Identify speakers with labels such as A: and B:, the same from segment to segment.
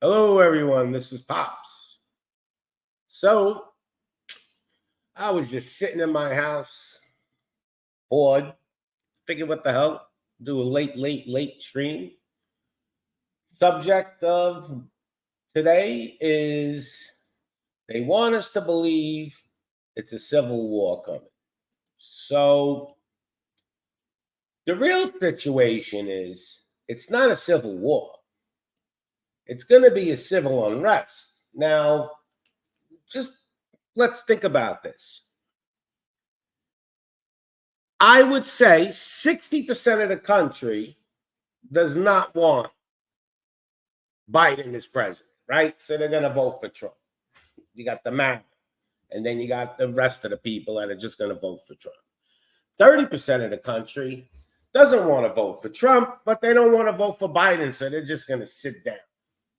A: Hello, everyone. This is Pops. So, I was just sitting in my house, bored, figured what the hell, do a late stream. Subject of today is they want us to believe it's a civil war coming. So, the real situation is it's not a civil war. It's going to be a civil unrest. Now, just let's think about this. I would say 60% of the country does not want Biden as president, right? So they're going to vote for Trump. You got the MAGA, and then you got the rest of the people that are just going to vote for Trump. 30% of the country doesn't want to vote for Trump, but they don't want to vote for Biden, so they're just going to sit down.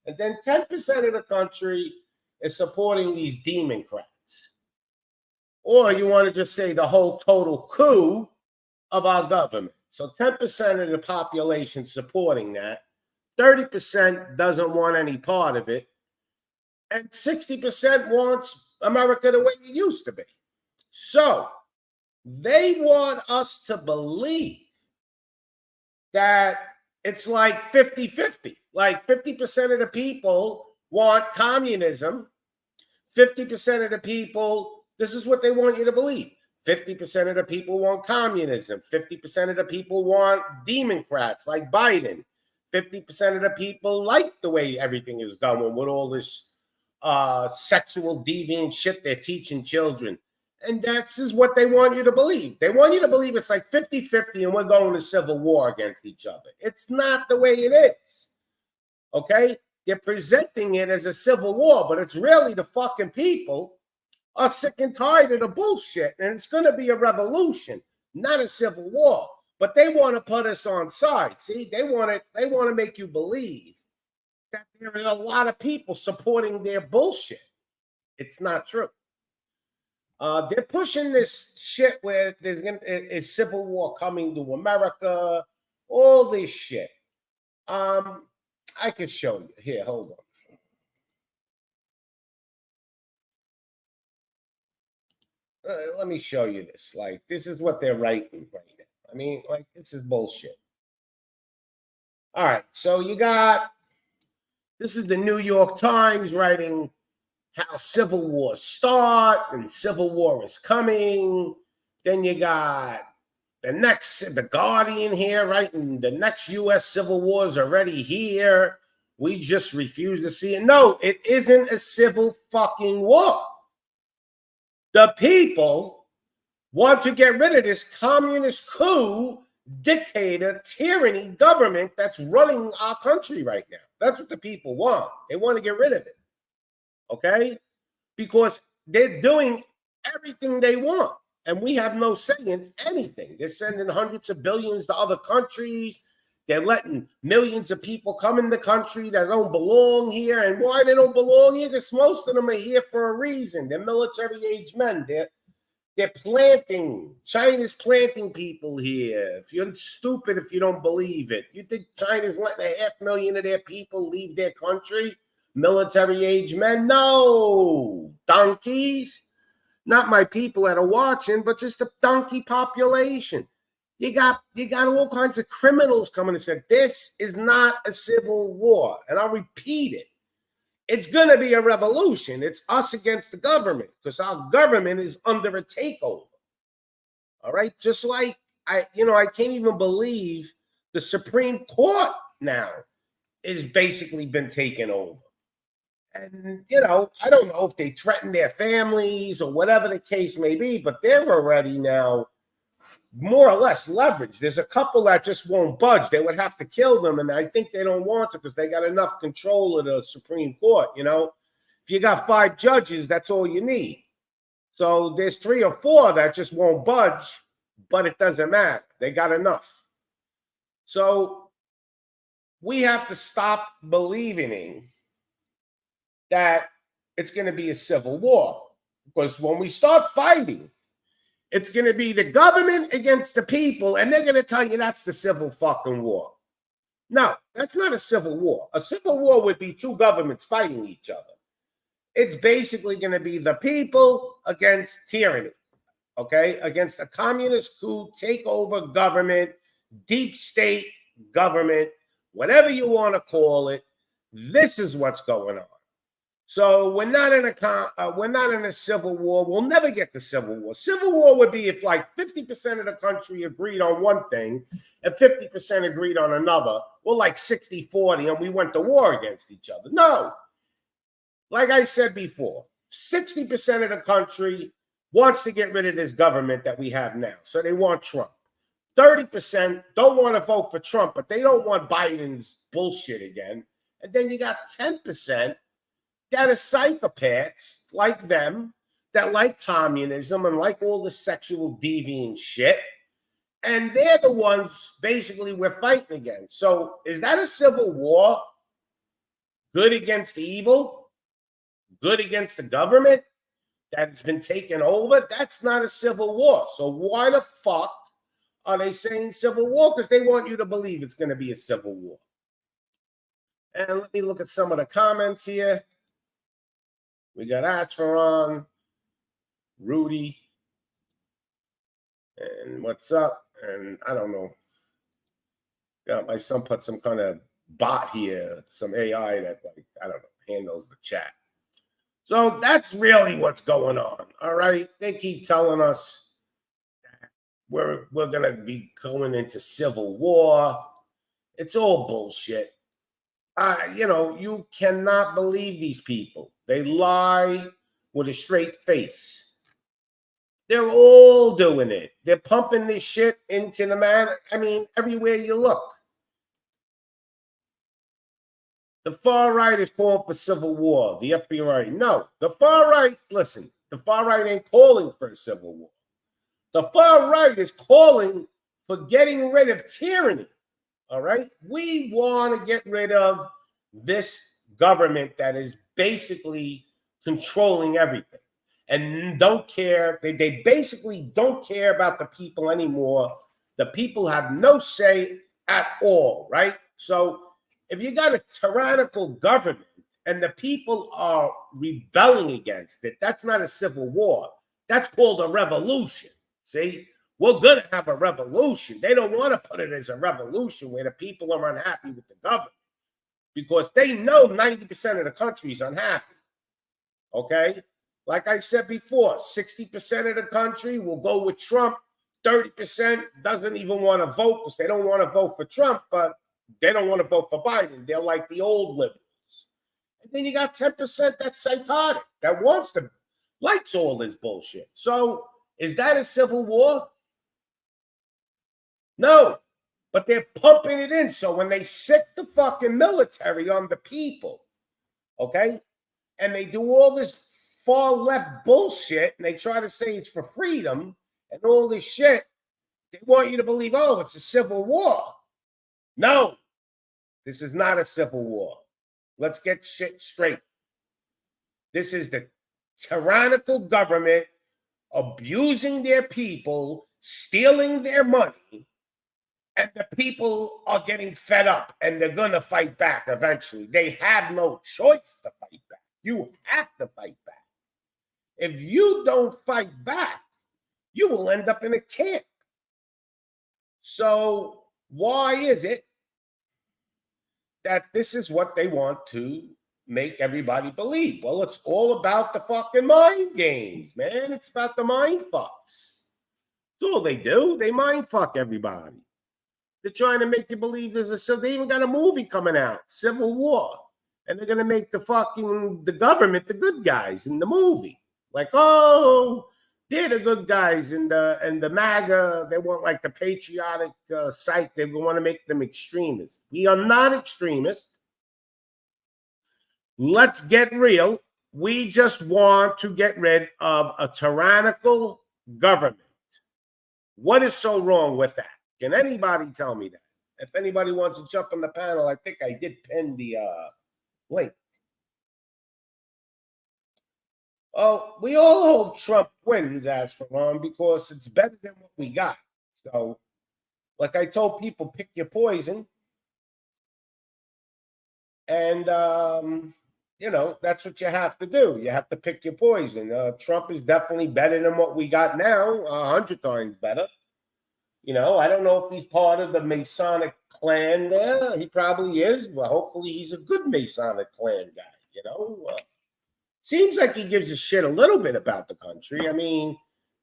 A: And then 10% of the country is supporting these Democrats. Or you want to just say the whole total coup of our government. So 10% of the population supporting that, 30% doesn't want any part of it, and 60% wants America the way it used to be. So they want us to believe that it's like 50-50. Like 50% of the people want communism. 50% of the people, this is what they want you to believe. 50% of the people want communism. 50% of the people want Democrats like Biden. 50% of the people like the way everything is going with all this sexual deviant shit they're teaching children. And that's is what they want you to believe. They want you to believe it's like 50-50 and we're going to civil war against each other. It's not the way it is. Okay? They're presenting it as a civil war, but it's really the fucking people are sick and tired of the bullshit, and it's going to be a revolution, not a civil war. But they want to put us on side. See, they want to make you believe that there are a lot of people supporting their bullshit. It's not true. They're pushing this shit where there's a civil war coming to America, all this shit. I could show you. Here, hold on. Let me show you this. Like, this is what they're writing right now. I mean, like, this is bullshit. All right, so you got, this is the New York Times writing how civil wars start and civil war is coming. Then you got the Guardian here writing the next U.S. Civil War is already here. We just refuse to see it. No, it isn't a civil fucking war. The people want to get rid of this communist coup, dictator, tyranny government that's running our country right now. That's what the people want. They want to get rid of it. Okay? Because they're doing everything they want. And we have no say in anything. They're sending hundreds of billions to other countries. They're letting millions of people come in the country that don't belong here. And why they don't belong here? Because most of them are here for a reason. They're military-age men. They're planting. China's planting people here. If you're stupid if you don't believe it. You think China's letting 500,000 of their people leave their country? Military-age men? No. Donkeys. Not my people that are watching, but just the donkey population. You got all kinds of criminals coming. This is not a civil war. And I'll repeat it. It's going to be a revolution. It's us against the government because our government is under a takeover. All right? Just like, I can't even believe the Supreme Court now has basically been taken over. And, I don't know if they threaten their families or whatever the case may be, but they're already now more or less leveraged. There's a couple that just won't budge. They would have to kill them, and I think they don't want to because they got enough control of the Supreme Court, If you got 5 judges, that's all you need. So there's 3 or 4 that just won't budge, but it doesn't matter. They got enough. So we have to stop believing that it's going to be a civil war. Because when we start fighting, it's going to be the government against the people, and they're going to tell you that's the civil fucking war. No, that's not a civil war. A civil war would be two governments fighting each other. It's basically going to be the people against tyranny, okay? Against a communist coup, takeover government, deep state government, whatever you want to call it. This is what's going on. So we're not in a civil war. We'll never get the civil war. Civil war would be if like 50% of the country agreed on one thing and 50% agreed on another. Well, like 60-40, and we went to war against each other. No. Like I said before, 60% of the country wants to get rid of this government that we have now. So they want Trump. 30% don't want to vote for Trump, but they don't want Biden's bullshit again. And then you got 10% that are psychopaths like them, that like communism and like all the sexual deviant shit. And they're the ones basically we're fighting against. So is that a civil war? Good against the evil? Good against the government that's been taken over? That's not a civil war. So why the fuck are they saying civil war? Because they want you to believe it's going to be a civil war. And let me look at some of the comments here. We got Ashfaron, Rudy, and what's up? And I don't know. Got my son put some kind of bot here, some AI that, like, I don't know, handles the chat. So that's really what's going on. All right. They keep telling us that we're gonna be going into civil war. It's all bullshit. You cannot believe these people. They lie with a straight face. They're all doing it. They're pumping this shit into the man. I mean, everywhere you look. The far right is calling for civil war. The FBI, no. The far right, listen, the far right ain't calling for a civil war. The far right is calling for getting rid of tyranny. All right? We want to get rid of this government that is basically controlling everything and don't care. They basically don't care about the people anymore. The people have no say at all, right? So if you got a tyrannical government and the people are rebelling against it, that's not a civil war. That's called a revolution. See? We're going to have a revolution. They don't want to put it as a revolution where the people are unhappy with the government because they know 90% of the country is unhappy. Okay? Like I said before, 60% of the country will go with Trump. 30% doesn't even want to vote because they don't want to vote for Trump, but they don't want to vote for Biden. They're like the old liberals. And then you got 10% that's psychotic, that likes all this bullshit. So is that a civil war? No, but they're pumping it in. So when they sick the fucking military on the people, okay, and they do all this far left bullshit and they try to say it's for freedom and all this shit, they want you to believe, oh, it's a civil war. No, this is not a civil war. Let's get shit straight. This is the tyrannical government abusing their people, stealing their money, and the people are getting fed up and they're going to fight back eventually. They have no choice to fight back. You have to fight back. If you don't fight back, you will end up in a camp. So why is it that this is what they want to make everybody believe? Well, it's all about the fucking mind games, man. It's about the mind fucks. That's all they do. They mind fuck everybody. They're trying to make you believe they even got a movie coming out, Civil War. And they're going to make the government the good guys in the movie. Like, oh, they're the good guys in the MAGA. They want like the patriotic side. They want to make them extremists. We are not extremists. Let's get real. We just want to get rid of a tyrannical government. What is so wrong with that? Can anybody tell me that? If anybody wants to jump on the panel, I think I did pin the link. Oh, we all hope Trump wins, Ashfaron, because it's better than what we got. So, like I told people, pick your poison. And, you know, that's what you have to do. You have to pick your poison. Trump is definitely better than what we got now, 100 times better. You know, I don't know if he's part of the Masonic clan there. He probably is, but hopefully he's a good Masonic clan guy, you know. Seems like he gives a shit a little bit about the country. I mean,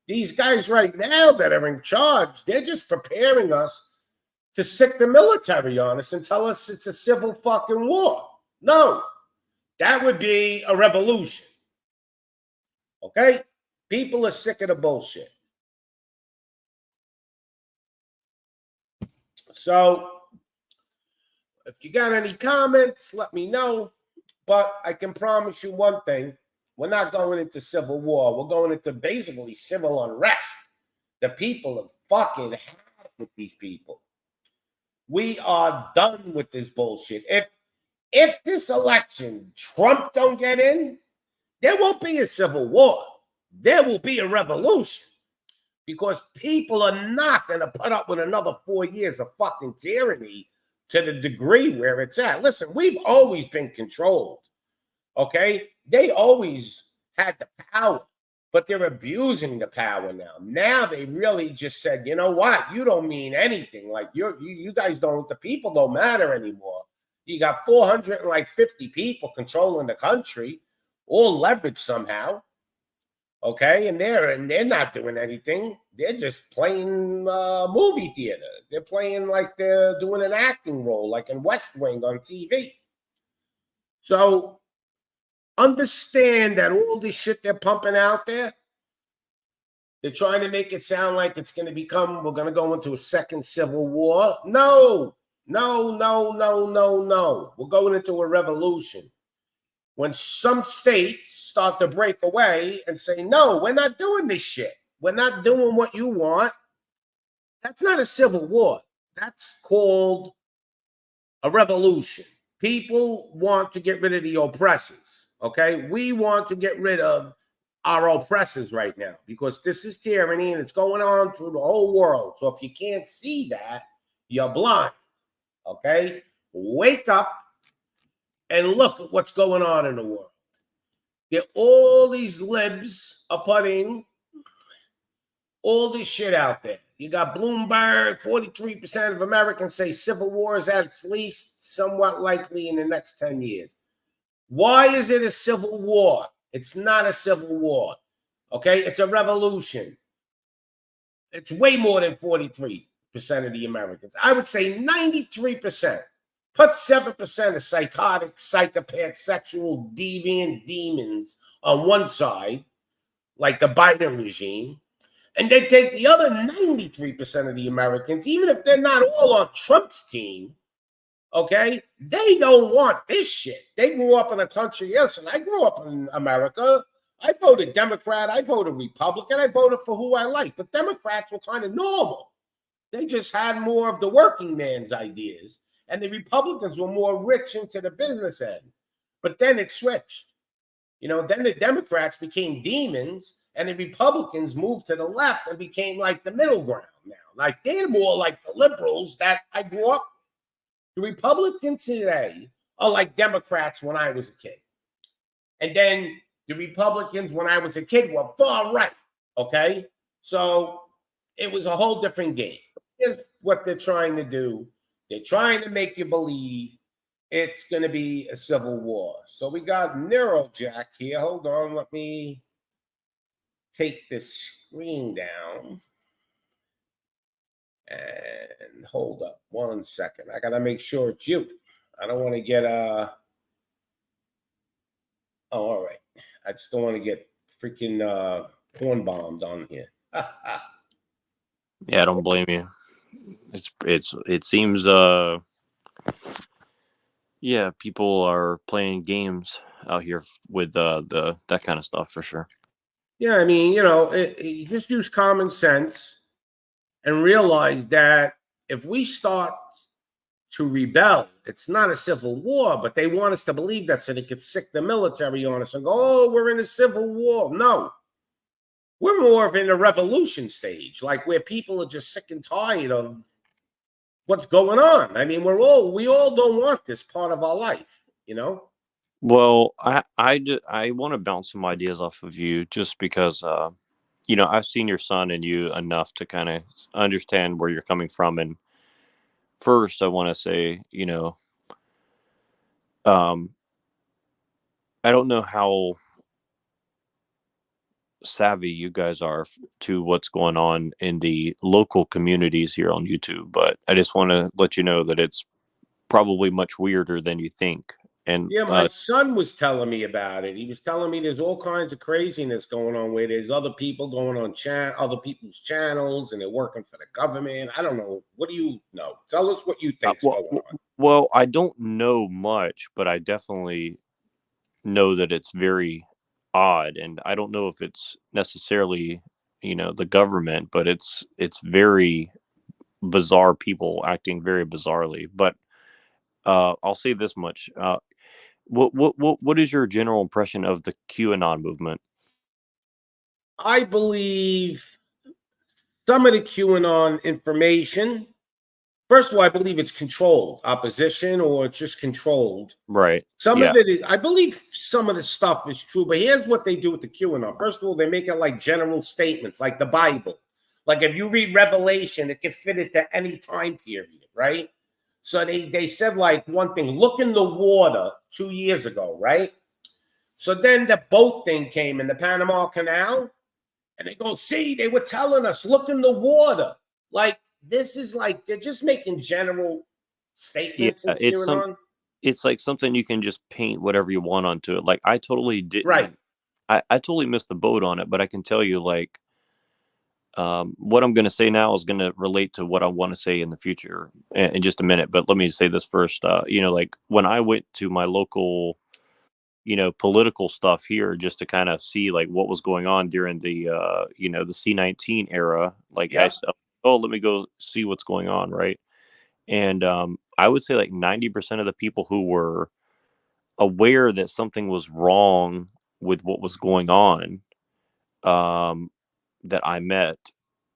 A: these guys right now that are in charge, they're just preparing us to sick the military on us and tell us it's a civil fucking war. No, that would be a revolution. Okay? People are sick of the bullshit. So, if you got any comments, let me know. But I can promise you one thing. We're not going into civil war. We're going into basically civil unrest. The people are fucking had with these people. We are done with this bullshit. If this election, Trump don't get in, there won't be a civil war. There will be a revolution. Because people are not going to put up with another 4 years of fucking tyranny to the degree where it's at. Listen, we've always been controlled. Okay? They always had the power, but they're abusing the power now. Now they really just said, you know what? You don't mean anything. Like you guys don't, the people don't matter anymore. You got 450 people controlling the country, all leveraged somehow. Okay, and they're not doing anything. They're just playing movie theater. They're playing like they're doing an acting role, like in West Wing on TV. So understand that all this shit they're pumping out there, they're trying to make it sound like it's going to become, we're going to go into a second civil war. No, no, no, no, no, no. We're going into a revolution. When some states start to break away and say, no, we're not doing this shit. We're not doing what you want. That's not a civil war. That's called a revolution. People want to get rid of the oppressors, okay? We want to get rid of our oppressors right now because this is tyranny and it's going on through the whole world. So if you can't see that, you're blind, okay? Wake up and look at what's going on in the world. All these libs are putting all this shit out there. You got Bloomberg, 43% of Americans say civil war is at its least somewhat likely in the next 10 years. Why is it a civil war? It's not a civil war, okay? It's a revolution. It's way more than 43% of the Americans. I would say 93%. Put 7% of psychotic, psychopath, sexual, deviant demons on one side, like the Biden regime, and they take the other 93% of the Americans, even if they're not all on Trump's team, okay? They don't want this shit. They grew up in a country. Listen, I grew up in America. I voted Democrat. I voted Republican. I voted for who I like. But Democrats were kind of normal. They just had more of the working man's ideas. And the Republicans were more rich into the business end. But then it switched. You know, then the Democrats became demons and the Republicans moved to the left and became like the middle ground now. Like they're more like the liberals that I grew up with. The Republicans today are like Democrats when I was a kid. And then the Republicans when I was a kid were far right. Okay? So it was a whole different game. Here's what they're trying to do. They're trying to make you believe it's going to be a civil war. So we got Neurojack here. Hold on. Let me take this screen down. And hold up 1 second. I got to make sure it's you. I don't want to get Oh, all right. I just don't want to get freaking porn bombed on here.
B: Yeah, I don't blame you. It seems yeah, people are playing games out here with that kind of stuff for sure.
A: Yeah, I mean, you know, you just use common sense and realize that if we start to rebel, it's not a civil war, but they want us to believe that so they could sick the military on us and go, oh, we're in a civil war. No, we're more of in a revolution stage, like where people are just sick and tired of what's going on. I mean, we all don't want this part of our life. you know?
B: Well, I want to bounce some ideas off of you just because I've seen your son and you enough to kind of understand where you're coming from. And first, I want to say, um, I don't know how savvy you guys are to what's going on in the local communities here on YouTube, but I just want to let you know that it's probably much weirder than you think. And
A: Yeah, my son was telling me about it. He was telling me there's all kinds of craziness going on where there's other people going on other people's channels and they're working for the government. I don't know. What do you know? Tell us what you think's
B: well,
A: going on.
B: well, I don't know much, but I definitely know that it's very odd, and I don't know if it's necessarily the government, but it's very bizarre people acting very bizarrely. But I'll say this much: what is your general impression of the QAnon movement?
A: I believe some of the QAnon information. First of all, I believe it's controlled opposition or it's just controlled.
B: Right?
A: Some
B: Yeah.
A: of it, I believe some of the stuff is true, but here's what they do with the QAnon. First of all, they make it like general statements, like the Bible. Like if you read Revelation, it can fit into any time period, right? So they said like one thing, look in the water 2 years ago, right? So then the boat thing came in the Panama Canal, and they go, see, they were telling us, look in the water. Like this is like they're just making general
B: Yeah,
A: statements and QAnon.
B: it's like something you can just paint whatever you want onto it. Like I totally
A: Right,
B: didn't I totally missed the boat on it, but I can tell you like what I'm going to say now is going to relate to what I want to say in the future in just a minute. But let me say this first. Like when I went to my local, political stuff here, just to kind of see like what was going on during the C-19 era. Like I
A: yeah.
B: said, oh, let me go see what's going on, right? And I would say like 90% of the people who were aware that something was wrong with what was going on, um, that I met,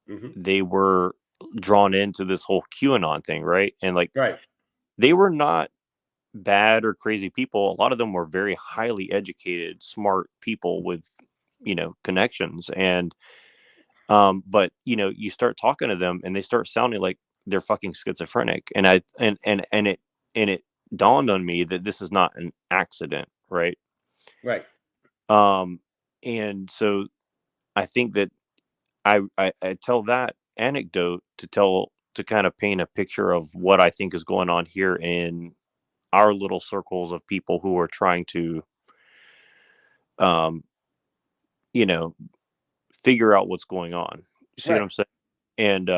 A: Hmm.
B: they were drawn into this whole QAnon thing, right? And like
A: Right,
B: they were not bad or crazy people. A lot of them were very highly educated, smart people with, connections. And but you start talking to them and they start sounding like they're fucking schizophrenic. And I and it dawned on me that this is not an accident, right?
A: right,
B: Um and so I think that I tell that anecdote to kind of paint a picture of what I think is going on here in our little circles of people who are trying to, um, you know, figure out what's going on. You see what
A: right.
B: I'm saying? And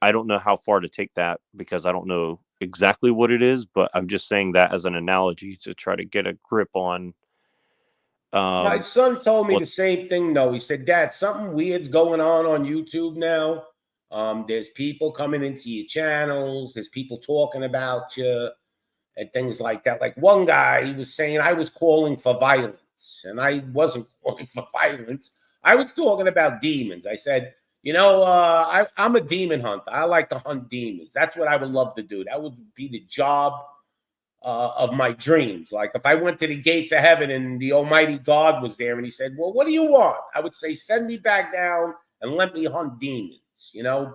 B: I don't know how far to take that because I don't know exactly what it is, but I'm just saying that as an analogy to try to get a grip on
A: My
B: um,
A: son told me
B: what.
A: the same thing, though. He said, Dad, something weird's going on YouTube now. There's people coming into your channels, there's people talking about you and things like that. Like one guy, he was saying I was calling for violence, and I wasn't calling for violence. I was talking about demons. I said, I'm a demon hunter. I like to hunt demons. That's what I would love to do. That would be the job of my dreams. Like if I went to the gates of heaven and the Almighty God was there and he said, well, what do you want? I would say, send me back down and let me hunt demons.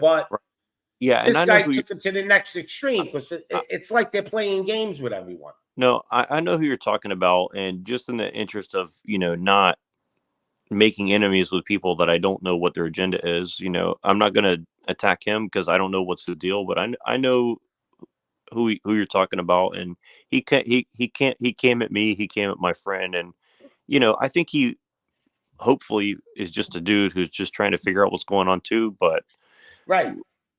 A: But
B: Yeah, and
A: this
B: I know
A: guy
B: who you.
A: took it to the next extreme because it's like they're playing games with everyone.
B: No, I know who you're talking about, and just in the interest of not making enemies with people that I don't know what their agenda is, I'm not going to attack him because I don't know what's the deal, but I know who you're talking about, and he came at me, he came at my friend, and I think he hopefully is just a dude who's just trying to figure out what's going on too, but
A: Right.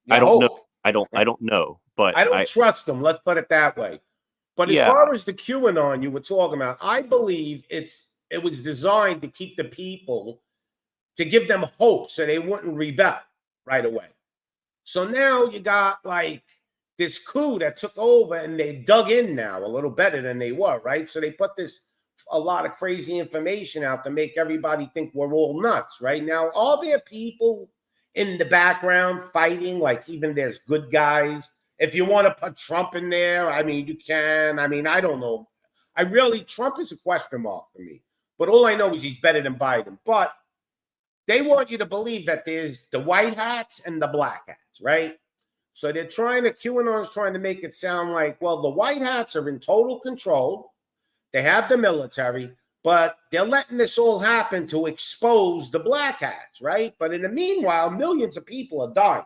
B: I
A: You
B: don't know.
A: hope.
B: I don't know, but
A: I don't trust them. Let's put it that way. But as
B: yeah,
A: far as the QAnon you were talking about, I believe it was designed to keep the people to give them hope so they wouldn't rebel right away. So now you got like this coup that took over and they dug in now a little better than they were, right? So they put a lot of crazy information out to make everybody think we're all nuts, right? Now, are there people in the background fighting? Like even there's good guys. If you want to put Trump in there, I mean, you can. I mean, I don't know. Trump is a question mark for me. But all I know is he's better than Biden. But they want you to believe that there's the white hats and the black hats, right? So QAnon's trying to make it sound like, well, the white hats are in total control. They have the military, but they're letting this all happen to expose the black hats, right? But in the meanwhile, millions of people are dying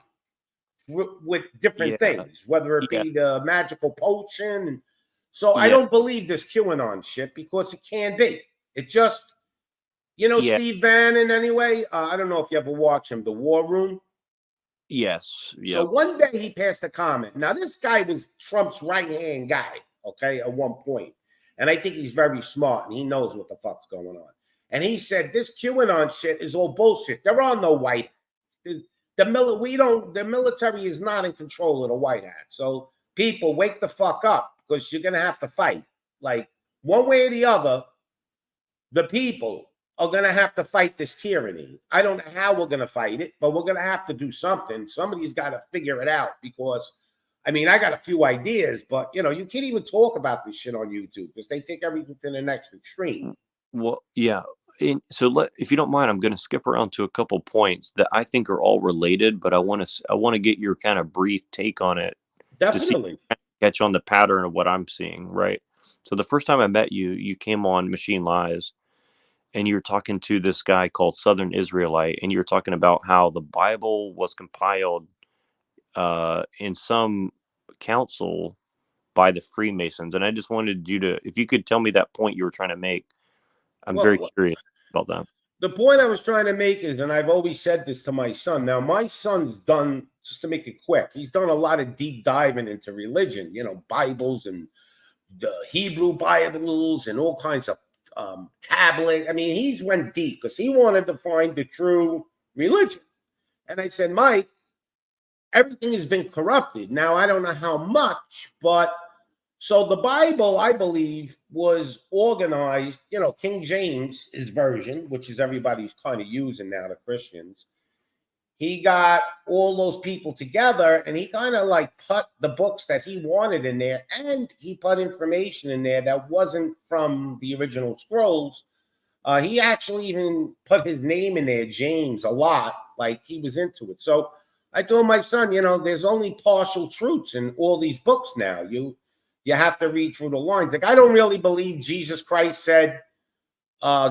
A: with different things, whether it be the magical potion. So I don't believe this QAnon shit because it can be. It just, Steve Bannon anyway. I don't know if you ever watch him, The War Room.
B: Yes. Yep.
A: So one day he passed a comment. Now, this guy was Trump's right-hand guy, okay, at one point. And I think he's very smart and he knows what the fuck's going on. And he said, this QAnon shit is all bullshit. There are no white hats. The military is not in control of the white hat. So people, wake the fuck up because you're going to have to fight. Like, one way or the other, the people are going to have to fight this tyranny. I don't know how we're going to fight it, but we're going to have to do something. Somebody's got to figure it out because, I got a few ideas, but, you can't even talk about this shit on YouTube because they take everything to the next extreme.
B: Well, yeah. So if you don't mind, I'm going to skip around to a couple points that I think are all related, but I want to get your kind of brief take on it.
A: Definitely.
B: To catch on the pattern of what I'm seeing, right? So the first time I met you, you came on Machine Lies, and you were talking to this guy called Southern Israelite, and you were talking about how the Bible was compiled in some council by the Freemasons. And I just wanted you to, if you could tell me that point you were trying to make. I'm very curious about that.
A: The point I was trying to make is, and I've always said this to my son. Now, my son's done, just to make it quick, he's done a lot of deep diving into religion, Bibles and the Hebrew Bibles and all kinds of tablet. He's went deep because he wanted to find the true religion. And I said, Mike, everything has been corrupted. Now, I don't know how much, but so the Bible, I believe, was organized, King James' version, which is everybody's kind of using now, the Christians. He got all those people together and he kind of like put the books that he wanted in there, and he put information in there that wasn't from the original scrolls. He actually even put his name in there, James, a lot, like he was into it. So I told my son, there's only partial truths in all these books now. You have to read through the lines. Like, I don't really believe Jesus Christ said,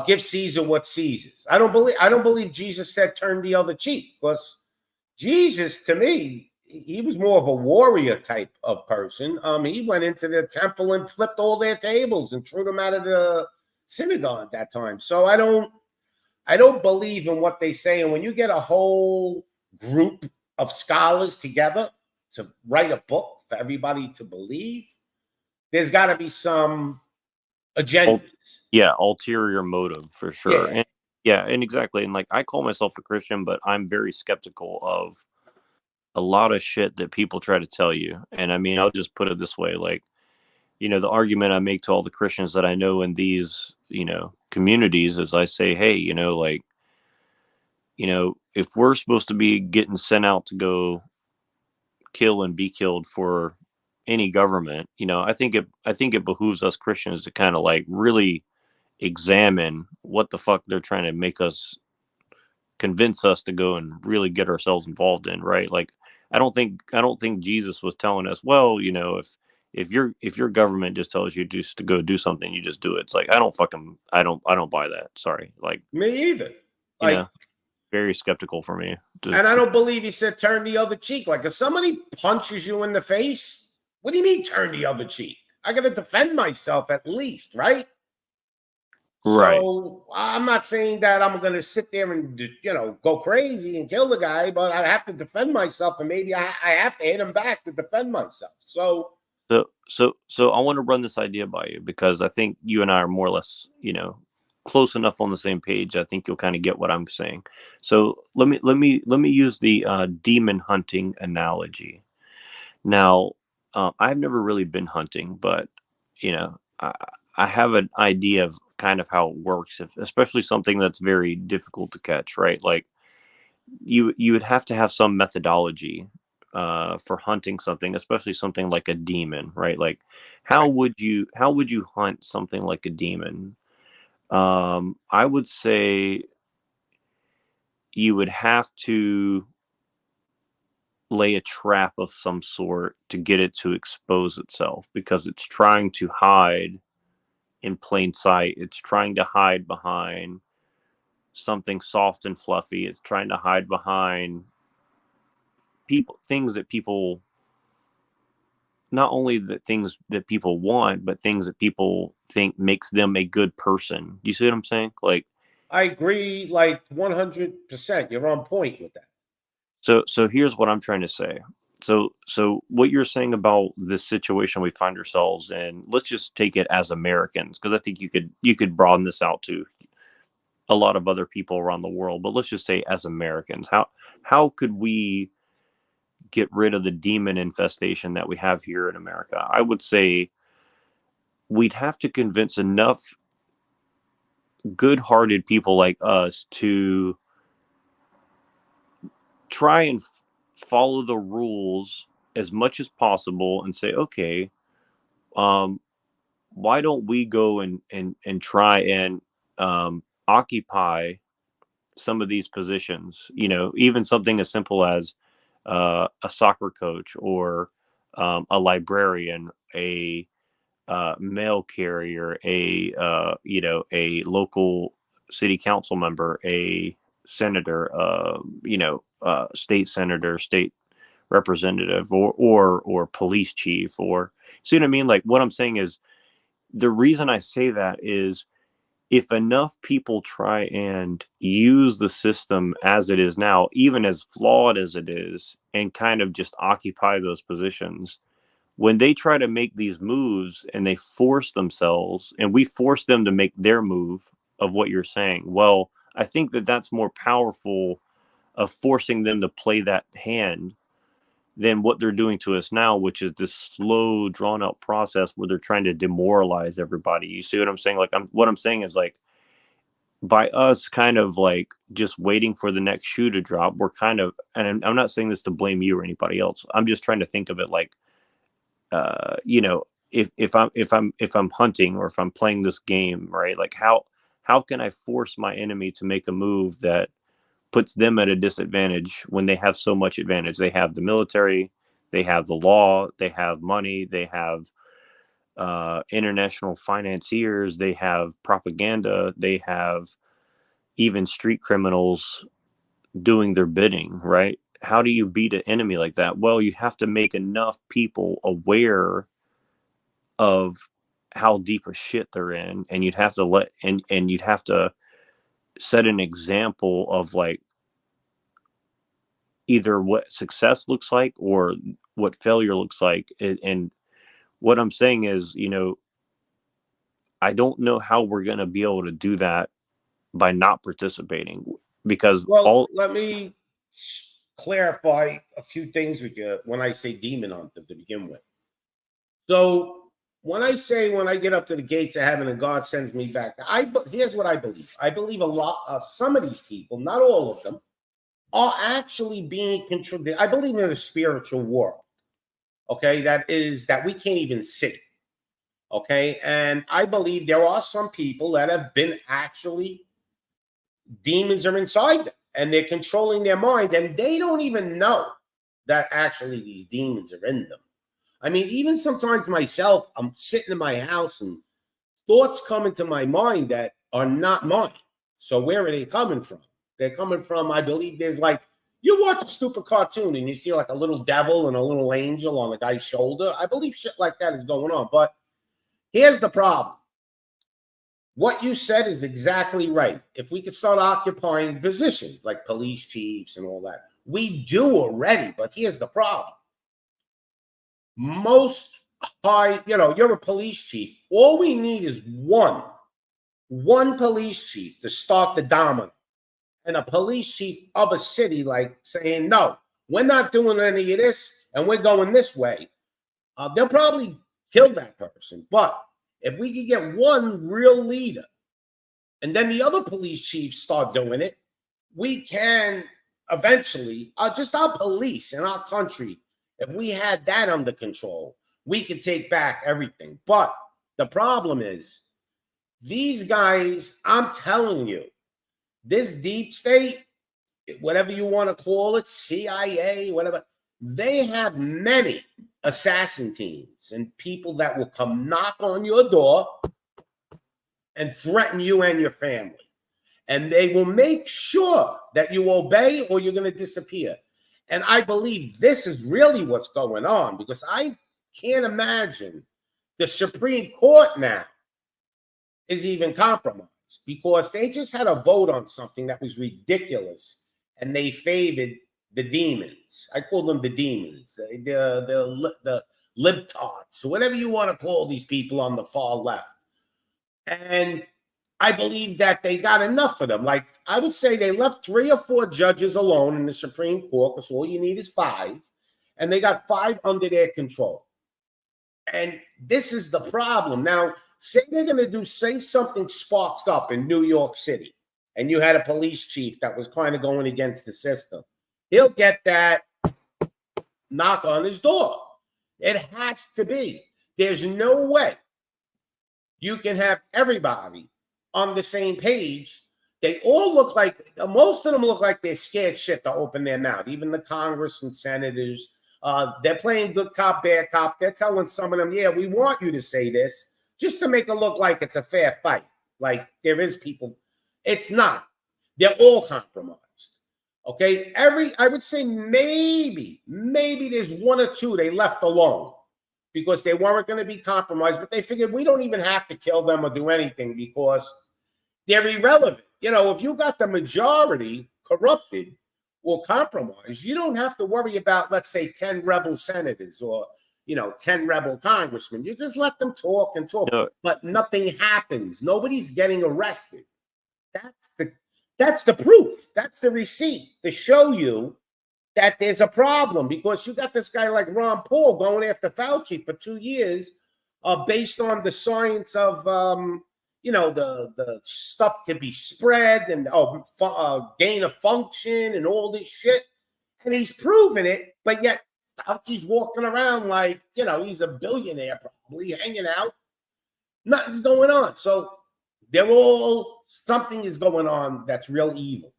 A: give Caesar what Caesar's. I don't believe Jesus said turn the other cheek, because Jesus, to me, he was more of a warrior type of person. He went into the temple and flipped all their tables and threw them out of the synagogue at that time. So I don't believe in what they say. And when you get a whole group of scholars together to write a book for everybody to believe, there's got to be some agendas.
B: Ulterior motive for sure. And exactly. And like, I call myself a Christian, but I'm very skeptical of a lot of shit that people try to tell you. And I'll just put it this way, like, the argument I make to all the Christians that I know in these, communities is I say, hey, if we're supposed to be getting sent out to go kill and be killed for any government, I think it behooves us Christians to kind of like really examine what the fuck they're trying to make us, convince us to go and really get ourselves involved in, right? Like, I don't think Jesus was telling us, well, if your government just tells you just to go do something, you just do it. It's like, I don't buy that. Sorry. Like,
A: me either.
B: Very skeptical for me.
A: And I don't believe he said turn the other cheek. Like, if somebody punches you in the face, what do you mean turn the other cheek? I got to defend myself at least, right?
B: Right.
A: So I'm not saying that I'm going to sit there and, go crazy and kill the guy, but I have to defend myself, and maybe I have to hit him back to defend myself. So
B: I want to run this idea by you, because I think you and I are more or less, close enough on the same page. I think you'll kind of get what I'm saying. So let me use the demon hunting analogy. Now, I've never really been hunting, but I have an idea of kind of how it works, especially something that's very difficult to catch, right? Like, you would have to have some methodology for hunting something, especially something like a demon, right? Like, how would you hunt something like a demon? I would say you would have to lay a trap of some sort to get it to expose itself, because it's trying to hide in plain sight. It's trying to hide behind something soft and fluffy. It's trying to hide behind things that people, not only the things that people want, but things that people think makes them a good person. You see what I'm saying? Like,
A: I agree, like 100%. You're on point with that.
B: so here's what I'm trying to say. So what you're saying about this situation we find ourselves in, let's just take it as Americans, because I think you could broaden this out to a lot of other people around the world. But let's just say as Americans, how could we get rid of the demon infestation that we have here in America? I would say we'd have to convince enough good-hearted people like us to try and follow the rules as much as possible and say, okay, um, why don't we go and try and occupy some of these positions? You know, even something as simple as a soccer coach, or a librarian, a mail carrier, a a local city council member, a senator, state senator, state representative, or police chief, or, see what I mean? Like, what I'm saying is, the reason I say that is, if enough people try and use the system as it is now, even as flawed as it is, and kind of just occupy those positions, when they try to make these moves and they force themselves, and we force them to make their move of what you're saying, well, I think that that's more powerful of forcing them to play that hand than what they're doing to us now, which is this slow, drawn out process where they're trying to demoralize everybody. You see what I'm saying? Like, what I'm saying is, like, by us kind of like just waiting for the next shoe to drop, we're kind of, and I'm not saying this to blame you or anybody else. I'm just trying to think of it like, you know, if I'm hunting, or if I'm playing this game, right? Like, how can I force my enemy to make a move that puts them at a disadvantage when they have so much advantage? They have the military, they have the law, they have money, they have international financiers, they have propaganda, they have even street criminals doing their bidding, right? How do you beat an enemy like that? Well, you have to make enough people aware of how deep a shit they're in, and you'd have to you'd have to set an example of, like, either what success looks like or what failure looks like. And what I'm saying is, I don't know how we're going to be able to do that by not participating, because
A: Well,
B: all,
A: let me clarify a few things with you when I say demon hunter to begin with. So, when I say, when I get up to the gates of heaven and God sends me back, here's what I believe. I believe a lot of some of these people, not all of them, are actually being controlled. I believe in a spiritual world, okay, that we can't even see, okay? And I believe there are some people that have been actually, demons are inside them and they're controlling their mind, and they don't even know that actually these demons are in them. I mean, even sometimes myself, I'm sitting in my house and thoughts come into my mind that are not mine. So where are they coming from? They're coming from, I believe there's like, you watch a stupid cartoon and you see like a little devil and a little angel on the guy's shoulder. I believe shit like that is going on. But here's the problem. What you said is exactly right. If we could start occupying positions like police chiefs and all that, we do already. But here's the problem. Most high, you're a police chief. All we need is one police chief to start the domino, and a police chief of a city like saying, no, we're not doing any of this and we're going this way. They'll probably kill that person. But if we could get one real leader and then the other police chiefs start doing it, we can eventually, just our police in our country, if we had that under control, we could take back everything. But the problem is, these guys, I'm telling you, this deep state, whatever you want to call it, CIA, whatever, they have many assassin teams and people that will come knock on your door and threaten you and your family. And they will make sure that you obey or you're going to disappear. And I believe this is really what's going on, because I can't imagine the Supreme Court now is even compromised, because they just had a vote on something that was ridiculous, and they favored the demons. I call them the demons, the libtards, whatever you want to call these people on the far left. And I believe that they got enough of them. Like, I would say they left 3 or 4 judges alone in the Supreme Court, because all you need is 5, and they got 5 under their control. And this is the problem. Now, say they're going to do, say something sparks up in New York City, and you had a police chief that was kind of going against the system. He'll get that knock on his door. It has to be. There's no way you can have everybody on the same page. They all look like, most of them look like they're scared shit to open their mouth. Even the Congress and senators, they're playing good cop, bad cop. They're telling some of them, yeah, we want you to say this, just to make it look like it's a fair fight. Like there is people. It's not. They're all compromised. Okay. I would say maybe there's 1 or 2 they left alone because they weren't going to be compromised, but they figured we don't even have to kill them or do anything because they're irrelevant. You know, if you got the majority corrupted or compromised, you don't have to worry about, let's say, 10 rebel senators or, 10 rebel congressmen. You just let them talk and talk, but nothing happens. Nobody's getting arrested. That's the proof. That's the receipt to show you that there's a problem, because you got this guy like Ron Paul going after Fauci for 2 years based on the science of, the stuff can be spread and gain of function and all this shit. And he's proven it, but yet Fauci's walking around like, he's a billionaire probably hanging out. Nothing's going on. So something is going on that's real evil.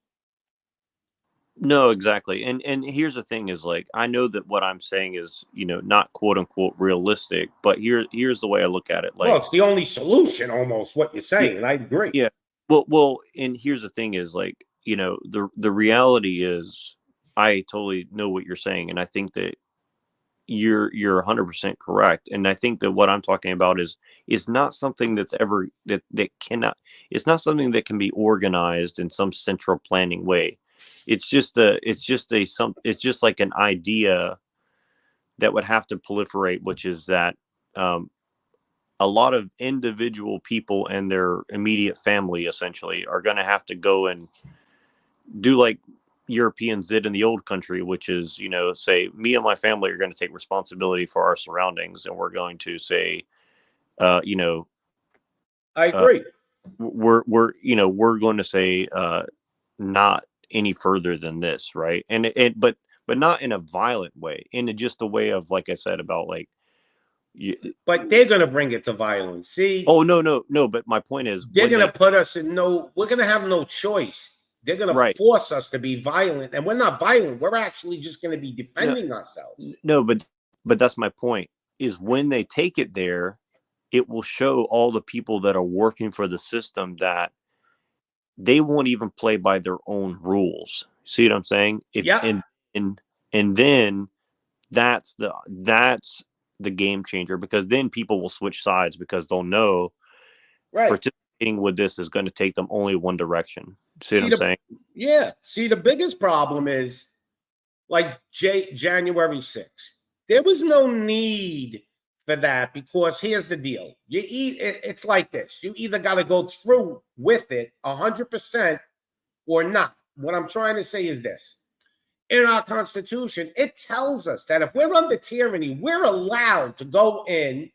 B: No, exactly. And here's the thing is, like, I know that what I'm saying is, not quote unquote realistic, but here's the way I look at it. Like,
A: well, it's the only solution almost, what you're saying. And I agree.
B: Yeah. Well, and here's the thing is, like, the reality is I totally know what you're saying. And I think that you're 100% correct. And I think that what I'm talking about is not something that's ever that cannot, it's not something that can be organized in some central planning way. It's just like an idea that would have to proliferate, which is that a lot of individual people and their immediate family essentially are going to have to go and do like Europeans did in the old country, which is, say me and my family are going to take responsibility for our surroundings, and we're going to say,
A: I agree.
B: We're going to say not any further than this, right? And but not in a violent way, in just a way of, like I said, about like.
A: But they're going to bring it to violence. See?
B: Oh, no. But my point is,
A: they're going to put us in we're going to have no choice. They're going to force us to be violent, and we're not violent. We're actually just going to be defending ourselves.
B: No, but that's my point, is when they take it there, it will show all the people that are working for the system that they won't even play by their own rules. See what I'm saying? And then that's the game changer, because then people will switch sides, because they'll know participating with this is going to take them only one direction. See what I'm saying?
A: Yeah. See, the biggest problem is like January 6th. There was no need for that, because here's the deal. It's like this. You either got to go through with it 100% or not. What I'm trying to say is this. In our Constitution, it tells us that if we're under tyranny, we're allowed to go in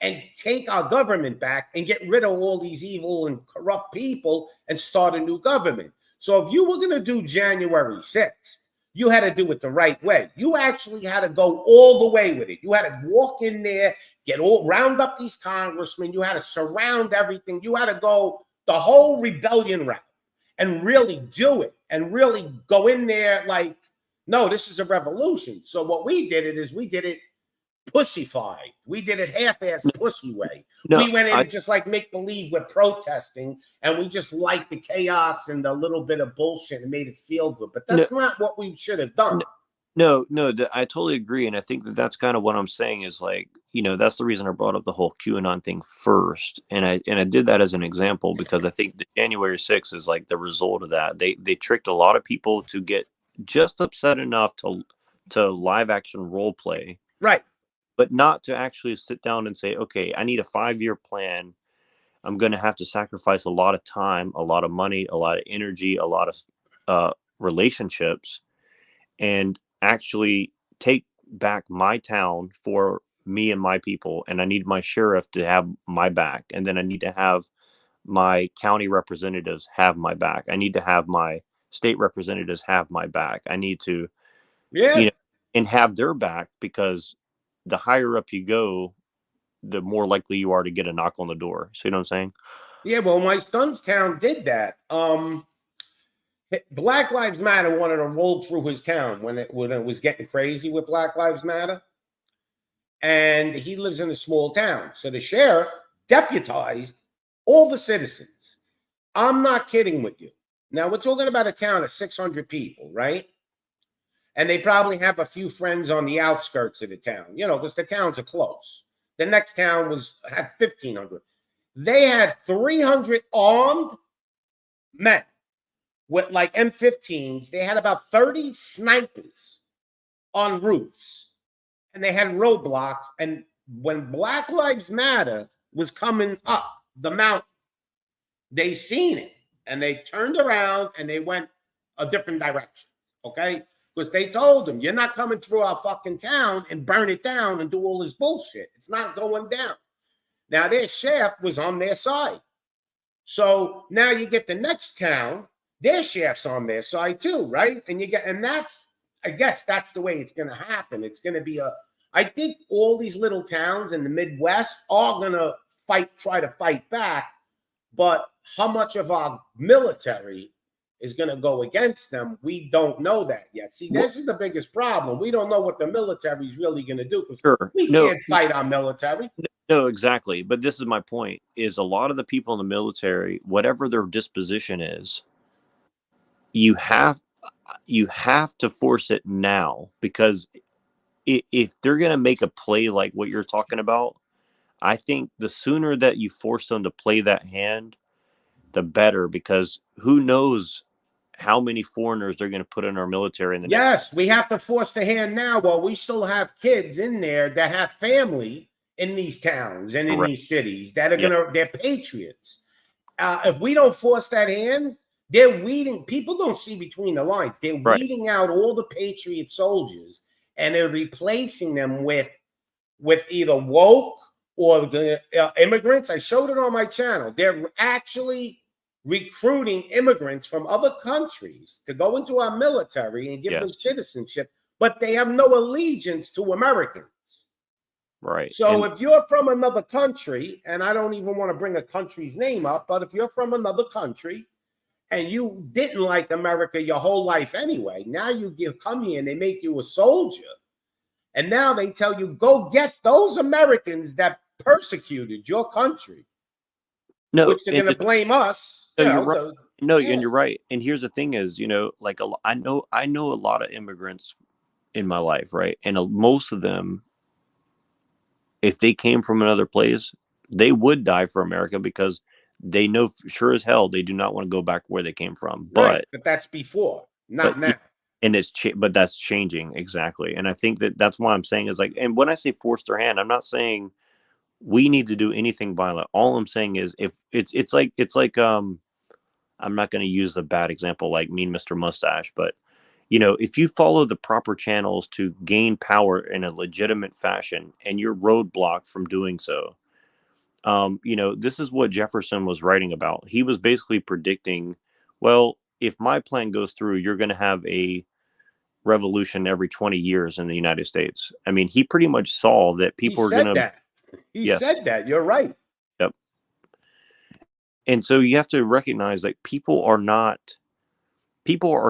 A: and take our government back and get rid of all these evil and corrupt people and start a new government. So if you were going to do January 6th, you had to do it the right way. You actually had to go all the way with it. You had to walk in there, round up these congressmen. You had to surround everything. You had to go the whole rebellion route and really do it and really go in there like, no, this is a revolution. So what we did we did it pussified. We did it half-assed pussy way.
B: No,
A: we went in just like make believe we're protesting, and we just liked the chaos and the little bit of bullshit and made us feel good. But that's not what we should have done.
B: No, I totally agree, and I think that that's kind of what I'm saying is like, that's the reason I brought up the whole QAnon thing first, and I did that as an example because I think the January 6th is like the result of that. They tricked a lot of people to get just upset enough to live action role play,
A: right?
B: But not to actually sit down and say, okay, I need a 5-year plan. I'm going to have to sacrifice a lot of time, a lot of money, a lot of energy, a lot of relationships, and actually take back my town for me and my people. And I need my sheriff to have my back. And then I need to have my county representatives have my back. I need to have my state representatives have my back. I need to, and have their back, because the higher up you go, the more likely you are to get a knock on the door. See what I'm saying?
A: Yeah, well, my son's town did that. Black Lives Matter wanted to roll through his town when it was getting crazy with Black Lives Matter. And he lives in a small town. So the sheriff deputized all the citizens. I'm not kidding with you. Now, we're talking about a town of 600 people, right? And they probably have a few friends on the outskirts of the town, because the towns are close. The next town had 1,500. They had 300 armed men with like M15s. They had about 30 snipers on roofs, and they had roadblocks. And when Black Lives Matter was coming up the mountain, they seen it, and they turned around and they went a different direction, okay? Because they told them, you're not coming through our fucking town and burn it down and do all this bullshit. It's not going down. Now, their sheriff was on their side. So now you get the next town, their sheriff's on their side too, right? And I guess that's the way it's going to happen. It's going to be I think all these little towns in the Midwest are going to try to fight back. But how much of our military is going to go against them, we don't know that yet. See, this is the biggest problem. We don't know what the military is really going to do, because we can't fight our military.
B: No, exactly. But this is my point, is a lot of the people in the military, whatever their disposition is, you have to force it now, because if they're going to make a play like what you're talking about, I think the sooner that you force them to play that hand, the better, because who knows how many foreigners they're going to put in our military in the
A: next. We have to force the hand now while we still have kids in there that have family in these towns and in these cities that are they're patriots. If we don't force that hand, they're weeding. People don't see between the lines. They're weeding out all the patriot soldiers, and they're replacing them with either woke or the immigrants. I showed it on my channel. They're actually recruiting immigrants from other countries to go into our military and give them citizenship, but they have no allegiance to Americans.
B: Right.
A: So if you're from another country, and I don't even want to bring a country's name up, but if you're from another country and you didn't like America your whole life anyway, now you come here and they make you a soldier. And now they tell you, go get those Americans that persecuted your country.
B: No,
A: which they're going to blame us.
B: You're right. And you're right. And here's the thing is, like I know a lot of immigrants in my life, right? And most of them, if they came from another place, they would die for America, because they know sure as hell they do not want to go back where they came from.
A: But that's before, not now.
B: And but that's changing, exactly. And I think that's why I'm saying is like, and when I say force their hand, I'm not saying we need to do anything violent. All I'm saying is, if it's like I'm not going to use the bad example like Mean Mr. Mustache, but if you follow the proper channels to gain power in a legitimate fashion and you're roadblocked from doing so, this is what Jefferson was writing about. He was basically predicting, well, if my plan goes through, you're going to have a revolution every 20 years in the United States. I mean, he pretty much saw that
A: He
B: people are
A: said
B: going to,
A: that. He
B: yes,
A: said that. You're right.
B: yep. And so you have to recognize like people are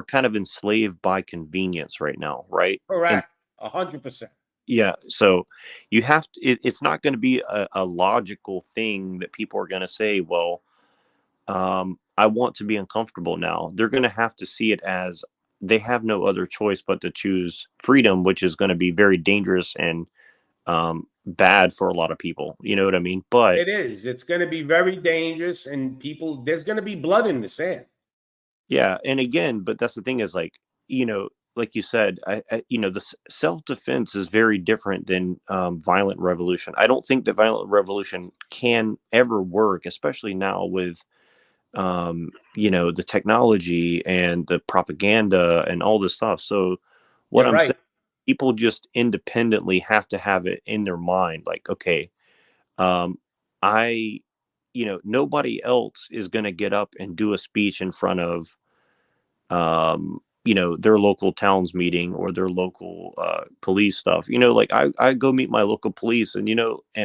B: kind of enslaved by convenience right now, right? And
A: Correct. 100%.
B: yeah, so you have to, it's not going to be a logical thing that people are going to say, well, I want to be uncomfortable now. They're going to have to see it as they have no other choice but to choose freedom, which is going to be very dangerous and bad for a lot of people. You know what I mean? But
A: It is. It's going to be very dangerous, and people, there's going to be blood in the sand.
B: yeah, and again, but that's the thing is like, you know, like you said, the self-defense is very different than violent revolution. I don't think that violent revolution can ever work, especially now with the technology and the propaganda and all this stuff. So what
A: You're
B: I'm saying,
A: right.
B: people just independently have to have it in their mind, like, okay, um, I, nobody else is going to get up and do a speech in front of, their local towns meeting or their local police stuff. Like I go meet my local police and,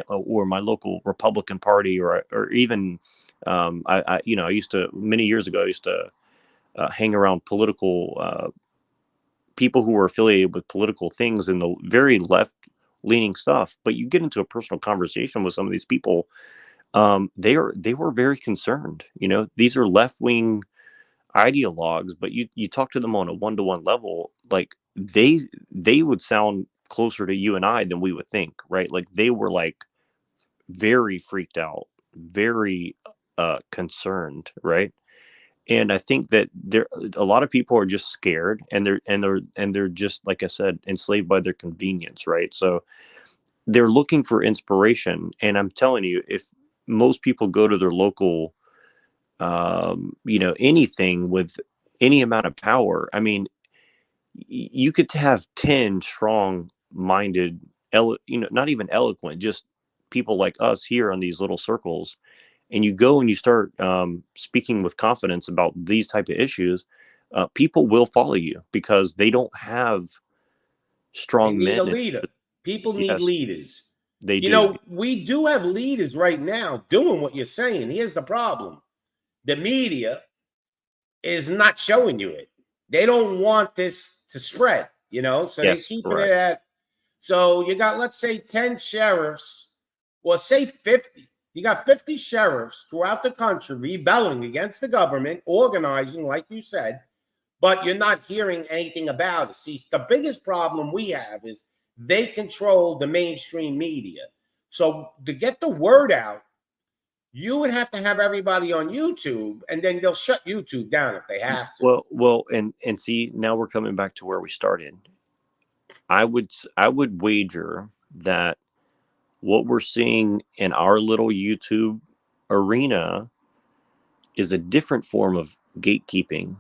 B: or my local Republican Party or even, I used to, many years ago, I used to hang around political people who were affiliated with political things in the very left leaning stuff. But you get into a personal conversation with some of these people, they were very concerned. These are left wing ideologues, but you talk to them on a one-to-one level, like they would sound closer to you and I than we would think, right? Like they were like very freaked out, very concerned, right? And I think that there a lot of people are just scared, and they're just, like I said, enslaved by their convenience, right? So they're looking for inspiration, and I'm telling you, if most people go to their local anything with any amount of power. I mean, you could have 10 strong minded, not even eloquent, just people like us here on these little circles. And you go and you start speaking with confidence about these type of issues. People will follow you because they don't have
A: They
B: strong
A: need a
B: men.
A: leader. People need
B: Yes,
A: leaders.
B: they do.
A: We do have leaders right now doing what you're saying. Here's the problem: the media is not showing you it. They don't want this to spread, so they
B: Yes,
A: keep it
B: correct.
A: at. So you got, let's say, 10 sheriffs, or say 50. You got 50 sheriffs throughout the country rebelling against the government, organizing, like you said, but you're not hearing anything about it. See, the biggest problem we have is they control the mainstream media. So to get the word out, you would have to have everybody on YouTube, and then they'll shut YouTube down if they have to.
B: Well, and see, now we're coming back to where we started. I would wager that what we're seeing in our little YouTube arena is a different form of gatekeeping.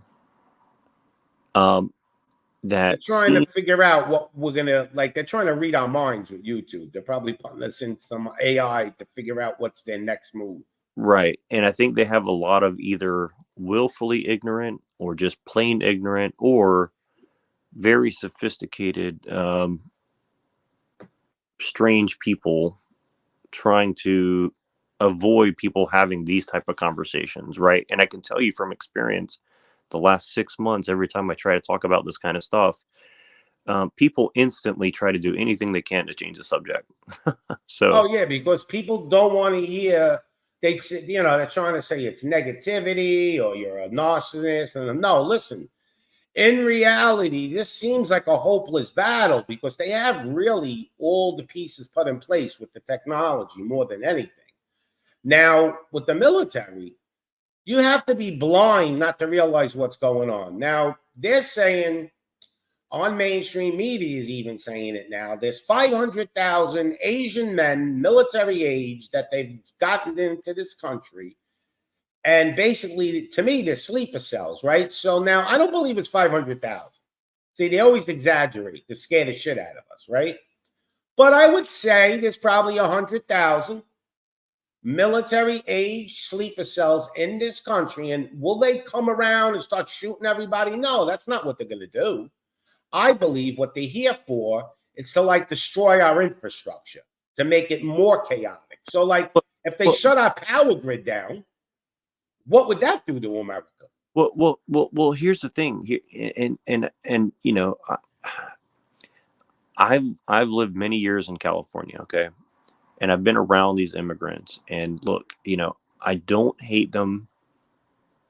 A: They're
B: That
A: trying to
B: seems
A: figure out what we're gonna like. They're trying to read our minds with YouTube. They're probably putting us in some AI to figure out what's their next move.
B: right, and I think they have a lot of either willfully ignorant or just plain ignorant or very sophisticated, strange people trying to avoid people having these type of conversations, right? And I can tell you from experience, the last 6 months, every time I try to talk about this kind of stuff, people instantly try to do anything they can to change the subject.
A: Oh
B: So
A: yeah, because people don't want to hear. They're trying to say it's negativity or you're a narcissist. And no, listen. In reality, this seems like a hopeless battle because they have really all the pieces put in place with the technology more than anything. Now, with the military, you have to be blind not to realize what's going on. Now, they're saying, on mainstream media is even saying it now, there's 500,000 Asian men, military age, that they've gotten into this country. And basically, to me, they're sleeper cells, right? So now I don't believe it's 500,000. See, they always exaggerate to scare the shit out of us, right? But I would say there's probably 100,000 military age sleeper cells in this country. And will they come around and start shooting everybody? No, that's not what they're going to do. I believe what they're here for is to like destroy our infrastructure, to make it more chaotic. So like if they shut our power grid down, what would that do to America?
B: Well. Here's the thing, and you know, I've lived many years in California, okay, and I've been around these immigrants, and look, you know, I don't hate them.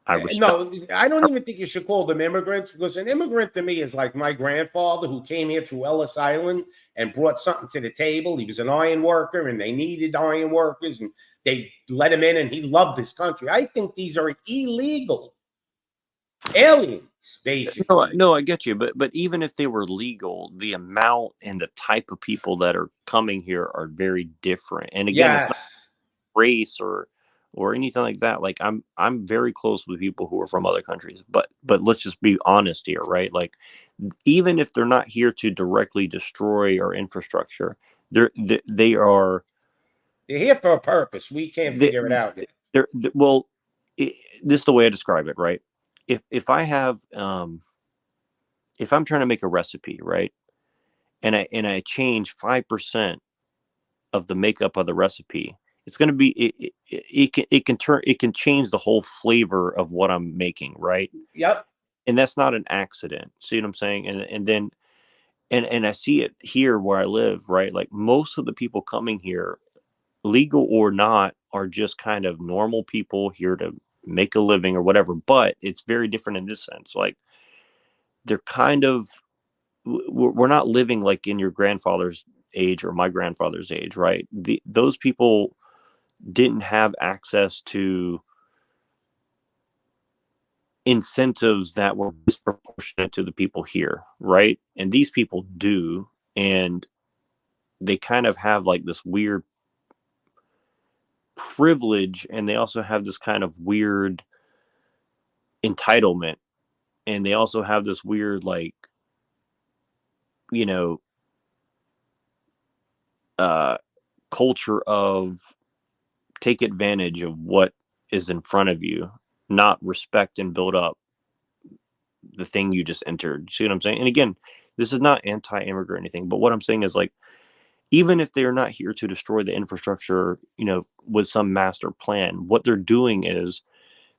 B: I respect.
A: No, I don't even think you should call them immigrants, because an immigrant to me is like my grandfather who came here through Ellis Island and brought something to the table. He was an iron worker and they needed iron workers and they let him in and he loved his country. I think these are illegal aliens, basically.
B: No, I get you, but even if they were legal, the amount and the type of people that are coming here are very different. And again, it's not
A: Yes.
B: race or anything like that. Like I'm very close with people who are from other countries, but let's just be honest here, right? Like even if they're not here to directly destroy our infrastructure, they are
A: They're here for a purpose. We can't
B: they,
A: figure it out yet.
B: well, this is the way I describe it, right? If I have if I'm trying to make a recipe, right, and I change 5% of the makeup of the recipe, it's going to be it can change the whole flavor of what I'm making, right?
A: Yep.
B: And that's not an accident. See what I'm saying? And then and I see it here where I live, right? Like most of the people coming here, legal or not, are just kind of normal people here to make a living or whatever. But it's very different in this sense. Like they're kind of we're not living like in your grandfather's age or my grandfather's age, right? Those people didn't have access to incentives that were disproportionate to the people here, right? And these people do, and they kind of have like this weird privilege, and they also have this kind of weird entitlement, and they also have this weird like, you know, uh culture of take advantage of what is in front of you, not respect and build up the thing you just entered. See what I'm saying? And again, this is not anti-immigrant or anything, but what I'm saying is like, even if they are not here to destroy the infrastructure, you know, with some master plan, what they're doing is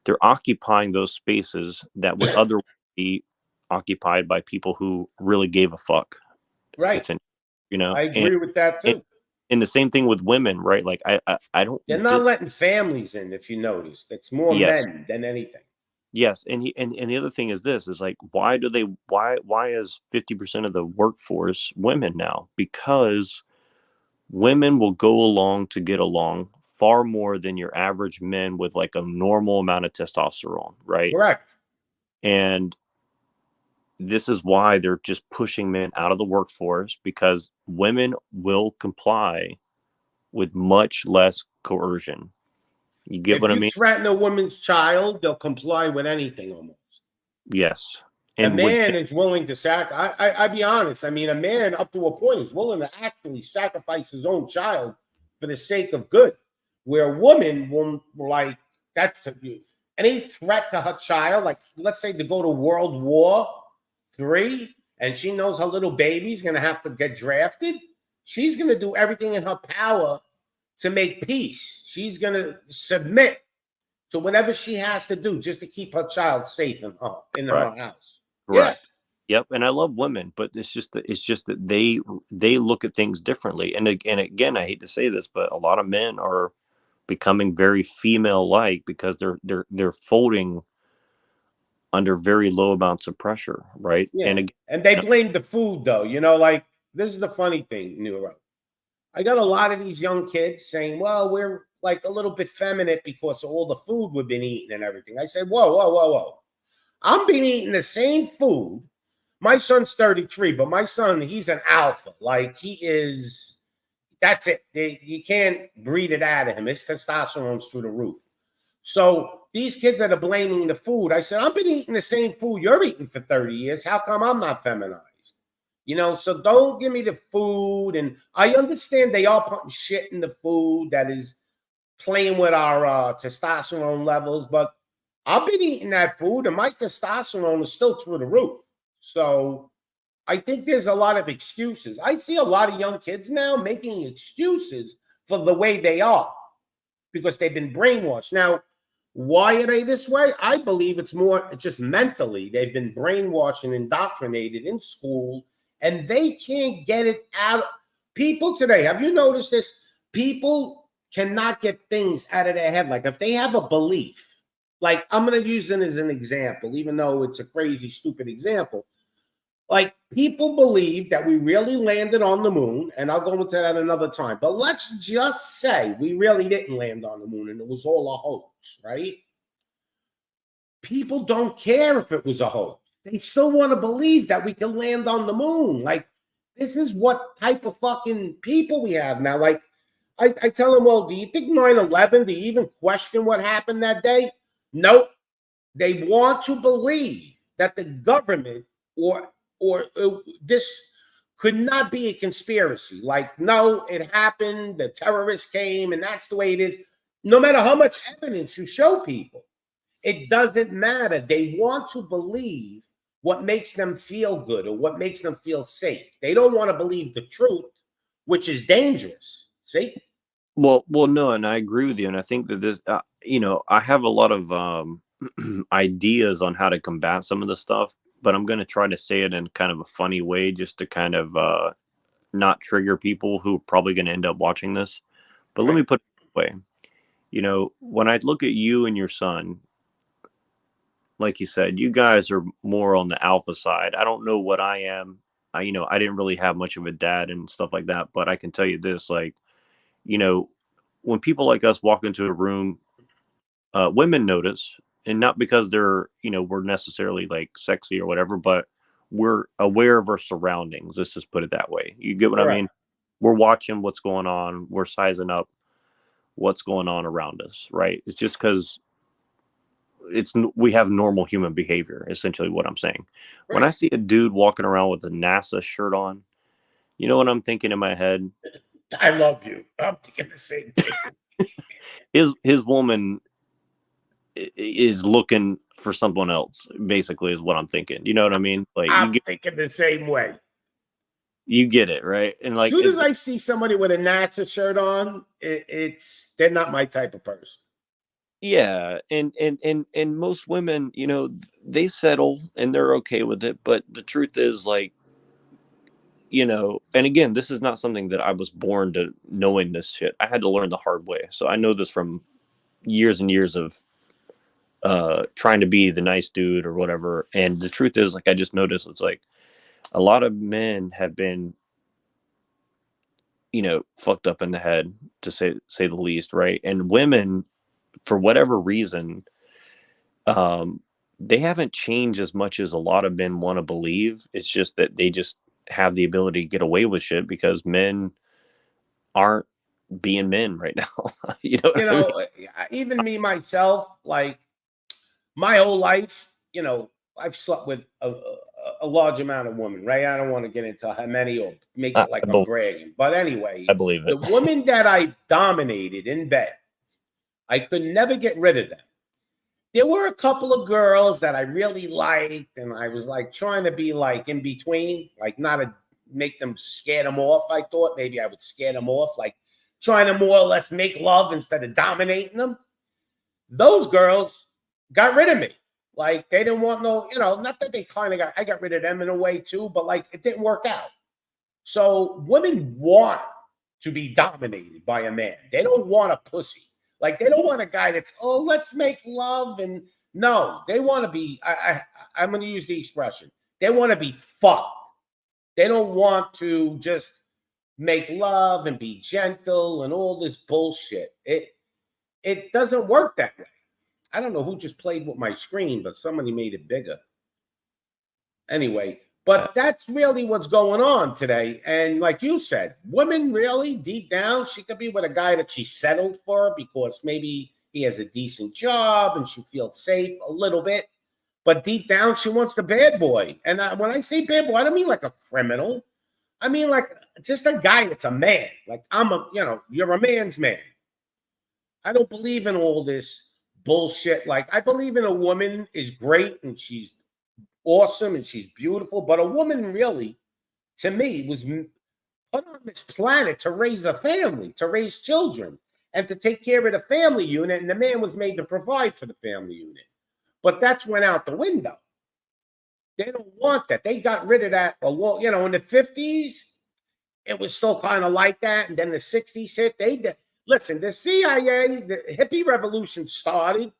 B: they're occupying those spaces that would otherwise be occupied by people who really gave a fuck,
A: Right.
B: potentially, you know,
A: I agree with that
B: and,
A: too.
B: and the same thing with women, right? Like I don't.
A: They're not letting families in, if you notice. It's more
B: Yes,
A: men than anything.
B: yes, and the other thing is this is like why is 50% of the workforce women now? Because women will go along to get along far more than your average men with like a normal amount of testosterone, right?
A: Correct.
B: And this is why they're just pushing men out of the workforce, because women will comply with much less coercion. You get
A: If
B: what I
A: you
B: mean?
A: threaten a woman's child, they'll comply with anything almost.
B: Yes.
A: A
B: And with
A: man is willing to I be honest. I mean, a man up to a point is willing to actually sacrifice his own child for the sake of good. Where a woman will like any threat to her child, like let's say to go to World War III, and she knows her little baby's gonna have to get drafted, she's gonna do everything in her power to make peace. She's gonna submit to whatever she has to do just to keep her child safe in her
B: correct,
A: house. Yeah.
B: correct. Yep, and I love women, but it's just that they look at things differently. And again, I hate to say this, but a lot of men are becoming very female like because they're folding under very low amounts of pressure, right? And
A: Yeah.
B: again,
A: And they blame the food though. Like this is the funny thing, Neuro. I got a lot of these young kids saying, well, we're like a little bit feminine because of all the food we've been eating and everything. I said, whoa, whoa, whoa, whoa. I'm been eating the same food. My son's 33, but my son, he's an alpha. Like that's it. You can't breed it out of him. His testosterone's through the roof. So these kids that are blaming the food, I said, I've been eating the same food you're eating for 30 years. How come I'm not feminized? So don't give me the food. And I understand they are putting shit in the food that is playing with our testosterone levels, but I've been eating that food and my testosterone is still through the roof. So I think there's a lot of excuses. I see a lot of young kids now making excuses for the way they are because they've been brainwashed. Now, why are they this way? I believe it's just mentally. They've been brainwashed and indoctrinated in school, and they can't get it out. People today, have you noticed this? People cannot get things out of their head. Like if they have a belief, like I'm going to use it as an example, even though it's a crazy, stupid example. Like people believe that we really landed on the moon, and I'll go into that another time. But let's just say we really didn't land on the moon and it was all a hoax, right? People don't care if it was a hoax. They still want to believe that we can land on the moon. Like, this is what type of fucking people we have now. Like, I tell them, well, do you think 9/11, do you even question what happened that day? Nope. They want to believe that the government or this could not be a conspiracy. Like, no, it happened, the terrorists came, and that's the way it is. No matter how much evidence you show people, it doesn't matter. They want to believe what makes them feel good or what makes them feel safe. They don't want to believe the truth, which is dangerous. See?
B: Well, no, and I agree with you, and I think that this, I have a lot of ideas on how to combat some of the stuff, but I'm going to try to say it in kind of a funny way, just to kind of not trigger people who are probably going to end up watching this. But let me put it this way: when I look at you and your son, like you said, you guys are more on the alpha side. I don't know what I am. I didn't really have much of a dad and stuff like that, but I can tell you this, like, when people like us walk into a room, women notice, and not because we're necessarily like sexy or whatever, but we're aware of our surroundings. Let's just put it that way. You get what I mean? We're watching what's going on. We're sizing up what's going on around us, right? It's just because we have normal human behavior, essentially what I'm saying.
A: Right.
B: When I see a dude walking around with a NASA shirt on, you know what I'm thinking in my head?
A: I love you. I'm thinking the same thing.
B: His woman is looking for someone else, basically, is what I'm thinking. You know what I mean? Like,
A: I'm thinking the same way.
B: You get it, right? And like,
A: as soon as I see somebody with a NASA shirt on, they're not my type of person.
B: Yeah, and most women, they settle and they're okay with it. But the truth is, like, and again, this is not something that I was born to knowing this shit. I had to learn the hard way. So I know this from years and years of trying to be the nice dude or whatever. And the truth is, like, I just noticed it's like a lot of men have been, fucked up in the head, to say the least, right? And women, for whatever reason, they haven't changed as much as a lot of men want to believe. It's just that they just have the ability to get away with shit because men aren't being men right now. I mean?
A: Even me myself, like my whole life, I've slept with a large amount of women, right? I don't want to get into how many or make it like I'm bragging. But anyway,
B: I believe it.
A: The women that I've dominated in bed, I could never get rid of them. There were a couple of girls that I really liked, and I was like trying to be like in between, like not to make them scare them off. I thought maybe I would scare them off, like trying to more or less make love instead of dominating them. Those girls got rid of me. Like they didn't want no, not that they kind of I got rid of them in a way too, but like it didn't work out. So women want to be dominated by a man. They don't want a pussy. Like they don't want a guy that's, oh, let's make love. And no, they want to be, I'm going to use the expression. They want to be fucked. They don't want to just make love and be gentle and all this bullshit. It doesn't work that way. I don't know who just played with my screen, but somebody made it bigger. Anyway, but that's really what's going on today. And like you said, women really deep down, she could be with a guy that she settled for because maybe he has a decent job and she feels safe a little bit. But deep down, she wants the bad boy. And when I say bad boy, I don't mean like a criminal. I mean like just a guy that's a man. Like you're a man's man. I don't believe in all this bullshit. Like I believe in a woman is great and she's awesome and she's beautiful, but a woman really, to me, was put on this planet to raise a family, to raise children, and to take care of the family unit. And the man was made to provide for the family unit. But that's went out the window. They don't want that. They got rid of that. You know, in the 50s, it was still kind of like that. And then the 60s hit. Listen, the CIA, the hippie revolution started,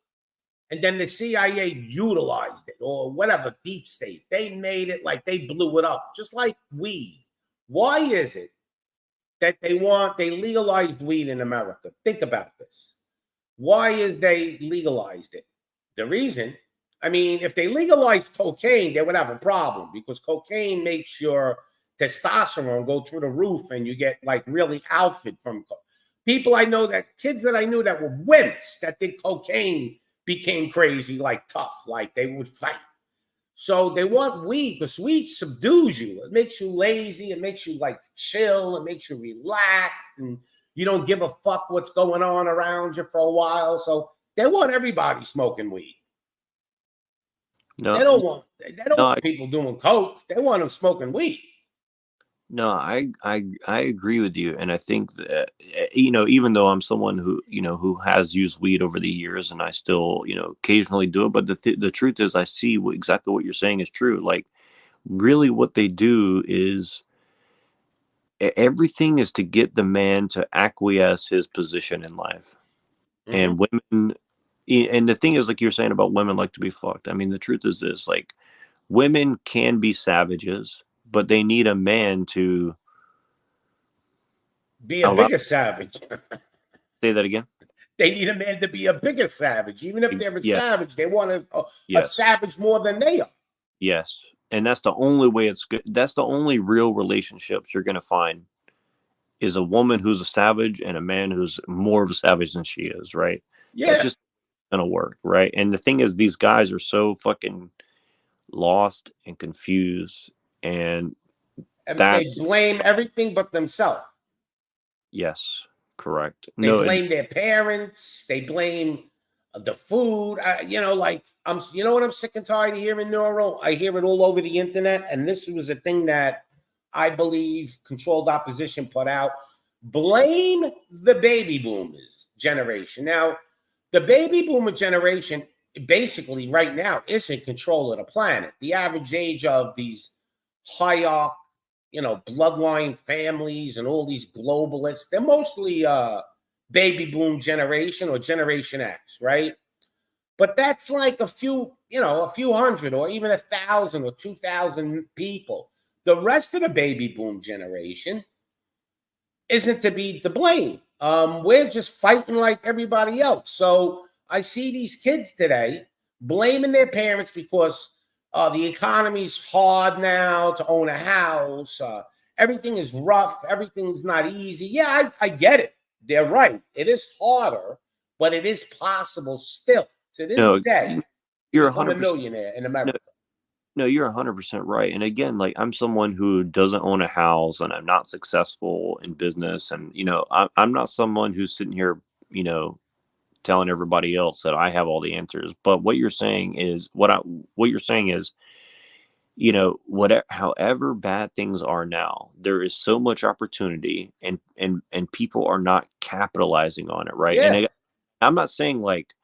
A: and then the CIA utilized it, or whatever, deep state. They made it like they blew it up, just like weed. Why is it that they legalized weed in America? Think about this. Why is they legalized it? The reason, I mean, if they legalized cocaine, they would have a problem, because cocaine makes your testosterone go through the roof and you get like really outfit from people I know, that kids that I knew that were wimps that did cocaine became crazy, like tough, like they would fight. So they want weed because weed subdues you. It makes you lazy. It makes you like chill. It makes you relaxed, and you don't give a fuck what's going on around you for a while. So they want everybody smoking weed.
B: No,
A: They don't want
B: no,
A: people doing coke. They want them smoking weed.
B: no, I agree with you, and I think that you know, even though I'm someone who who has used weed over the years, and I still occasionally do it, but the truth is, I see exactly what you're saying is true. Like, really, what they do is everything is to get the man to acquiesce his position in life,
A: Mm-hmm.
B: and women. And the thing is, like you're saying about women like to be fucked. I mean, the truth is this: like, women can be savages, but they need a man to
A: Be a
B: allow.
A: bigger savage.
B: Say that again.
A: They need a man to be a bigger savage. Even if they're a
B: Yeah.
A: savage, they want a
B: Yes.
A: savage more than they are.
B: Yes. And that's the only way it's good. That's the only real relationships you're going to find, is a woman who's a savage and a man who's more of a savage than she is, right? That's
A: Yeah.
B: just going to work, right? And the thing is, these guys are so fucking lost and confused. And
A: And they
B: that's,
A: blame everything but themselves.
B: yes, correct.
A: They
B: No,
A: blame their parents. They blame the food. Like you know what I'm sick and tired of hearing, Neuro? I hear it all over the internet, and this was a thing that I believe Controlled Opposition put out. Blame the baby boomers generation. Now, the baby boomer generation basically right now is in control of the planet. The average age of these hierarch, bloodline families and all these globalists, they're mostly baby boom generation or Generation X, right? But that's like a few hundred or even 1,000 or 2,000 people. The rest of the baby boom generation isn't to be to blame. We're just fighting like everybody else. So I see these kids today blaming their parents because the economy's hard now to own a house. Everything is rough. Everything's not easy. Yeah, I get it. They're right. It is harder, but it is possible still to this
B: no,
A: day to
B: you're
A: become a
B: 100%.
A: millionaire in
B: No,
A: America.
B: no, you're 100% right. And again, like, I'm someone who doesn't own a house and I'm not successful in business. And, I'm not someone who's sitting here, telling everybody else that I have all the answers. But what you're saying is, whatever, however bad things are now, there is so much opportunity, and people are not capitalizing on it. Right.
A: Yeah,
B: I'm not saying like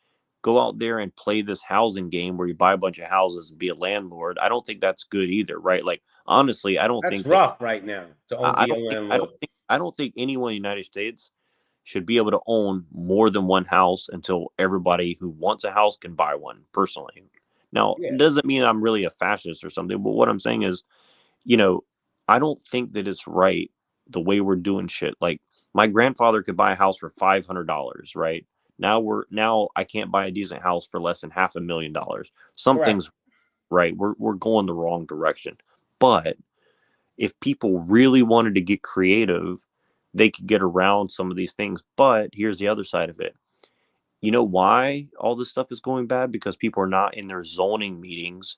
B: go out there and play this housing game where you buy a bunch of houses and be a landlord. I don't think that's good either, right? Like, honestly, I don't
A: that's
B: think that
A: rough right now to
B: I
A: be a
B: don't think I
A: landlord.
B: don't think I don't think anyone in the United States should be able to own more than one house until everybody who wants a house can buy one personally. Now,
A: Yeah,
B: it doesn't mean I'm really a fascist or something, but what I'm saying is, you know, I don't think that it's right the way we're doing shit. Like, my grandfather could buy a house for $500, right? Now I can't buy a decent house for less than $500,000.
A: correct.
B: Something's right. We're going the wrong direction. But if people really wanted to get creative, they could get around some of these things. But here's the other side of it. You know why all this stuff is going bad? Because people are not in their zoning meetings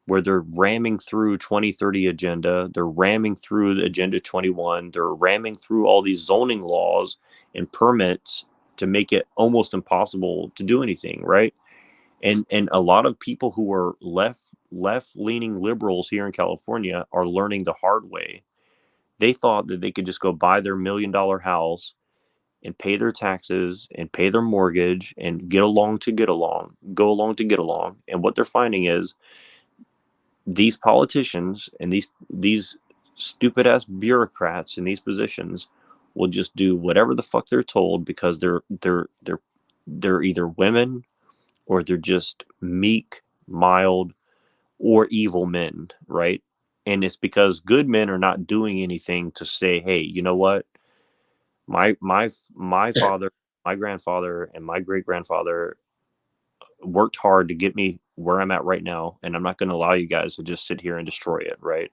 B: where they're ramming through 2030 agenda, they're ramming through the agenda 21, they're ramming through all these zoning laws and permits to make it almost impossible to do anything, right? And a lot of people who are left leaning liberals here in California are learning the hard way. They thought that they could just go buy their $1 million house and pay their taxes and pay their mortgage and get along to get along, go along to get along. And what they're finding is these politicians and these stupid ass bureaucrats in these positions will just do whatever the fuck they're told because they're either women or they're just meek, mild, or evil men, right? And it's because good men are not doing anything to say, hey, you know what? My father, my grandfather, and my great grandfather worked hard to get me where I'm at right now, and I'm not going to allow you guys to just sit here and destroy it, right?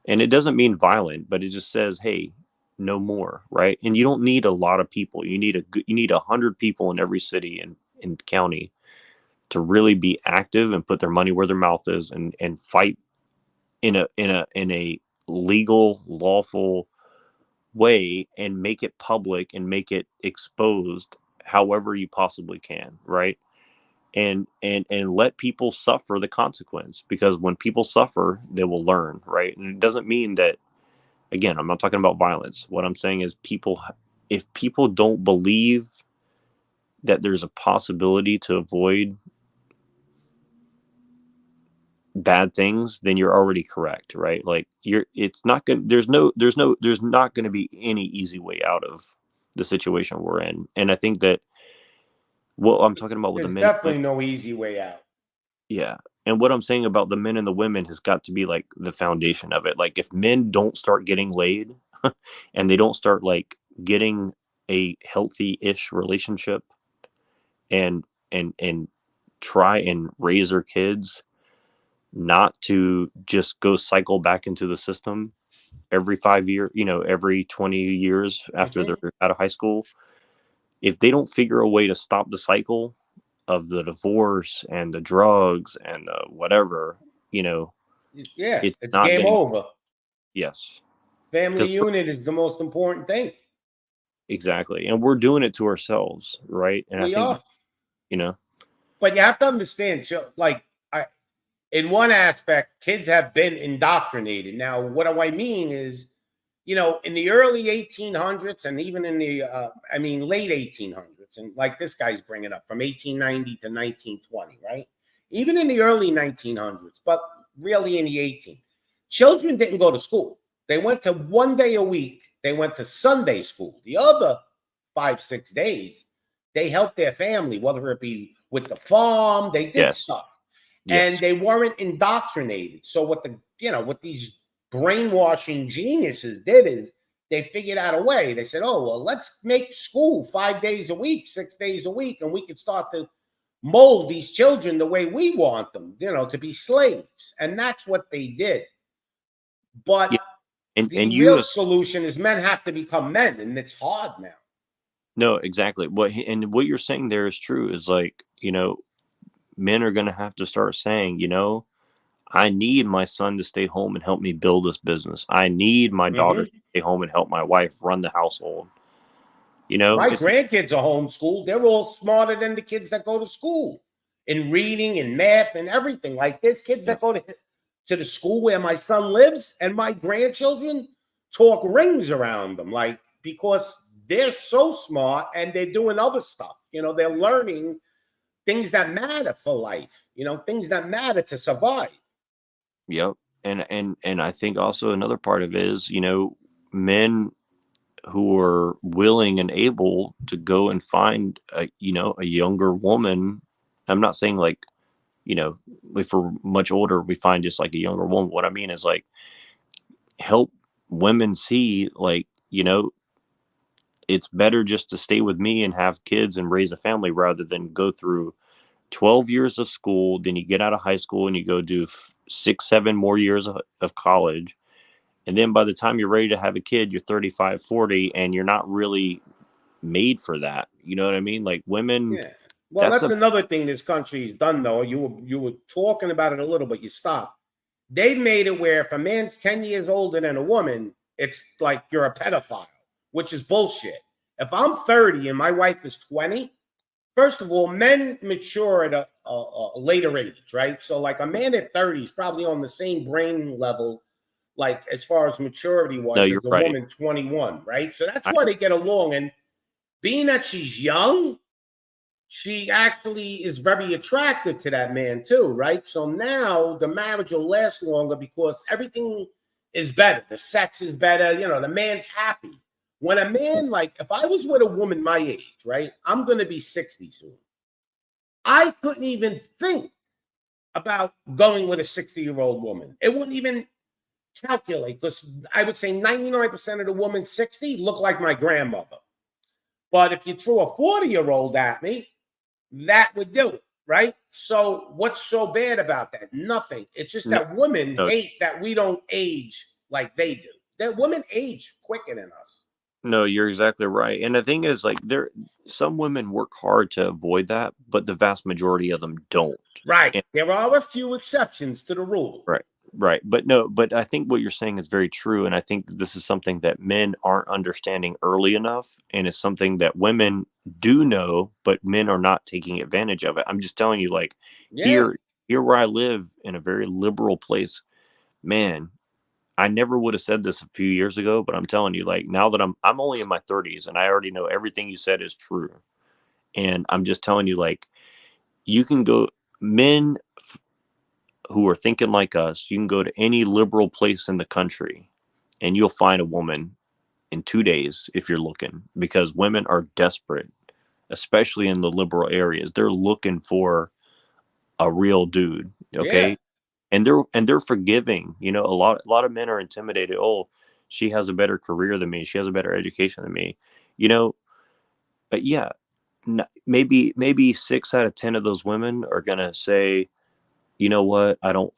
B: And it doesn't mean violent, but it just says, hey, no more, right? And you don't need a lot of people. You need 100 people in every city and county to really be active and put their money where their mouth is and fight in a legal, lawful way and make it public and make it exposed however you possibly can, right? And let people suffer the consequence, because when people suffer they will learn, right? And it doesn't mean that, again, I'm not talking about violence. What I'm saying is people, if people don't believe that there's a possibility to avoid bad things, then you're already correct, right? Like it's not going there's not going to be any easy way out of the situation we're in. And I think that what I'm talking about with the
A: There's
B: men and
A: definitely
B: women,
A: no easy way out.
B: yeah. And what I'm saying about the men and the women has got to be like the foundation of it. Like if men don't start getting laid and they don't start like getting a healthy-ish relationship and and try and raise their kids not to just go cycle back into the system every 5 year, every 20 years after
A: Hmm.
B: they're out of high school. If they don't figure a way to stop the cycle of the divorce and the drugs and the whatever,
A: Yeah,
B: it's
A: it's
B: not
A: game
B: going to,
A: over.
B: yes,
A: Family
B: because
A: unit is the most important thing.
B: exactly. And we're doing it to ourselves. Right. And I
A: We
B: think,
A: are.
B: you know,
A: But you have to understand, like, in one aspect, kids have been indoctrinated. Now, what do I mean is, in the early 1800s and even in the, late 1800s, and like this guy's bringing up from 1890 to 1920, right? Even in the early 1900s, but really in the 18, children didn't go to school. They went to one day a week. They went to Sunday school. The other 5, 6 days, they helped their family, whether it be with the farm, they did
B: yes,
A: stuff, and
B: yes,
A: they weren't indoctrinated. So what these brainwashing geniuses did is they figured out a way. They said, "Oh, well, let's make school 5 days a week, 6 days a week, and we can start to mold these children the way we want them, to be slaves." And that's what they did. But
B: yeah. And
A: the
B: you
A: real solution is men have to become men, and it's hard now.
B: no, exactly. What you're saying there is true, is like, men are going to have to start saying, I need my son to stay home and help me build this business. I need my daughter to
A: Hmm.
B: stay home and help my wife run the household.
A: My
B: It's
A: grandkids are homeschooled. They're all smarter than the kids that go to school in reading and math and everything. Like there's kids
B: yeah,
A: that go to the school where my son lives, and my grandchildren talk rings around them, like because they're so smart and they're doing other stuff. They're learning things that matter for life. Things that matter to survive.
B: yep. And I think also another part of it is, men who are willing and able to go and find a younger woman. I'm not saying like, if we're much older, we find just like a younger woman. What I mean is like help women see like, it's better just to stay with me and have kids and raise a family rather than go through 12 years of school. Then you get out of high school and you go do 6, 7 more years of college. And then by the time you're ready to have a kid, you're 35, 40, and you're not really made for that. You know what I mean? Like women,
A: Yeah. Well,
B: that's
A: that's
B: a,
A: another thing this country's done, though. You were talking about it a little, but you stopped. They've made it where if a man's 10 years older than a woman, it's like you're a pedophile, which is bullshit. If I'm 30 and my wife is 20, first of all, men mature at a later age, right? So, like a man at 30 is probably on the same brain level, like as far as maturity
B: No,
A: wise,
B: you're
A: as a
B: right.
A: woman 21, right? So that's
B: I,
A: why they get along. And being that she's young, she actually is very attractive to that man too, right? So now the marriage will last longer because everything is better. The sex is better. You know, the man's happy. When a man, like, if I was with a woman my age, right? I'm going to be 60 soon. I couldn't even think about going with a 60-year-old woman. It wouldn't even calculate because I would say 99% of the women 60 look like my grandmother. But if you threw a 40-year-old at me, that would do it, right? So what's so bad about that? Nothing. It's just
B: no,
A: that women
B: no,
A: hate that we don't age like they do. That women age quicker than us.
B: no, you're exactly right. And the thing is, like, some women work hard to avoid that, but the vast majority of them don't.
A: Right.
B: And
A: There are a few exceptions to the rule.
B: right, right. But no, but I think what you're saying is very true. And I think that this is something that men aren't understanding early enough. And it's something that women do know, but men are not taking advantage of it. I'm just telling you, like,
A: Yeah.
B: here where I live in a very liberal place, man, I never would have said this a few years ago, but I'm telling you, like, now that I'm only in my 30s and I already know everything you said is true. And I'm just telling you, like, you can go men who are thinking like us, you can go to any liberal place in the country and you'll find a woman in 2 days if you're looking, because women are desperate, especially in the liberal areas. They're looking for a real dude.
A: Yeah.
B: Okay. And they're forgiving. You know, a lot of men are intimidated. Oh, she has a better career than me. She has a better education than me. You know, but yeah, maybe 6 out of 10 of those women are gonna say, you know what, I don't,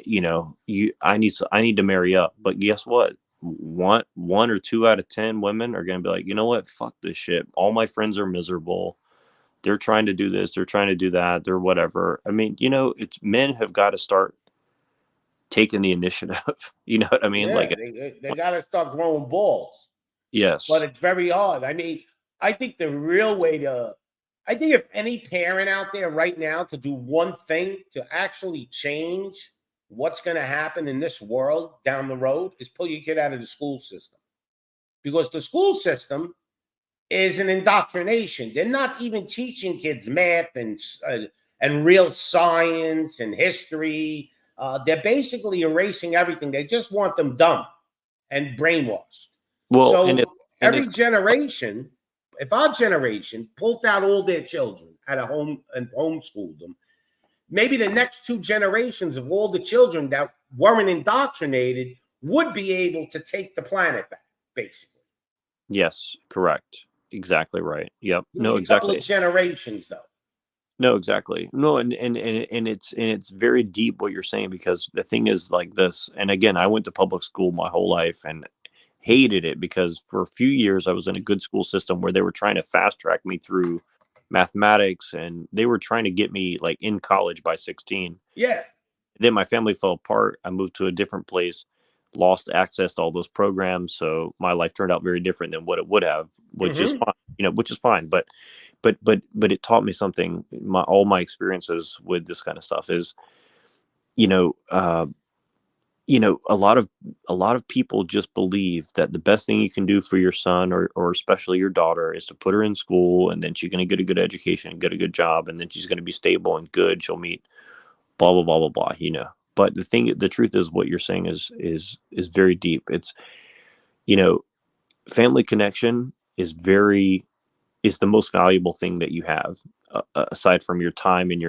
B: you know, I need to marry up. But guess what? One or 2 out of 10 women are gonna be like, you know what, fuck this shit. All my friends are miserable. They're trying to do this. They're trying to do that. They're whatever. I mean, you know, it's men have got to start taking the initiative. You know what I mean?
A: Yeah.
B: Like,
A: They got to start growing balls. But
B: yes.
A: it's very hard. I mean, I think the real way to, I think if any parent out there right now could do one thing to actually change what's going to happen in this world down the road is pull your kid out of the school system. Because the school system is an indoctrination. They're not even teaching kids math and real science and history. They're basically erasing everything. They just want them dumb and brainwashed.
B: Well,
A: So
B: and
A: every
B: it's
A: generation, if our generation pulled out all their children at a home and homeschooled them, maybe the next two generations of all the children that weren't indoctrinated would be able to take the planet back, basically.
B: yes, correct. Exactly right. Yep.
A: You
B: No,
A: need a couple of
B: exactly.
A: generations, though.
B: No, exactly. No, and it's very deep what you're saying, because the thing is like this. And again, I went to public school my whole life and hated it, because for a few years I was in a good school system where they were trying to fast track me through mathematics, and they were trying to get me like in college by 16.
A: Yeah.
B: Then my family fell apart. I moved to a different place, lost access to all those programs, so my life turned out very different than what it would have, which is
A: Mm-hmm.
B: fine, you know, which is fine. But it taught me something. All my experiences with this kind of stuff is, you know, a lot of people just believe that the best thing you can do for your son, or especially your daughter, is to put her in school, and then she's going to get a good education and get a good job, and then she's going to be stable and good. She'll meet blah blah blah blah blah. You know. But the truth is, what you're saying is very deep. It's, you know, family connection is the most valuable thing that you have, aside from your time and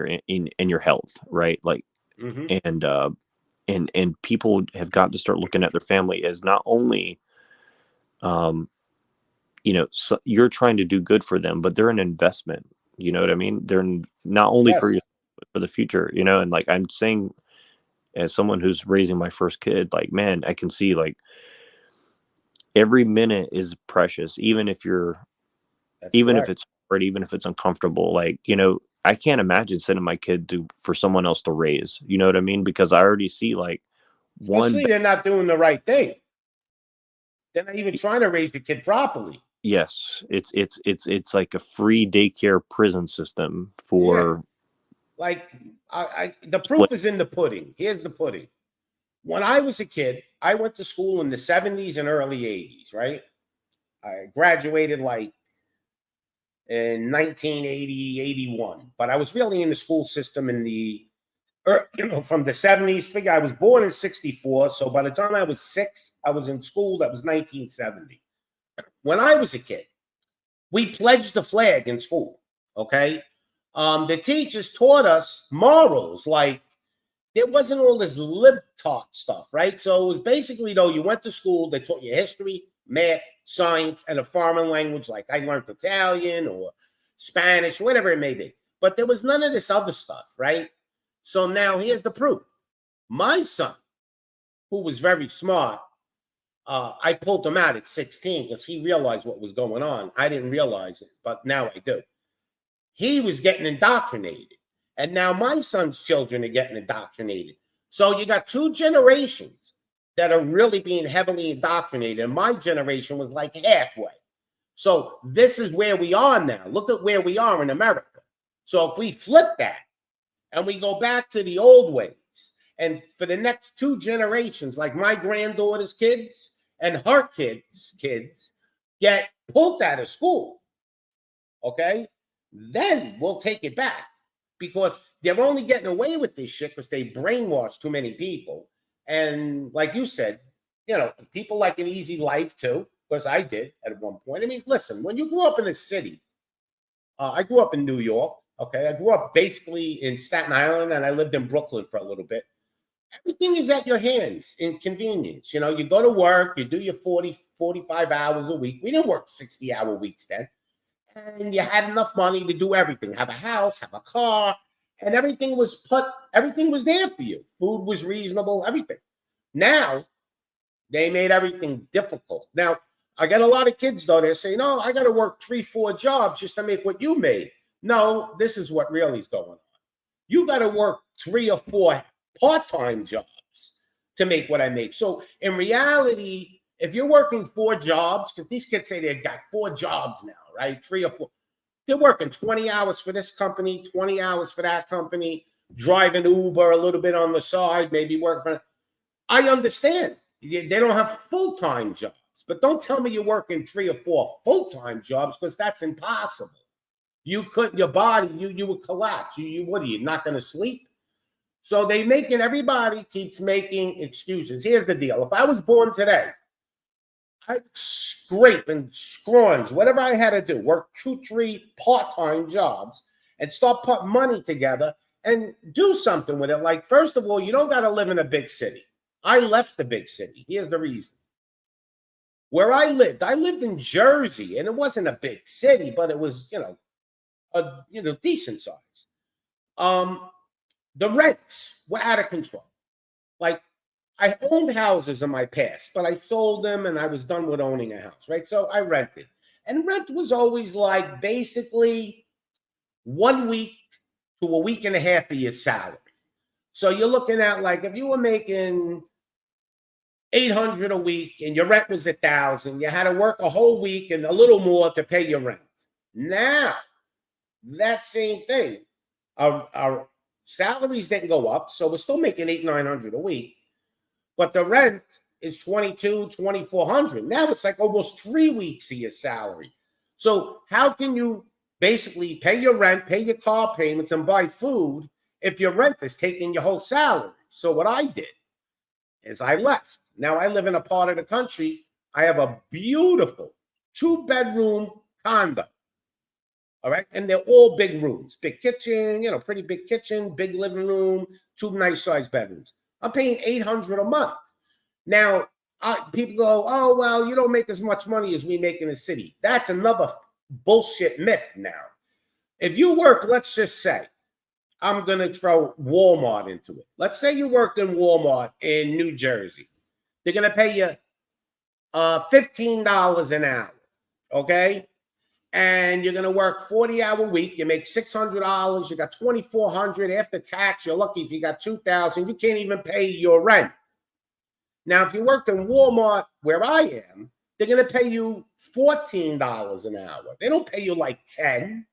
B: your health, right? Like,
A: Mm-hmm.
B: and and people have got to start looking at their family as not only, um so you're trying to do good for them, but they're an investment. You know what I mean? Not only for
A: Yes.
B: you, but for the future. You know, and like I'm saying, as someone who's raising my first kid, like, man, I can see like every minute is precious,
A: That's
B: even if
A: correct.
B: it's hard, even if it's uncomfortable. Like, I can't imagine sending my kid for someone else to raise. You know what I mean? Because I already see like one.
A: Especially they're not doing the right thing. They're not even trying to raise the kid properly.
B: Yes, it's like a free daycare prison system
A: Yeah.
B: for
A: Like the proof is in the pudding. Here's the pudding. When I was a kid, I went to school in the 70s and early 80s, right? I graduated like in 1980, 81, but I was really in the school system in the, from the 70s. Figure I was born in 64. So by the time I was 6, I was in school. That was 1970. When I was a kid, we pledged the flag in school. Okay. The teachers taught us morals, like there wasn't all this lib-taught stuff, right? So it was basically, though, you went to school, they taught you history, math, science, and a foreign language, like I learned Italian or Spanish, whatever it may be. But there was none of this other stuff, right? So now here's the proof. My son, who was very smart, I pulled him out at 16 because he realized what was going on. I didn't realize it, but now I do. He was getting indoctrinated. And now my son's children are getting indoctrinated. So you got two generations that are really being heavily indoctrinated. And my generation was like halfway. So this is where we are now. Look at where we are in America. So if we flip that and we go back to the old ways, and for the next two generations, like my granddaughter's kids and her kids get pulled out of school, okay, then we'll take it back, because they're only getting away with this shit because they brainwash too many people. And like you said, people like an easy life too, because I did at one point. I mean, listen, when you grew up in a city, I grew up in New York, okay? I grew up basically in Staten Island, and I lived in Brooklyn for a little bit. Everything is at your hands in convenience. You go to work, you do your 40, 45 hours a week. We didn't work 60-hour weeks then. And you had enough money to do everything, have a house, have a car, and everything was there for you. Food was reasonable, everything. Now, they made everything difficult. Now, I get a lot of kids, though, they're saying, oh, I got to work 3, 4 jobs just to make what you made. No, this is what really is going on. You got to work 3 or 4 part-time jobs to make what I make. So in reality, if you're working 4 jobs, because these kids say they've got 4 jobs now, right? 3 or 4. They're working 20 hours for this company, 20 hours for that company, driving Uber a little bit on the side, maybe working for. I understand. They don't have full-time jobs, but don't tell me you're working 3 or 4 full-time jobs, because that's impossible. You couldn't, your body, you would collapse. What are you, not going to sleep? So everybody keeps making excuses. Here's the deal. If I was born today, I'd scrape and scrounge, whatever I had to do, work 2, 3 part-time jobs and start putting money together and do something with it. Like, first of all, you don't got to live in a big city. I left the big city. Here's the reason. Where I lived in Jersey, and it wasn't a big city, but it was, decent size. The rents were out of control. Like, I owned houses in my past, but I sold them and I was done with owning a house, right? So I rented. And rent was always like basically 1 week to a week and a half of your salary. So you're looking at, like, if you were making $800 a week and your rent was $1,000, you had to work a whole week and a little more to pay your rent. Now, that same thing, our salaries didn't go up, so we're still making $800-900 a week, but the rent is $2,200-2,400. Now it's like almost 3 weeks of your salary. So how can you basically pay your rent, pay your car payments, and buy food if your rent is taking your whole salary? So what I did is I left. Now I live in a part of the country. I have a beautiful 2-bedroom condo. All right. And they're all big rooms, big kitchen, pretty big kitchen, big living room, 2 nice sized bedrooms. I'm paying $800 a month. Now, people go, oh, well, you don't make as much money as we make in the city. That's another bullshit myth now. If you work, let's just say, I'm going to throw Walmart into it. Let's say you worked in Walmart in New Jersey. They're going to pay you $15 an hour. Okay. And you're going to work 40-hour week. You make $600. You got $2,400 after tax. You're lucky if you got $2,000. You can't even pay your rent. Now, if you worked in Walmart where I am, they're going to pay you $14 an hour. They don't pay you like 10.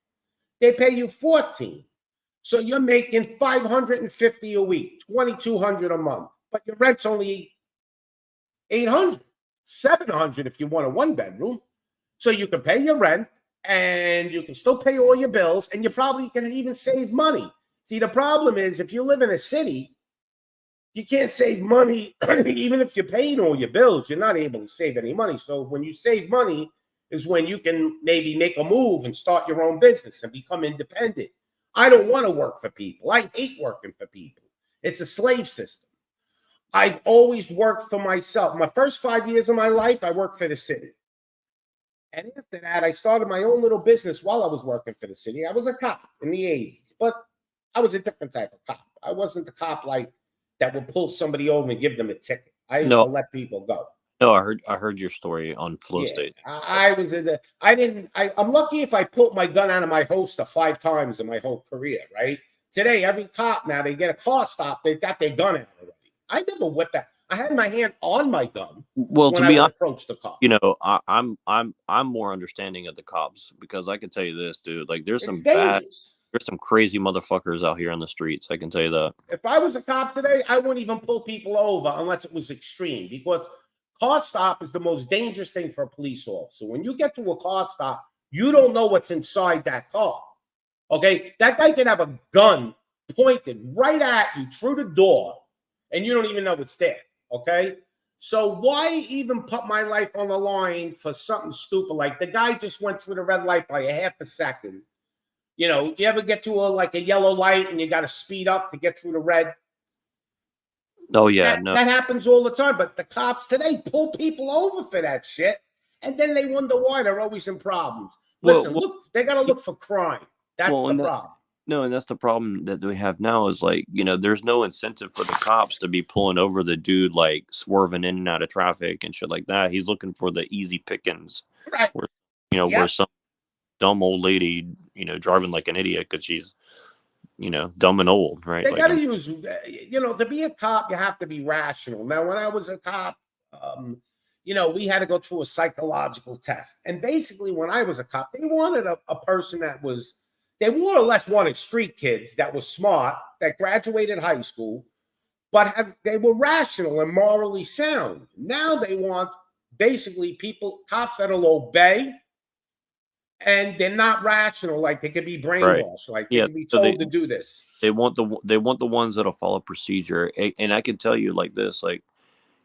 A: They pay you 14. So you're making $550 a week, $2,200 a month, but your rent's only $800, $700 if you want a one bedroom. So you can pay your rent and you can still pay all your bills, and you probably can even save money. See, the problem is if you live in a city, you can't save money. Even if you're paying all your bills, you're not able to save any money. So when you save money is when you can maybe make a move and start your own business and become independent. I don't want to work for people. I hate working for people. It's a slave system. I've always worked for myself. My first 5 years of my life, I worked for the city. And after that, I started my own little business while I was working for the city. I was a cop in the 80s, but I was a different type of cop. I wasn't the cop like that would pull somebody over and give them a ticket. I used to let people go.
B: No, I heard your story on Flow State.
A: I was in the. I'm lucky if I pulled my gun out of my holster 5 times in my whole career. Right today, every cop now they get a car stop, they got their gun out already. I never whipped that. I had my hand on my gun.
B: Well,
A: when
B: to be honest,
A: approach the cop.
B: You know, I'm more understanding of the cops, because I can tell you this, dude. Like, there's some crazy motherfuckers out here on the streets. I can tell you that.
A: If I was a cop today, I wouldn't even pull people over unless it was extreme, because car stop is the most dangerous thing for a police officer. When you get to a car stop, you don't know what's inside that car. Okay, that guy can have a gun pointed right at you through the door, and you don't even know it's there. Okay. So why even put my life on the line for something stupid like the guy just went through the red light by a half a second? You know, you ever get to a yellow light and you got to speed up to get through the red?
B: Oh yeah,
A: that happens all the time. But the cops today pull people over for that shit, and then they wonder why they're always in problems. Listen, look, they got to look for crime. That's the problem.
B: No, and that's the problem that we have now is, like, you know, there's no incentive for the cops to be pulling over the dude, like, swerving in and out of traffic and shit like that. He's looking for the easy pickings,
A: right?
B: Where some dumb old lady, driving like an idiot because she's, dumb and old, right?
A: They got to use, to be a cop, you have to be rational. Now, when I was a cop, we had to go through a psychological test. And basically, when I was a cop, they wanted a person that was, they more or less wanted street kids that were smart, that graduated high school, but they were rational and morally sound. Now they want basically cops that'll obey, and they're not rational. Like they could be brainwashed. Right. Like they can be told to do this.
B: They want the ones that'll follow procedure. And I can tell you like this, like,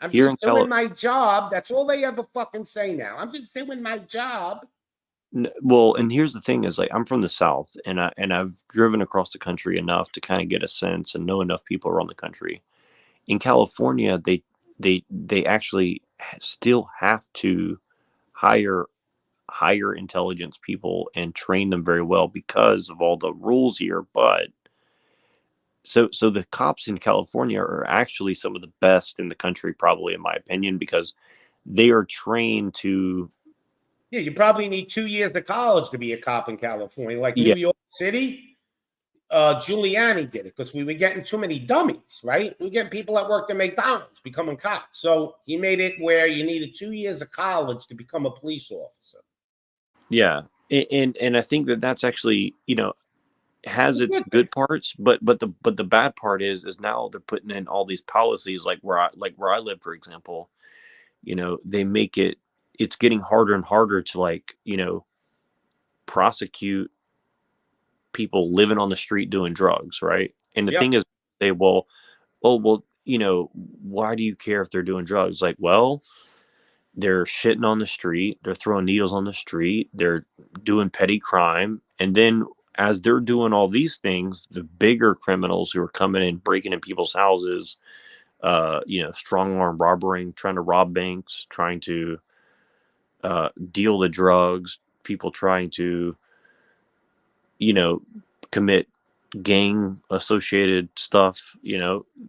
A: I'm just doing my job. That's all they ever fucking say now. I'm just doing my job.
B: Well, and here's the thing is, like, I'm from the South, and I've driven across the country enough to kind of get a sense and know enough people around the country. In California, they actually still have to hire higher intelligence people and train them very well because of all the rules here. But so the cops in California are actually some of the best in the country, probably, in my opinion, because they are trained to.
A: Yeah, you probably need 2 years of college to be a cop in California. Like New York City, Giuliani did it because we were getting too many dummies, right? We were getting people that worked at McDonald's becoming cops. So he made it where you needed 2 years of college to become a police officer.
B: Yeah, and I think that's actually, has its good parts, but the bad part is now they're putting in all these policies, like where I live, for example. They make it's getting harder and harder to, like, prosecute people living on the street doing drugs, right? And the thing is, they why do you care if they're doing drugs? Like, well, they're shitting on the street, they're throwing needles on the street, they're doing petty crime, and then as they're doing all these things, the bigger criminals who are coming in, breaking in people's houses, strong arm robbery, trying to rob banks, trying to deal the drugs, people trying to, commit gang associated stuff,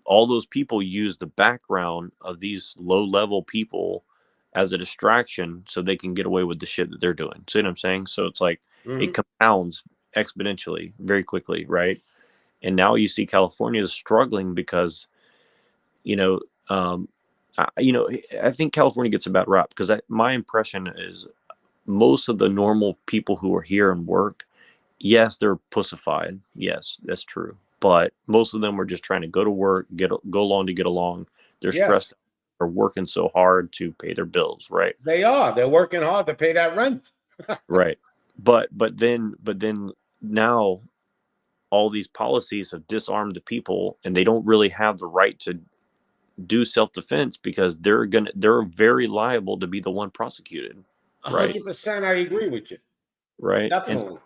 B: all those people use the background of these low level people as a distraction so they can get away with the shit that they're doing. See what I'm saying? So it's like, it compounds exponentially very quickly, right? And now you see California is struggling because, I think California gets a bad rap because my impression is most of the normal people who are here and work, yes, they're pussified. Yes, that's true. But most of them are just trying to go to work, go along to get along. They're
A: Yes,
B: stressed, are working so hard to pay their bills, right?
A: they are. They're working hard to pay that rent.
B: Right. But then now all these policies have disarmed the people, and they don't really have the right to do self-defense because they're very liable to be the one prosecuted, right?
A: 100%, I agree with you.
B: Right.
A: Definitely.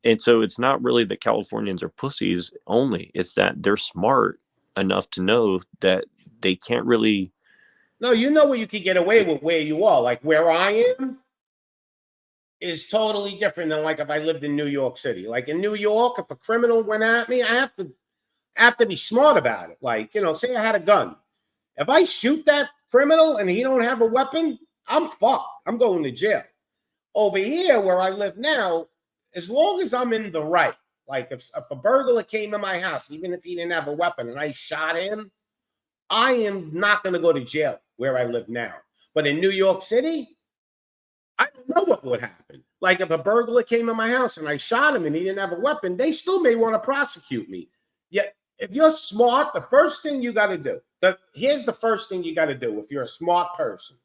B: And so it's not really that Californians are pussies only, it's that they're smart enough to know that they can't really.
A: No, you know where you can get away with where you are. Like where I am is totally different than like if I lived in New York City. Like in New York, if a criminal went at me, I have to be smart about it. Like, say I had a gun. If I shoot that criminal and he don't have a weapon, I'm fucked. I'm going to jail. Over here where I live now, as long as I'm in the right, like if a burglar came to my house, even if he didn't have a weapon and I shot him, I am not going to go to jail where I live now. But in New York City, I don't know what would happen. Like if a burglar came in my house and I shot him and he didn't have a weapon, they still may want to prosecute me. Yet, if you're smart, the first thing you got to do, here's the first thing you got to do if you're a smart person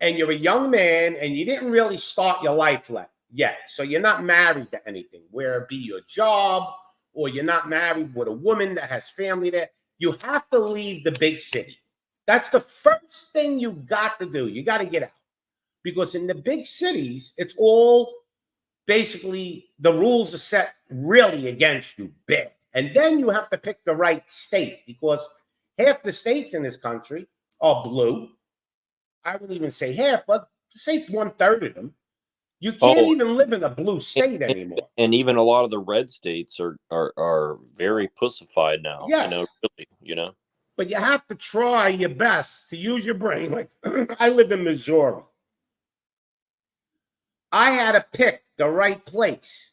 A: and you're a young man and you didn't really start your life yet. So you're not married to anything, where it be your job or you're not married with a woman that has family there. You have to leave the big city. That's the first thing you got to do. You got to get out. Because in the big cities, it's all basically the rules are set really against you big. And then you have to pick the right state because half the states in this country are blue. I wouldn't even say half, but say 1/3 of them. You can't
B: Oh,
A: even live in a blue state
B: and,
A: anymore.
B: and even a lot of the red states are very pussified now,
A: Yes,
B: really.
A: but you have to try your best to use your brain. Like I live in Missouri. I had to pick the right place.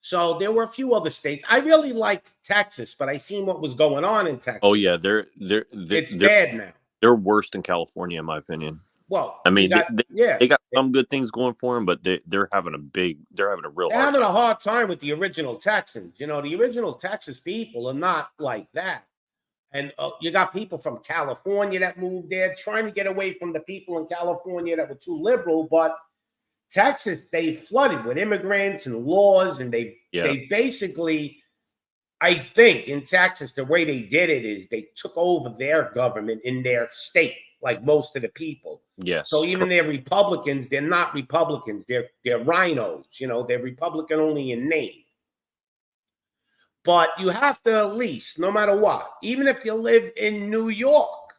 A: So there were a few other states. I really liked Texas, but I seen what was going on in Texas.
B: Oh yeah, they're
A: It's bad now.
B: they're worse than California in my opinion.
A: Well,
B: I
A: you
B: mean,
A: got
B: they got some good things going for them, but they're having a real
A: they're
B: hard
A: having
B: time.
A: a hard time with the original Texans. The original Texas people are not like that. And you got people from California that moved there trying to get away from the people in California that were too liberal. But Texas, they flooded with immigrants and laws, and they basically, I think in Texas, the way they did it is they took over their government in their state, like most of the people.
B: Yes.
A: So even their Republicans, they're not Republicans. They're rhinos. They're Republican only in name. But you have to at least, no matter what, even if you live in New York,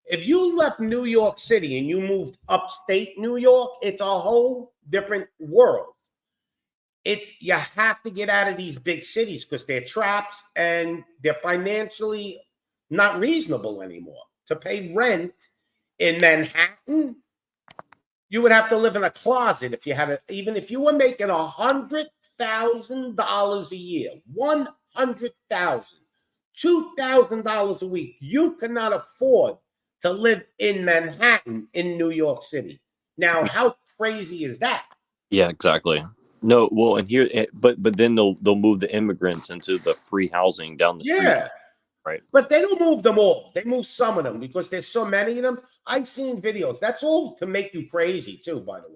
A: if you left New York City and you moved upstate New York, it's a whole different world. You have to get out of these big cities because they're traps and they're financially not reasonable anymore. To pay rent in Manhattan, you would have to live in a closet if you had even if you were making $100,000 a year, 100,000, $2,000 a week. You cannot afford to live in Manhattan in New York City. Now, how crazy is that?
B: Yeah, exactly. No, well, and here, but then they'll move the immigrants into the free housing down the street, right?
A: But they don't move them all. They move some of them because there's so many of them. I've seen videos. That's all to make you crazy, too, by the way.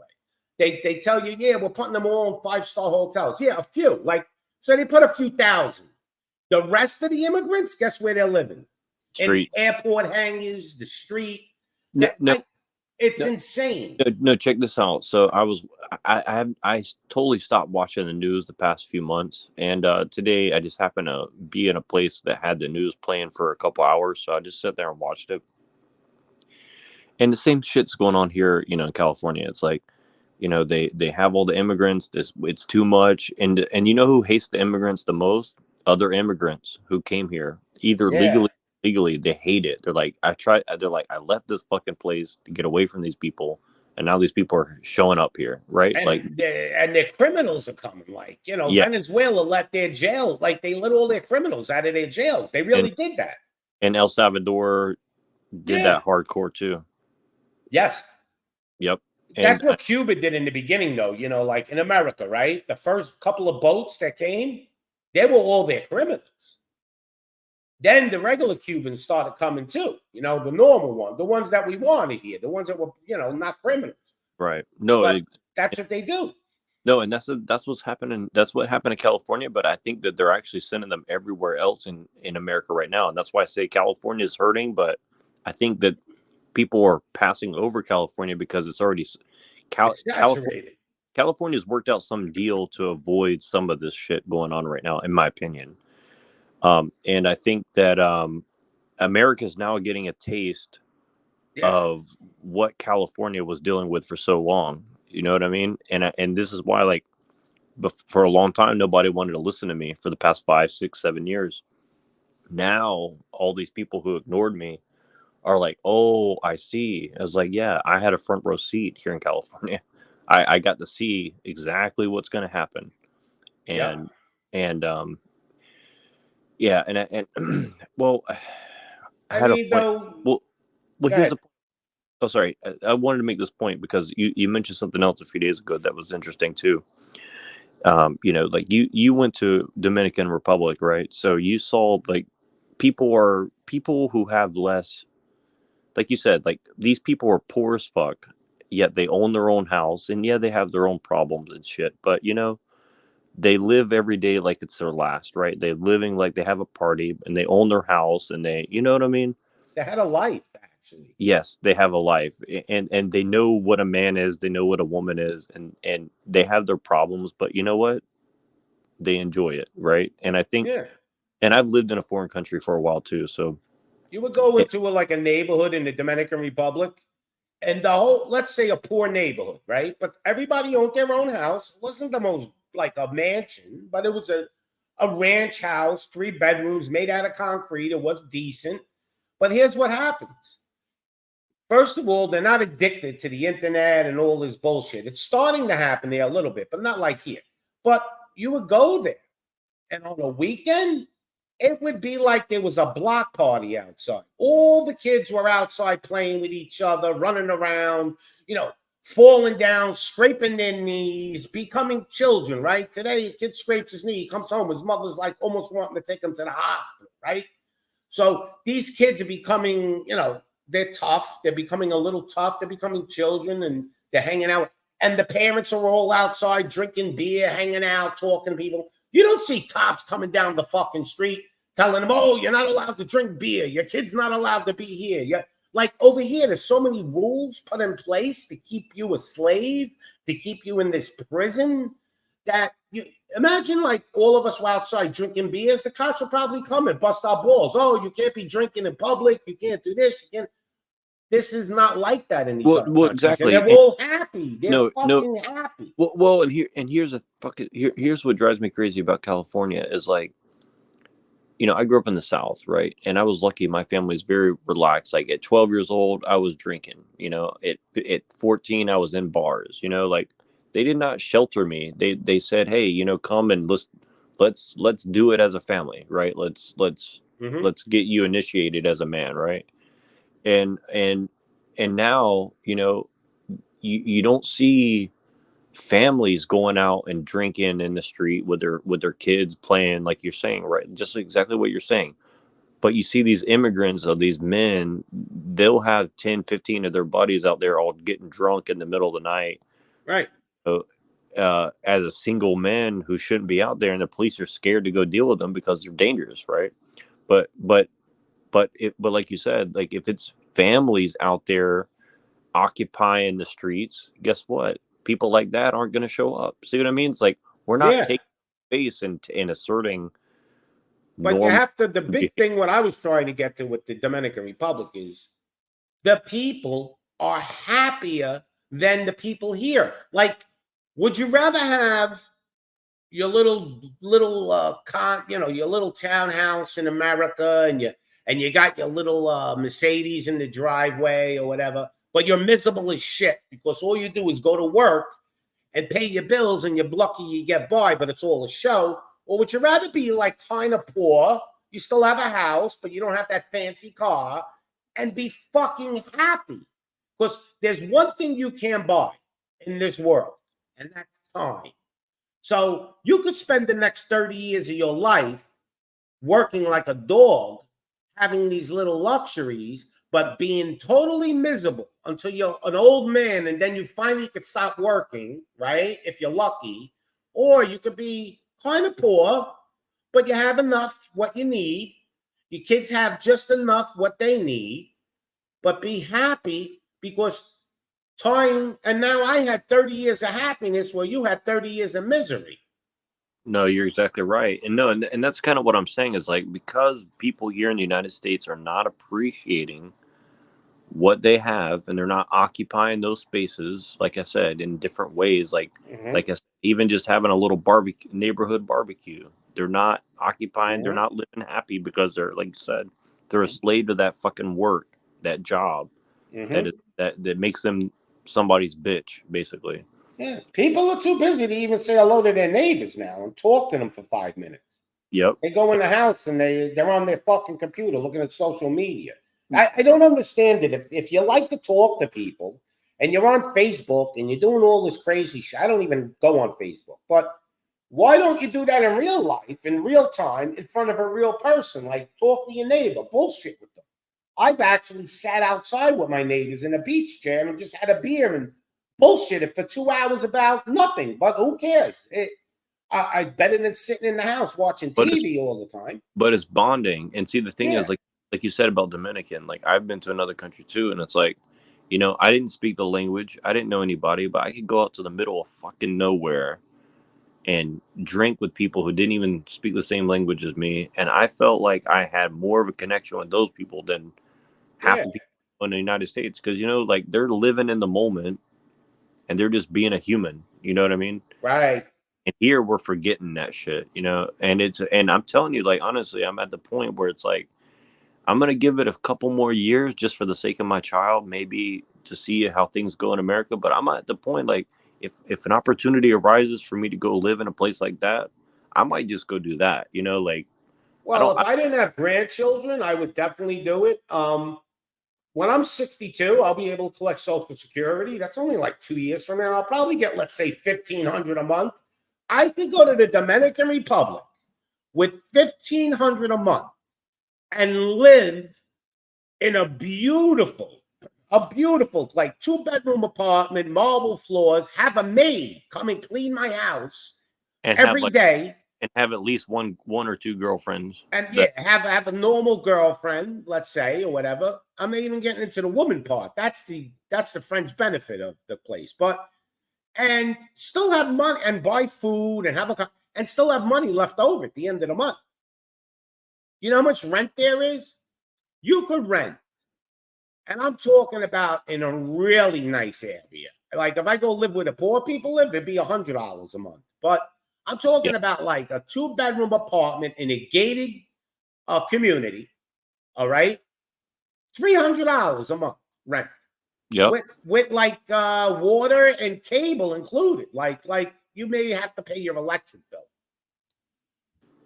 A: They tell you, yeah, we're putting them all in 5-star hotels. Yeah, a few. So they put a few thousand. The rest of the immigrants, guess where they're living?
B: Street.
A: In airport hangars, the street. It's insane.
B: No, check this out. So I totally stopped watching the news the past few months, and today I just happened to be in a place that had the news playing for a couple hours, so I just sat there and watched it. And the same shit's going on here, in California. It's like, they have all the immigrants. It's too much, and you know who hates the immigrants the most? Other immigrants who came here either legally, they hate it. They're like, I left this fucking place to get away from these people, and now these people are showing up here, right?
A: And their criminals are coming. Venezuela let their they let all their criminals out of their jails. They really did that.
B: And El Salvador did that hardcore too.
A: Yes.
B: Yep.
A: That's
B: And
A: what Cuba did in the beginning, though. You know, like in America, right? The first couple of boats that came, they were all their criminals. Then the regular Cubans started coming too. You know, the normal one, the ones that we wanted here, the ones that were, you know, not criminals.
B: right. No,
A: But that's what they do.
B: no, and that's what's happening. That's what happened in California. But I think that they're actually sending them everywhere else in America right now, and that's why I say California is hurting. But I think that people are passing over California because it's already
A: It's saturated.
B: California's worked out some deal to avoid some of this shit going on right now, in my opinion. And I think that America is now getting a taste of what California was dealing with for so long. You know what I mean? And this is why, like, for a long time, nobody wanted to listen to me for the past 5, 6, 7 years. Now, all these people who ignored me are like, "Oh, I see." I was like, "Yeah, I had a front row seat here in California. I got to see exactly what's going to happen."
A: Yeah.
B: And yeah, and well, I
A: I
B: had a
A: mean,
B: point.
A: though,
B: Well,
A: go
B: here's
A: ahead.
B: a. Oh, sorry. I wanted to make this point because you mentioned something else a few days ago that was interesting too. You know, like you went to Dominican Republic, right? So you saw like people who have less, like you said, like these people are poor as fuck, yet they own their own house, and yeah, they have their own problems and shit. But you know, they live every day like it's their last, right? They're living like they have a party and they own their house and they, you know what I mean?
A: They had a life, actually.
B: Yes, they have a life, and they know what a man is, they know what a woman is, and they have their problems, but you know what? They enjoy it, right? And I think,
A: Yeah.
B: and I've lived in a foreign country for a while too, so
A: You would go
B: it,
A: into like a neighborhood in the Dominican Republic, and the whole, let's say, a poor neighborhood, right? But everybody owned their own house. It wasn't the most like a mansion, but it was a ranch house, 3 bedrooms made out of concrete. It was decent. But here's what happens. First of all, they're not addicted to the internet and all this bullshit. It's starting to happen there a little bit, but not like here. But you would go there, and on a weekend, it would be like there was a block party outside. All the kids were outside playing with each other, running around, you know, falling down, scraping their knees, becoming children, right? Today, a kid scrapes his knee, he comes home, his mother's like almost wanting to take him to the hospital, right? So these kids are becoming, you know, they're tough. They're becoming a little tough. They're becoming children and they're hanging out. And the parents are all outside drinking beer, hanging out, talking to people. You don't see cops coming down the fucking street telling them, oh, you're not allowed to drink beer. Your kid's not allowed to be here. Like over here, there's so many rules put in place to keep you a slave, to keep you in this prison that you imagine like all of us were outside drinking beers. The cops would probably come and bust our balls. Oh, you can't be drinking in public. You can't do this. You can't. This is not like that in these other
B: well
A: countries. And
B: exactly.
A: they're
B: And
A: all happy. They're
B: no,
A: fucking happy.
B: well, and here's a fucking here's what drives me crazy about California is like, you know, I grew up in the South, right? And I was lucky. My family was very relaxed. Like at 12 years old, I was drinking. You know, at 14, I was in bars. You know, like they did not shelter me. They said, hey, you know, come and let's do it as a family, right?
A: Mhm.
B: Let's get you initiated as a man, right? And and now, you know, you don't see families going out and drinking in the street with their kids playing like you're saying, right? Just exactly what you're saying. But you see these immigrants of these men, they'll have 10, 15 of their buddies out there all getting drunk in the middle of the night,
A: Right.
B: as a single man who shouldn't be out there, and the police are scared to go deal with them because they're dangerous, right? but but but like you said, like if it's families out there occupying the streets, guess what? People like that aren't going to show up. See what I mean? It's like we're not
A: Yeah.
B: taking space and asserting
A: But you
B: normal
A: have to, the big
B: behavior.
A: thing, what I was trying to get to with the Dominican Republic is the people are happier than the people here. Like, would you rather have your little you know, your little townhouse in America, and you got your little Mercedes in the driveway or whatever, but you're miserable as shit because all you do is go to work and pay your bills and you're lucky you get by, but it's all a show? Or would you rather be like kind of poor? You still have a house, but you don't have that fancy car, and be fucking happy. Because there's one thing you can't buy in this world, and that's time. So you could spend the next 30 years of your life working like a dog, having these little luxuries, but being totally miserable until you're an old man, and then you finally could stop working, right? If you're lucky. Or you could be kind of poor, but you have enough what you need. Your kids have just enough what they need, but be happy because time. And now I had 30 years of happiness where you had 30 years of misery.
B: No, you're exactly right. And no, and that's kind of what I'm saying is like, because people here in the United States are not appreciating what they have, and they're not occupying those spaces, like I said, in different ways, like I said, even just having a little barbecue, neighborhood barbecue, they're not occupying, they're not living happy because they're, like you said, they're a slave to that fucking work, that job, that makes them somebody's bitch, basically.
A: Yeah, people are too busy to even say hello to their neighbors now and talk to them for 5 minutes.
B: Yep.
A: They go in the house and they're on their fucking computer looking at social media. I don't understand it. If you like to talk to people and you're on Facebook and you're doing all this crazy shit, I don't even go on Facebook, but why don't you do that in real life, in real time, in front of a real person? Like, talk to your neighbor, bullshit with them. I've actually sat outside with my neighbors in a beach chair and just had a beer and bullshitted for 2 hours about nothing. But who cares? It's better than sitting in the house watching TV all the time.
B: But it's bonding. And see, the thing is, like you said about Dominican, like I've been to another country too, and it's like, you know, I didn't speak the language, I didn't know anybody, but I could go out to the middle of fucking nowhere and drink with people who didn't even speak the same language as me, and I felt like I had more of a connection with those people than half the people in the United States, because, you know, like, they're living in the moment and they're just being a human, you know what I mean?
A: Right.
B: And here we're forgetting that shit, you know. And I'm telling you, like, honestly, I'm at the point where it's like, I'm gonna give it a couple more years just for the sake of my child, maybe to see how things go in America. But I'm at the point, like, if an opportunity arises for me to go live in a place like that, I might just go do that, you know. Like,
A: Well, if I didn't have grandchildren, I would definitely do it. When I'm 62, I'll be able to collect Social Security. That's only like 2 years from now. I'll probably get, let's say, $1,500 a month. I could go to the Dominican Republic with $1,500 a month and live in a beautiful, like 2-bedroom apartment, marble floors, have a maid come and clean my house
B: and
A: every day.
B: And have at least one or two girlfriends.
A: And have a normal girlfriend, let's say, or whatever. I'm not even getting into the woman part. That's the French benefit of the place. But and still have money and buy food and and still have money left over at the end of the month. You know how much rent there is? You could rent. And I'm talking about in a really nice area. Like, if I go live where the poor people live, it'd be $100 a month. But I'm talking about like a 2-bedroom apartment in a gated community. All right, $300 a month rent.
B: Yeah.
A: With like water and cable included. Like you may have to pay your electric bill.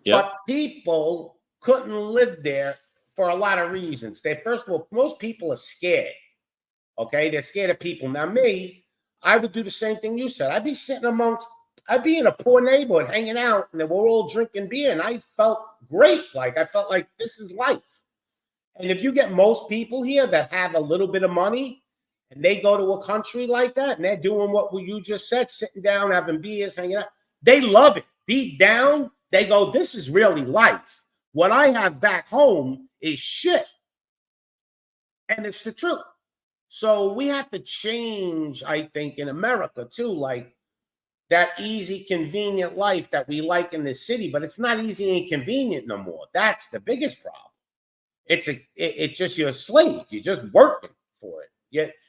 A: Yep. But people couldn't live there for a lot of reasons. First of all, most people are scared. Okay, they're scared of people. Now, me, I would do the same thing you said. I'd be in a poor neighborhood hanging out, and they were all drinking beer, and I felt great. Like, I felt like this is life. And if you get most people here that have a little bit of money, and they go to a country like that, and they're doing what you just said, sitting down, having beers, hanging out, they love it. Deep down, they go, this is really life. What I have back home is shit. And it's the truth. So we have to change, I think, in America too, like that easy, convenient life that we like in the city, but it's not easy and convenient no more. That's the biggest problem. It's just you're a slave. You're just working for it.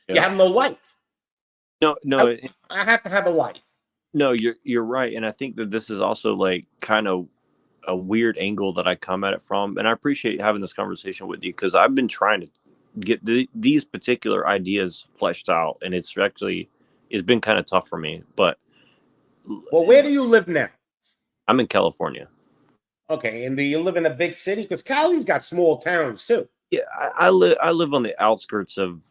A: You have no life.
B: No,
A: I have to have a life.
B: No, you're right, and I think that this is also like kind of a weird angle that I come at it from, and I appreciate having this conversation with you, because I've been trying to get these particular ideas fleshed out, and it's been kind of tough for me. But
A: well, where do you live now?
B: I'm in California.
A: Okay, and do you live in a big city? Because Cali's got small towns too.
B: Yeah, I live on the outskirts of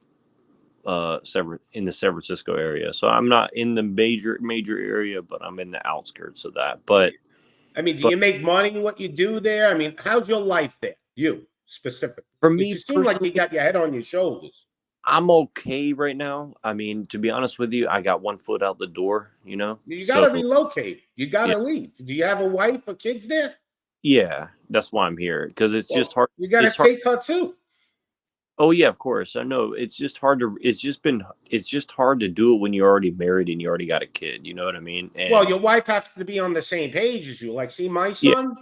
B: in the San Francisco area. So I'm not in the major area, but I'm in the outskirts of that.
A: I mean, do
B: But
A: you make money in what you do there? I mean, how's your life there? You specifically.
B: for
A: Because
B: me
A: you seem like
B: personally,
A: you got your head on your shoulders.
B: I'm okay right now. I mean, to be honest with you, I got one foot out the door, you know.
A: You got
B: So
A: to relocate. You got
B: yeah,
A: to leave. Do you have a wife or kids there?
B: yeah, that's why I'm here because it's just
A: Well,
B: hard.
A: you got to
B: It's hard.
A: take her too.
B: Oh yeah, of course. I know. It's just hard to. It's just hard to do it when you're already married and you already got a kid. You know what I mean?
A: Well,
B: And
A: your wife has to be on the same page as you. Like, see, my
B: yeah,
A: son,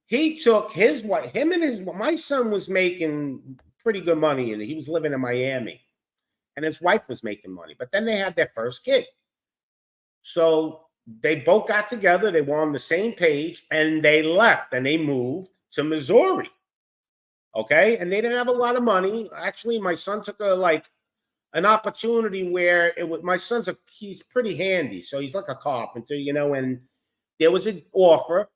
A: he took his wife, my son was making pretty good money and he was living in Miami and his wife was making money. But then they had their first kid. So they both got together, they were on the same page, and they left and they moved to Missouri. Okay. And they didn't have a lot of money. Actually, my son took an opportunity where it was he's pretty handy. So he's like a carpenter, and there was an offer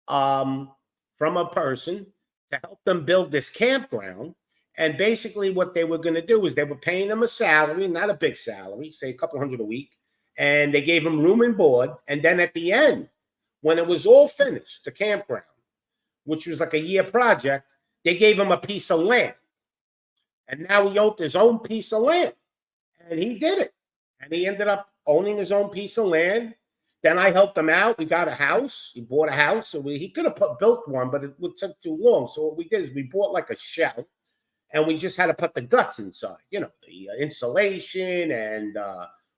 A: um, from a person to help them build this campground. And basically, what they were going to do is they were paying them a salary, not a big salary, say a couple hundred a week, and they gave them room and board. And then at the end, when it was all finished, the campground, which was like a year project, they gave him a piece of land. And now he owned his own piece of land. And he did it. And he ended up owning his own piece of land. Then I helped him out. We got a house. He bought a house. So he could have built one, but it would take too long. So what we did is we bought like a shell, and we just had to put the guts inside, the insulation, and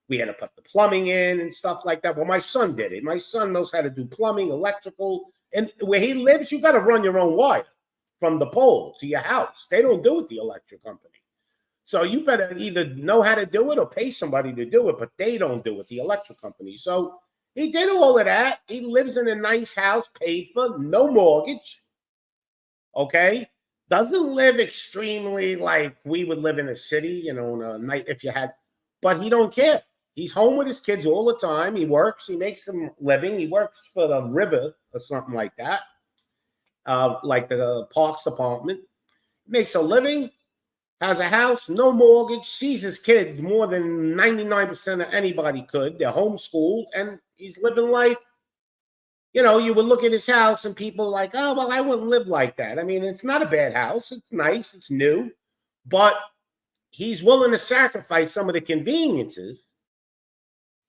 A: we had to put the plumbing in and stuff like that. Well, my son did it. My son knows how to do plumbing, electrical. And where he lives, you got to run your own wire from the pole to your house. They don't do it, the electric company. So you better either know how to do it or pay somebody to do it, but they don't do it, the electric company. So he did all of that. He lives in a nice house, paid for, no mortgage. Okay. Doesn't live extremely like we would live in a city, in a night if you had, but he don't care. He's home with his kids all the time. He works, he makes some living. He works for the river or something like that, like the parks department. Makes a living, has a house, no mortgage, sees his kids more than 99% of anybody could. They're homeschooled, and he's living life. You would look at his house and people like, oh, well, I wouldn't live like that. I mean, it's not a bad house. It's nice. It's new. But he's willing to sacrifice some of the conveniences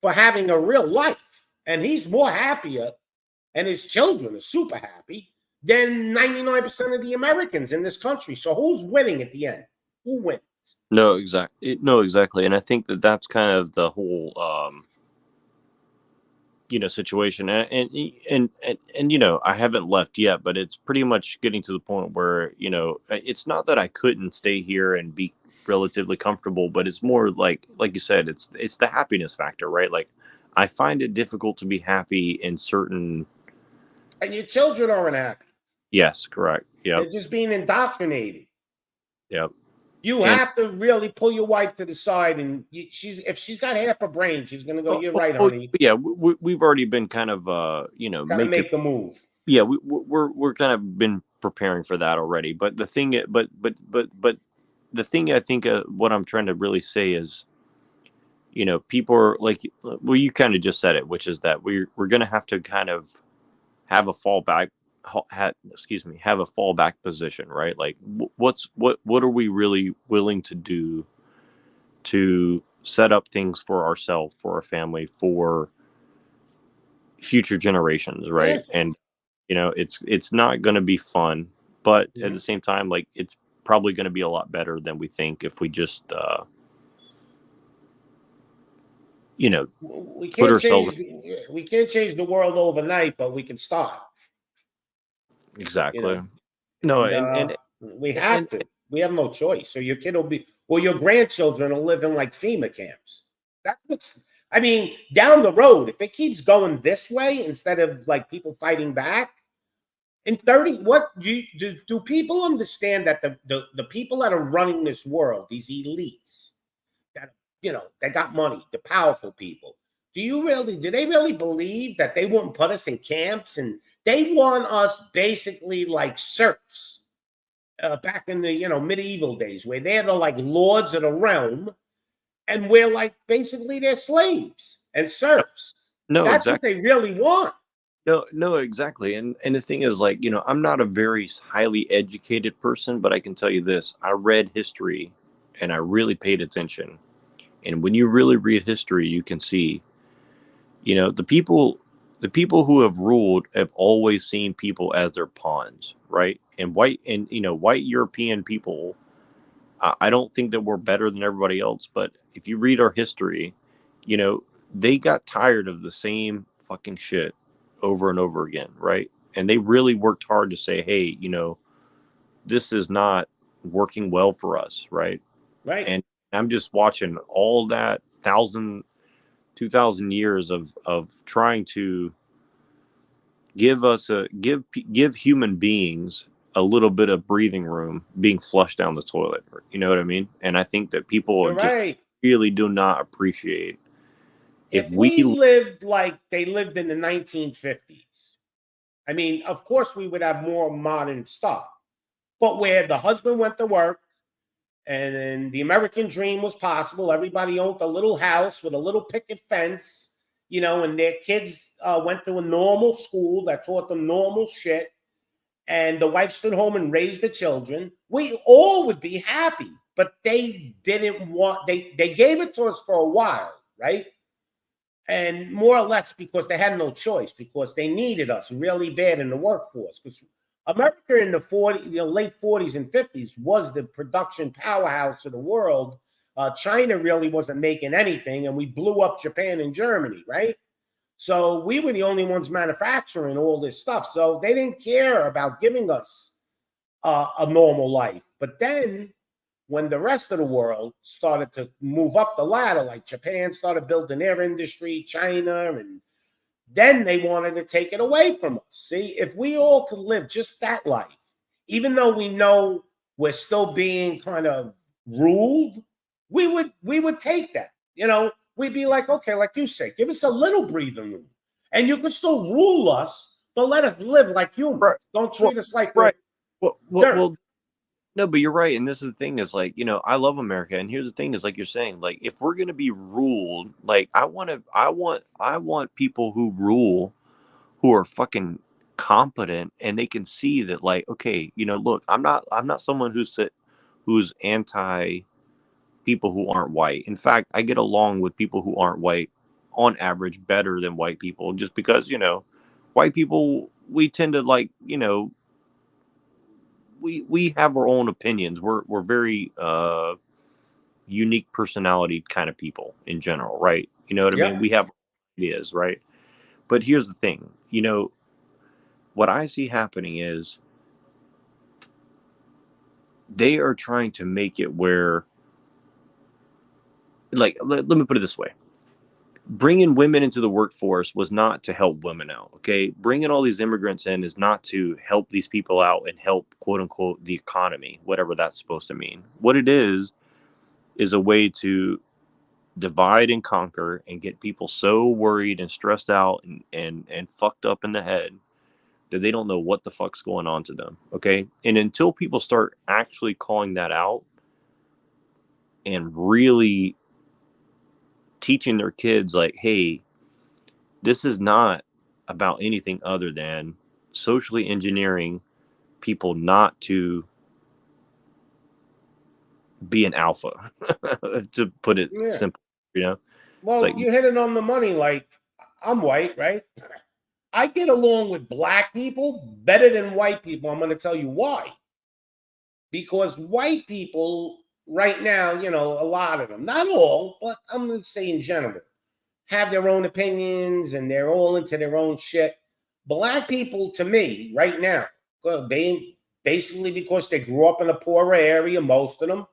A: for having a real life. And he's more happier, and his children are super happy than 99% of the Americans in this country. So who's winning at the end? Who wins?
B: no, exactly. And I think that that's kind of the whole situation. And I haven't left yet, but it's pretty much getting to the point where it's not that I couldn't stay here and be relatively comfortable, but it's more like you said, it's the happiness factor, right? Like I find it difficult to be happy in certain.
A: And your children aren't happy.
B: Yes, correct. Yep.
A: They're just being indoctrinated.
B: Yep.
A: You
B: And
A: have to really pull your wife to the side, and if she's got half a brain, she's gonna go, "You're right, honey."
B: yeah, we've already been kind of
A: Gotta
B: making.
A: make the move.
B: Yeah, we're kind of been preparing for that already. But the thing, but the thing I think what I'm trying to really say is, people are like, well, you kind of just said it, which is that we're gonna have to kind of have a fallback, have a fallback position, right? Like, what are we really willing to do to set up things for ourselves, for our family, for future generations,
A: Yeah.
B: right? And it's not going to be fun, but at the
A: Mhm.
B: same time, like it's probably going to be a lot better than we think if we just you know
A: We
B: put
A: can't
B: ourselves.
A: change. We can't change the world overnight, but we can start. You
B: Exactly.
A: know,
B: No,
A: and
B: and
A: we have
B: and
A: to. We have no choice. So your kid will be, well, your grandchildren will live in like FEMA camps. That's what's. I mean, down the road, if it keeps going this way, instead of like people fighting back, in 30, what do people understand that the people that are running this world, these elites that they got money, the powerful people, do they really believe that they wouldn't put us in camps, and they want us basically like serfs? back in the medieval days, where they're the like lords of the realm, and we're like basically their slaves and serfs.
B: No,
A: That's what
B: exactly.
A: they really want.
B: No, exactly. And the thing is, like, I'm not a very highly educated person, but I can tell you this: I read history, and I really paid attention. And when you really read history, you can see, the people who have ruled have always seen people as their pawns, right? And white European people, I don't think that we're better than everybody else, but if you read our history, you know, they got tired of the same fucking shit over and over again, right? And they really worked hard to say, hey, this is not working well for us, right?
A: Right.
B: And I'm just watching all that 2,000 years of trying to give human beings a little bit of breathing room being flushed down the toilet. You know what I mean? And I think that people
A: You're
B: just
A: right.
B: really do not appreciate if
A: If
B: we
A: we lived like they lived in the 1950s, I mean, of course we would have more modern stuff, but where the husband went to work and then the American dream was possible, everybody owned a little house with a little picket fence, and their kids went to a normal school that taught them normal shit, and the wife stood home and raised the children, we all would be happy. But they didn't want, they gave it to us for a while, right? And more or less because they had no choice, because they needed us really bad in the workforce. Because America in the late 40s and 50s was the production powerhouse of the world. China really wasn't making anything, and we blew up Japan and Germany, right? So we were the only ones manufacturing all this stuff. So they didn't care about giving us a normal life. But then when the rest of the world started to move up the ladder, like Japan started building their industry, China, and then they wanted to take it away from us. See, if we all could live just that life, even though we know we're still being kind of ruled, we would take that. We'd be like, okay, like you say, give us a little breathing room, and you can still rule us, but let us live like humans.
B: right,
A: Don't
B: well,
A: treat us like we're
B: right, well, well,
A: dirt.
B: well, no, but you're right. And this is the thing is like, I love America. And here's the thing is like you're saying, like, if we're gonna be ruled, like I want people who rule who are fucking competent and they can see that, like, okay, look, I'm not someone who's anti people who aren't white. In fact, I get along with people who aren't white on average better than white people, just because white people, we tend to, like, we have our own opinions. We're very unique personality kind of people in general, right? You know what I mean?
A: Yep.
B: We have ideas, right? But here's the thing, what I see happening is they are trying to make it where, like, let me put it this way: bringing women into the workforce was not to help women out. Okay, bringing all these immigrants in is not to help these people out and help, quote unquote, the economy, whatever that's supposed to mean. What it is a way to divide and conquer and get people so worried and stressed out and fucked up in the head that they don't know what the fuck's going on to them. Okay, and until people start actually calling that out and really teaching their kids, like, hey, this is not about anything other than socially engineering people not to be an alpha, to put it
A: Yeah.
B: simple. It's
A: Well,
B: like,
A: you hit it on the money. Like, I'm white, right? I get along with black people better than white people. I'm going to tell you why. Because white people right now, a lot of them, not all, but I'm going to say in general, have their own opinions and they're all into their own shit. Black people, to me, right now, they basically because they grew up in a poorer area, most of them,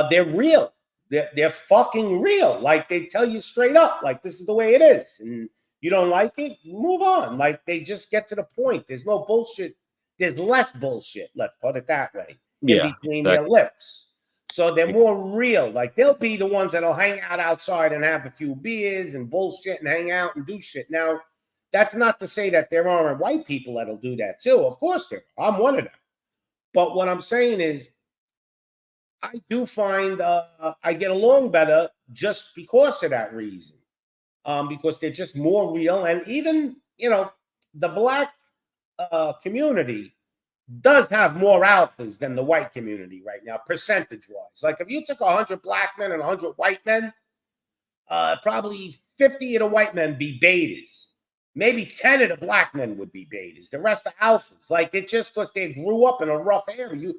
A: they're real. They're fucking real. Like, they tell you straight up, like, this is the way it is. And you don't like it, move on. Like, they just get to the point. There's no bullshit. There's less bullshit, let's put it that way, in
B: yeah,
A: between their
B: exactly.
A: lips. So they're more real. Like, they'll be the ones that'll hang out outside and have a few beers and bullshit and hang out and do shit. Now, that's not to say that there aren't white people that'll do that too. Of course there are. I'm one of them. But what I'm saying is, I do find I get along better just because of that reason. Because they're just more real, and even the black community does have more alphas than the white community right now, percentage wise. Like if you took 100 black men and 100 white men, probably 50 of the white men be betas. Maybe 10 of the black men would be betas. The rest are alphas. Like it's just because they grew up in a rough area.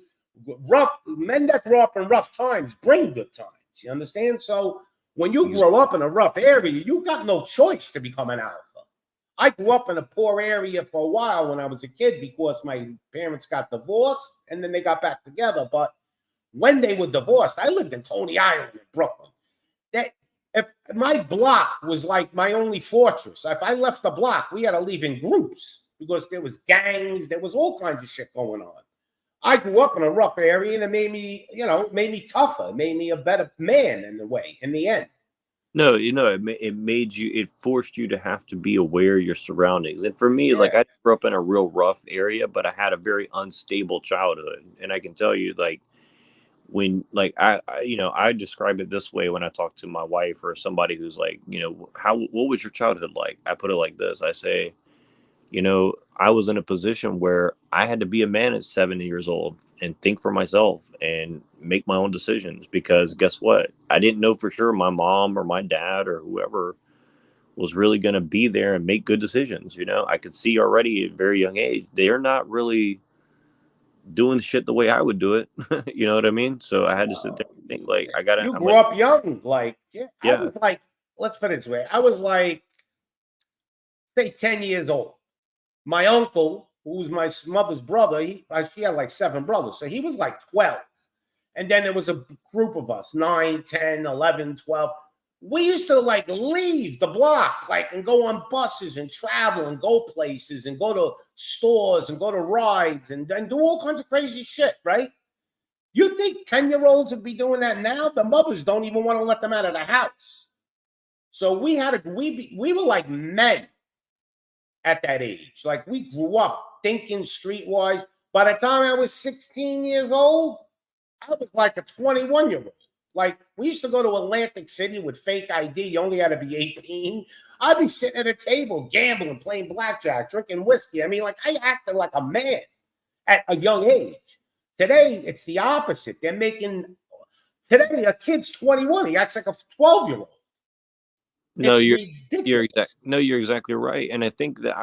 A: Rough men that grow up in rough times bring good times. You understand? So when you grow up in a rough area, you got no choice to become an alpha. I grew up in a poor area for a while when I was a kid because my parents got divorced and then they got back together. But when they were divorced, I lived in Coney Island in Brooklyn. That if my block was like my only fortress, if I left the block, we had to leave in groups because there was gangs, there was all kinds of shit going on. I grew up in a rough area and it made me, made me tougher, made me a better man in the way, in the end.
B: No, it made you, it forced you to have to be aware of your surroundings. And for me, like
A: Yeah.
B: I grew up in a real rough area, but I had a very unstable childhood. And I can tell you, like when, like I describe it this way when I talk to my wife or somebody who's like, what was your childhood like? I put it like this. I say, I was in a position where I had to be a man at 7 years old and think for myself and make my own decisions because guess what? I didn't know for sure my mom or my dad or whoever was really going to be there and make good decisions. I could see already at a very young age, they're not really doing shit the way I would do it. You know what I mean? So I had to sit there and think like,
A: You
B: I'm
A: grew
B: going to,
A: up young, like I
B: yeah.
A: was like, let's put it this way. I was like, say 10 years old. My uncle, who was my mother's brother, she had like 7 brothers. So he was like 12. And then there was a group of us, 9, 10, 11, 12. We used to like leave the block, like, and go on buses and travel and go places and go to stores and go to rides and do all kinds of crazy shit, right? You think 10-year-olds would be doing that now? The mothers don't even want to let them out of the house. So we were like men at that age. Like we grew up thinking streetwise. By the time I was 16 years old, I was like a 21-year-old. Like we used to go to Atlantic City with fake ID. You only had to be 18. I'd be sitting at a table gambling, playing blackjack, drinking whiskey. I mean, like I acted like a man at a young age. Today, it's the opposite. Today, a kid's 21. He acts like a 12-year-old.
B: No,
A: It's
B: you're
A: ridiculous.
B: you're exactly right. And I think that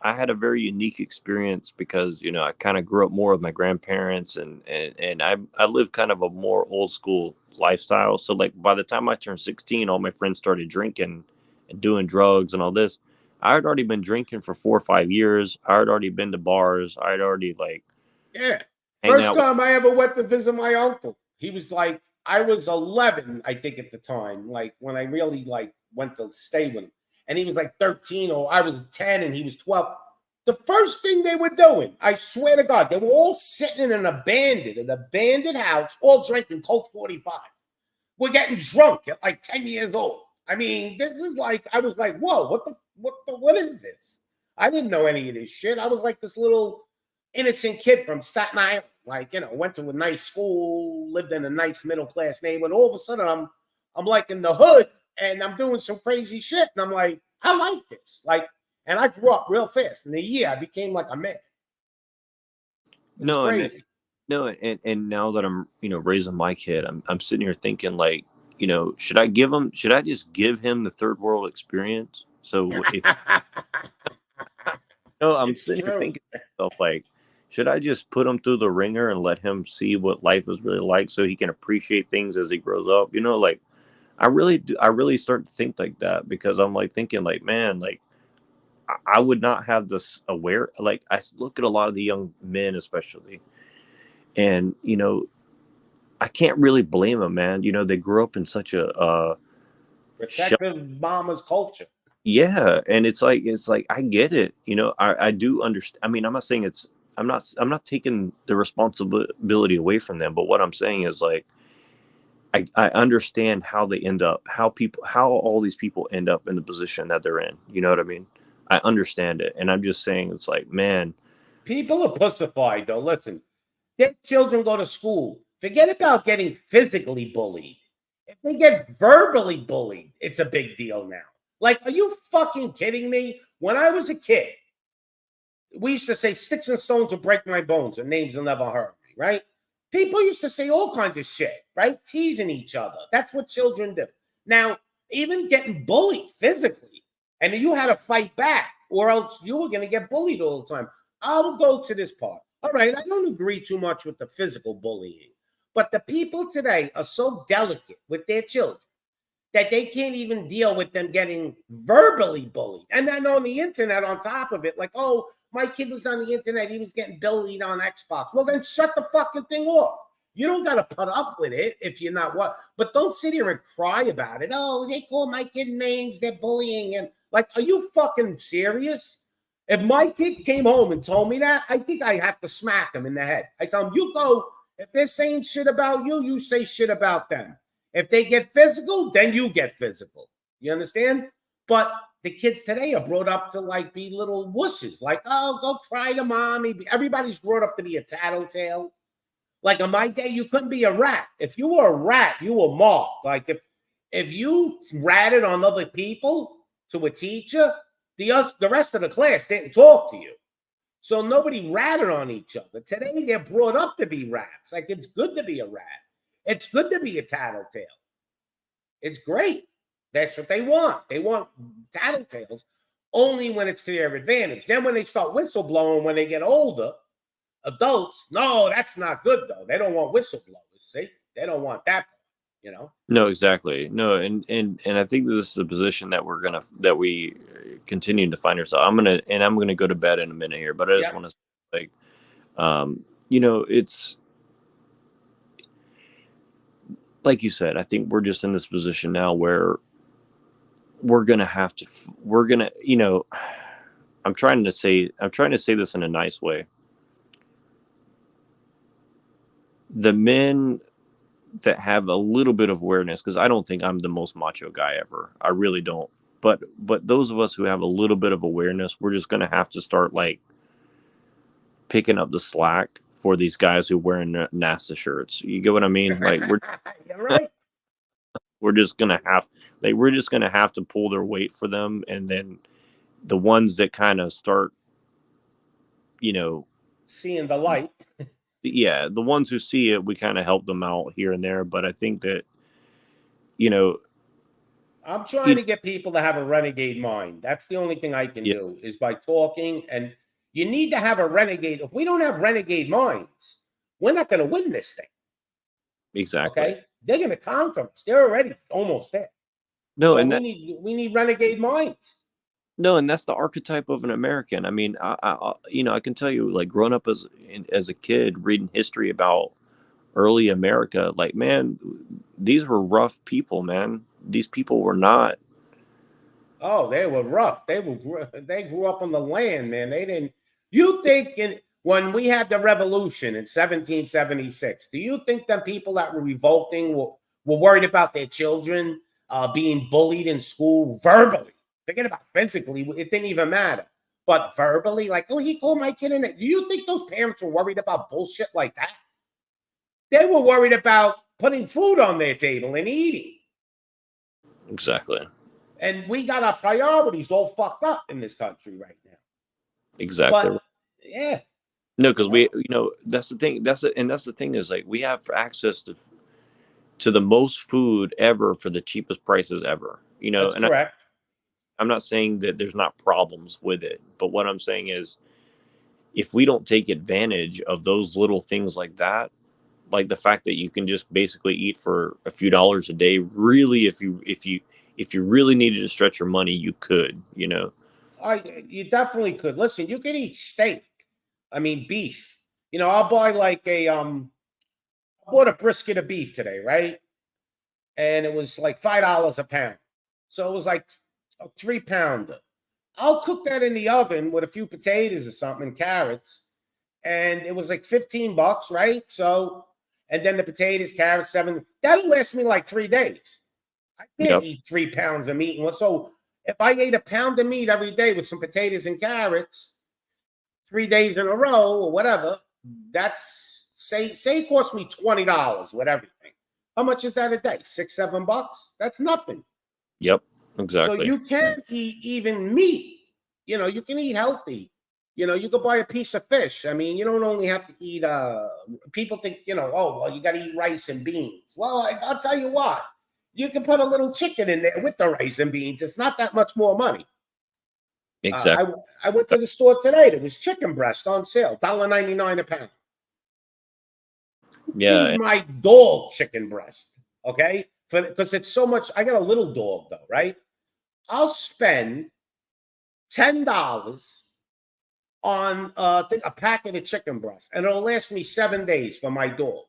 B: I had a very unique experience because, I kind of grew up more with my grandparents and I lived kind of a more old school lifestyle. So like by the time I turned 16, all my friends started drinking and doing drugs and all this. I had already been drinking for 4 or 5 years. I had already been to bars. I had already like
A: Yeah.
B: hanging
A: First
B: out with,
A: time I ever went to visit my uncle, he was like, I was 11, I think, at the time, like when I really like went to stay with him. And he was like 13, or I was 10 and he was 12. The first thing they were doing, I swear to God, they were all sitting in an abandoned house, all drinking Colt 45. We're getting drunk at like 10 years old. I mean, this is like, I was like, whoa, what is this? I didn't know any of this shit. I was like this little innocent kid from Staten Island. Like, went to a nice school, lived in a nice middle class neighborhood. All of a sudden, I'm like in the hood and I'm doing some crazy shit. And I'm like, I like this. Like, and I grew up real fast. In a year, I became like a man. It was
B: no, and
A: crazy.
B: no, and now that I'm, raising my kid, I'm sitting here thinking like, should I just give him the third world experience? So if no, I'm
A: It's
B: sitting here
A: true.
B: thinking to myself like, should I just put him through the ringer and let him see what life is really like so he can appreciate things as he grows up? Like I really start to think like that because I'm like thinking like, man, like I would not have this aware, like look at a lot of the young men especially, and I can't really blame them, man. They grew up in such a shell.
A: Protective mama's culture.
B: Yeah, and it's like I get it. I do understand. I mean, I'm not saying I'm not taking the responsibility away from them, but what I'm saying is like I understand how they end up, how all these people end up in the position that they're in. You know what I mean? I understand it, and I'm just saying it's like, man,
A: People are pussified, though. Listen, Their children go to school. Forget about getting physically bullied. If they get verbally bullied, it's a big deal now. Like, are you fucking kidding me? When I was a kid, we used to say sticks and stones will break my bones and names will never hurt me, right? People used to say all kinds of shit, right? Teasing each other. That's what children do. Now, even getting bullied physically, and you had to fight back, or else you were going to get bullied all the time. I'll go to this part. All right, I don't agree too much with the physical bullying, but the people today are so delicate with their children that they can't even deal with them getting verbally bullied. And then on the internet, on top of it, like, oh, my kid was on the internet, he was getting bullied on Xbox. Well, then shut the fucking thing off. You don't got to put up with it if you're not what. But don't sit here and cry about it. Oh, they call my kid names, they're bullying him. Like, are you fucking serious? If my kid came home and told me that, I think I have to smack him in the head. I tell him, you go, if they're saying shit about you, you say shit about them. If they get physical, then you get physical. You understand? But the kids today are brought up to like be little wusses. Like, oh, go cry to mommy. Everybody's brought up to be a tattletale. Like in my day, you couldn't be a rat. If you were a rat, you were mocked. Like if you ratted on other people to a teacher, the rest of the class didn't talk to you. So nobody ratted on each other. Today, they're brought up to be rats. Like, it's good to be a rat. It's good to be a tattletale. It's great. That's what they want. They want tattletales only when it's to their advantage. Then when they start whistleblowing when they get older, adults, no, that's not good, though. They don't want whistleblowers, see? They don't want that, you know?
B: No, exactly. No, and I think this is the position that we continue to find ourselves. I'm gonna go to bed in a minute here, but I just want to say, like, it's like you said. I think we're just in this position now where we're gonna, I'm trying to say this in a nice way. The men that have a little bit of awareness, because I don't think I'm the most macho guy ever. I really don't. But those of us who have a little bit of awareness, we're just going to have to start like picking up the slack for these guys who wearing NASA shirts. You get what I mean? Like
A: You're right.
B: we're just going to have to pull their weight for them, and then the ones that kind of start,
A: seeing the light.
B: Yeah, the ones who see it, we kind of help them out here and there. But I think that,
A: I'm trying to get people to have a renegade mind. That's the only thing I can do is by talking. And you need to have a renegade. If we don't have renegade minds, we're not going to win this thing.
B: Exactly.
A: Okay? They're going to conquer us. They're already almost there.
B: No,
A: so
B: and
A: we need renegade minds.
B: No, and that's the archetype of an American. I mean, I can tell you, like, growing up as a kid, reading history about early America, like, man, these were rough people, man. These people were not.
A: Oh, they were rough. They grew up on the land, man. They didn't. You think when we had the revolution in 1776, do you think that people that were revolting were worried about their children being bullied in school verbally? Forget about physically, it didn't even matter. But verbally, like, oh, he called my kid in it. Do you think those parents were worried about bullshit like that? They were worried about putting food on their table and eating.
B: Exactly.
A: And we got our priorities all fucked up in this country right now.
B: Exactly.
A: But, yeah.
B: No, because we, that's the thing. That's the thing is, like, we have access to the most food ever for the cheapest prices ever.
A: That's correct.
B: I'm not saying that there's not problems with it, but what I'm saying is, if we don't take advantage of those little things like that, like the fact that you can just basically eat for a few dollars a day, really, if you really needed to stretch your money, you could,
A: You definitely could. Listen, you could eat steak. I mean, beef. I'll buy like I bought a brisket of beef today, right? And it was like $5 a pound. So it was like a 3-pounder. I'll cook that in the oven with a few potatoes or something and carrots. And it was like $15, right? So, and then the potatoes, carrots, 7. That'll last me like 3 days. I can't eat 3 pounds of meat. So if I ate a pound of meat every day with some potatoes and carrots, 3 days in a row or whatever, that's Say it cost me $20 with everything. How much is that a day? $6, $7? That's nothing.
B: Yep,
A: So
B: exactly.
A: you can't eat even meat. You know, you can eat healthy. You know, you could buy a piece of fish. I mean, you don't only have to eat. People think, you know, oh, well, you got to eat rice and beans. Well, I'll tell you what. You can put a little chicken in there with the rice and beans. It's not that much more money.
B: Exactly.
A: I went to the store today. There was chicken breast on sale, $1.99 a pound.
B: Yeah.
A: Feed my dog chicken breast, okay? Because it's so much. I got a little dog though, right? I'll spend $10 on a packet of chicken breast, and it'll last me 7 days for my dog,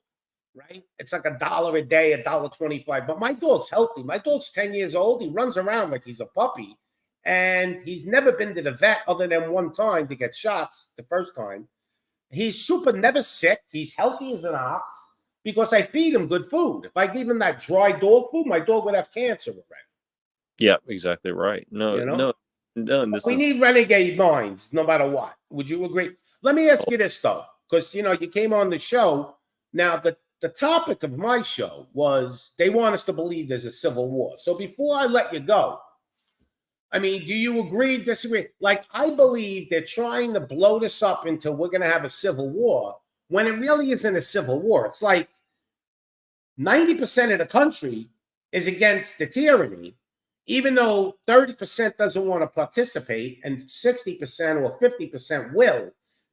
A: right? It's like $1 a day, $1.25. But my dog's healthy. My dog's 10 years old. He runs around like he's a puppy, and he's never been to the vet other than one time to get shots the first time. He's never sick. He's healthy as an ox because I feed him good food. If I give him that dry dog food, my dog would have cancer already.
B: Yeah, exactly right. No,
A: You know?
B: no.
A: We need renegade minds no matter what. Would you agree? Let me ask you this, though, because, you know, you came on the show. Now, the topic of my show was they want us to believe there's a civil war. So before I let you go, I mean, do you agree, disagree? Like, I believe they're trying to blow this up into we're going to have a civil war when it really isn't a civil war. It's like 90% of the country is against the tyranny, even though 30% doesn't want to participate and 60% or 50% will.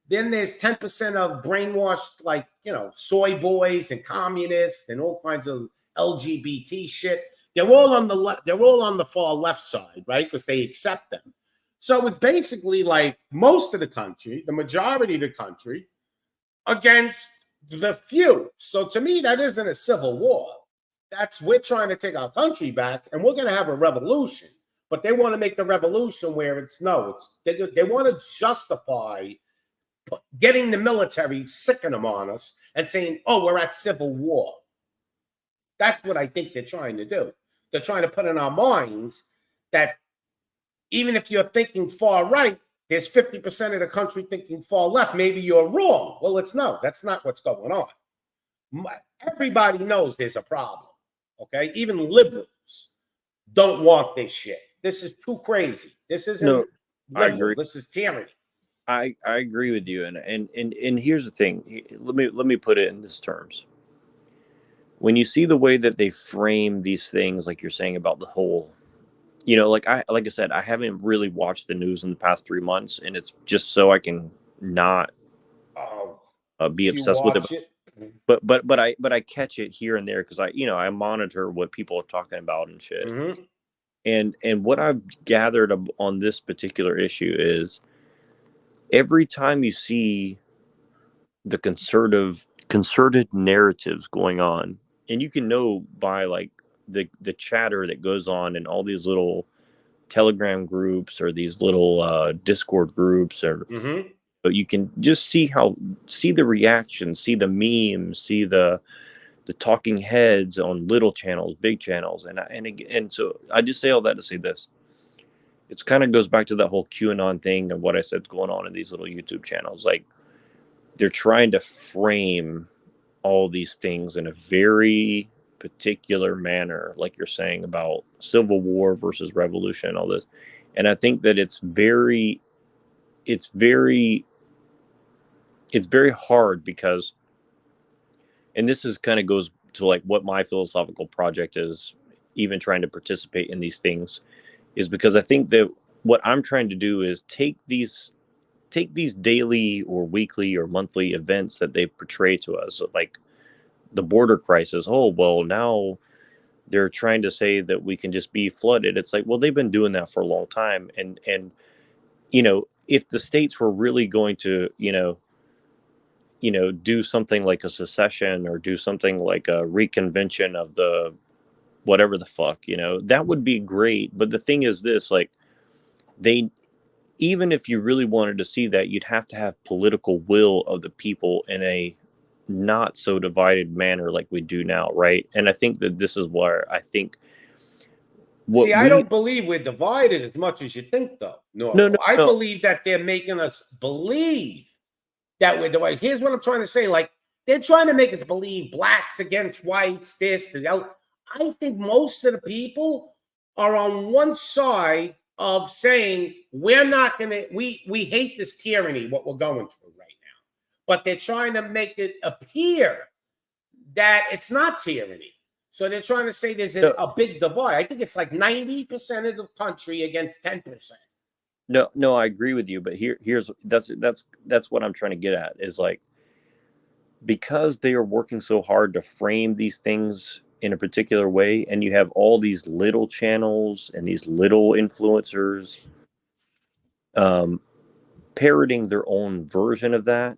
A: Then there's 10% of brainwashed, like, you know, soy boys and communists and all kinds of LGBT shit. They're all on the left. They're all on the far left side, right? Because they accept them. So it's basically like most of the country, the majority of the country, against the few. So to me, that isn't a civil war. That's we're trying to take our country back, and we're going to have a revolution. But they want to make the revolution where it's they want to justify getting the military, sicking them on us, and saying, "Oh, we're at civil war." That's what I think they're trying to do. They're trying to put in our minds that even if you're thinking far right, there's 50% of the country thinking far left. Maybe you're wrong. Well, that's not what's going on. Everybody knows there's a problem. Okay. Even liberals don't want this shit. This is too crazy. This isn't liberal. This is tyranny.
B: I agree with you, and here's the thing. Let me put it in these terms. When you see the way that they frame these things, like you're saying about the whole, you know, like I said, I haven't really watched the news in the past 3 months, and it's just so I can not be obsessed with it. But I catch it here and there because I monitor what people are talking about and shit.
A: Mm-hmm.
B: And what I've gathered on this particular issue is every time you see the concerted narratives going on, and you can know by like the chatter that goes on in all these little Telegram groups or these little Discord groups, or but you can just see the reaction, see the memes, see the talking heads on little channels, big channels, and so I just say all that to say this. It kind of goes back to that whole QAnon thing and what I said going on in these little YouTube channels. Like, they're trying to frame all these things in a very particular manner, like you're saying about civil war versus revolution, all this. And I think that it's very hard because, and this is kind of goes to like what my philosophical project is, even trying to participate in these things, is because I think that what I'm trying to do is take these daily or weekly or monthly events that they portray to us, like the border crisis. Oh, well, now they're trying to say that we can just be flooded. It's like, well, they've been doing that for a long time. And if the states were really going to, do something like a secession or do something like a reconvention of the whatever the fuck, that would be great. But the thing is this, like, even if you really wanted to see that, you'd have to have political will of the people in a not so divided manner like we do now, right? And I think that this is where I think
A: I don't believe we're divided as much as you think, though. No. I believe that they're making us believe that we're divided. Here's what I'm trying to say. Like, they're trying to make us believe blacks against whites, this, the other. I think most of the people are on one side of saying we're not going to, we hate this tyranny, what we're going through right now. But they're trying to make it appear that it's not tyranny. So they're trying to say there's a big divide. I think it's like 90% of the country against 10%.
B: No, I agree with you, but here's that's what I'm trying to get at is like, because they are working so hard to frame these things in a particular way, and you have all these little channels and these little influencers parroting their own version of that.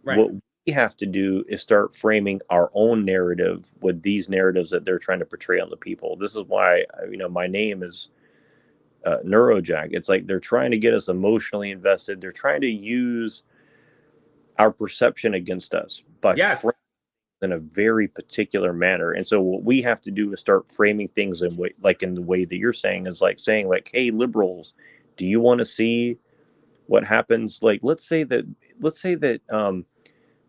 A: Right.
B: What we have to do is start framing our own narrative with these narratives that they're trying to portray on the people. This is why, my name is Neurojack. It's like they're trying to get us emotionally invested. They're trying to use our perception against us by framing in a very particular manner. And so what we have to do is start framing things in the way that you're saying, is like saying like, hey, liberals, do you want to see what happens? Like, let's say that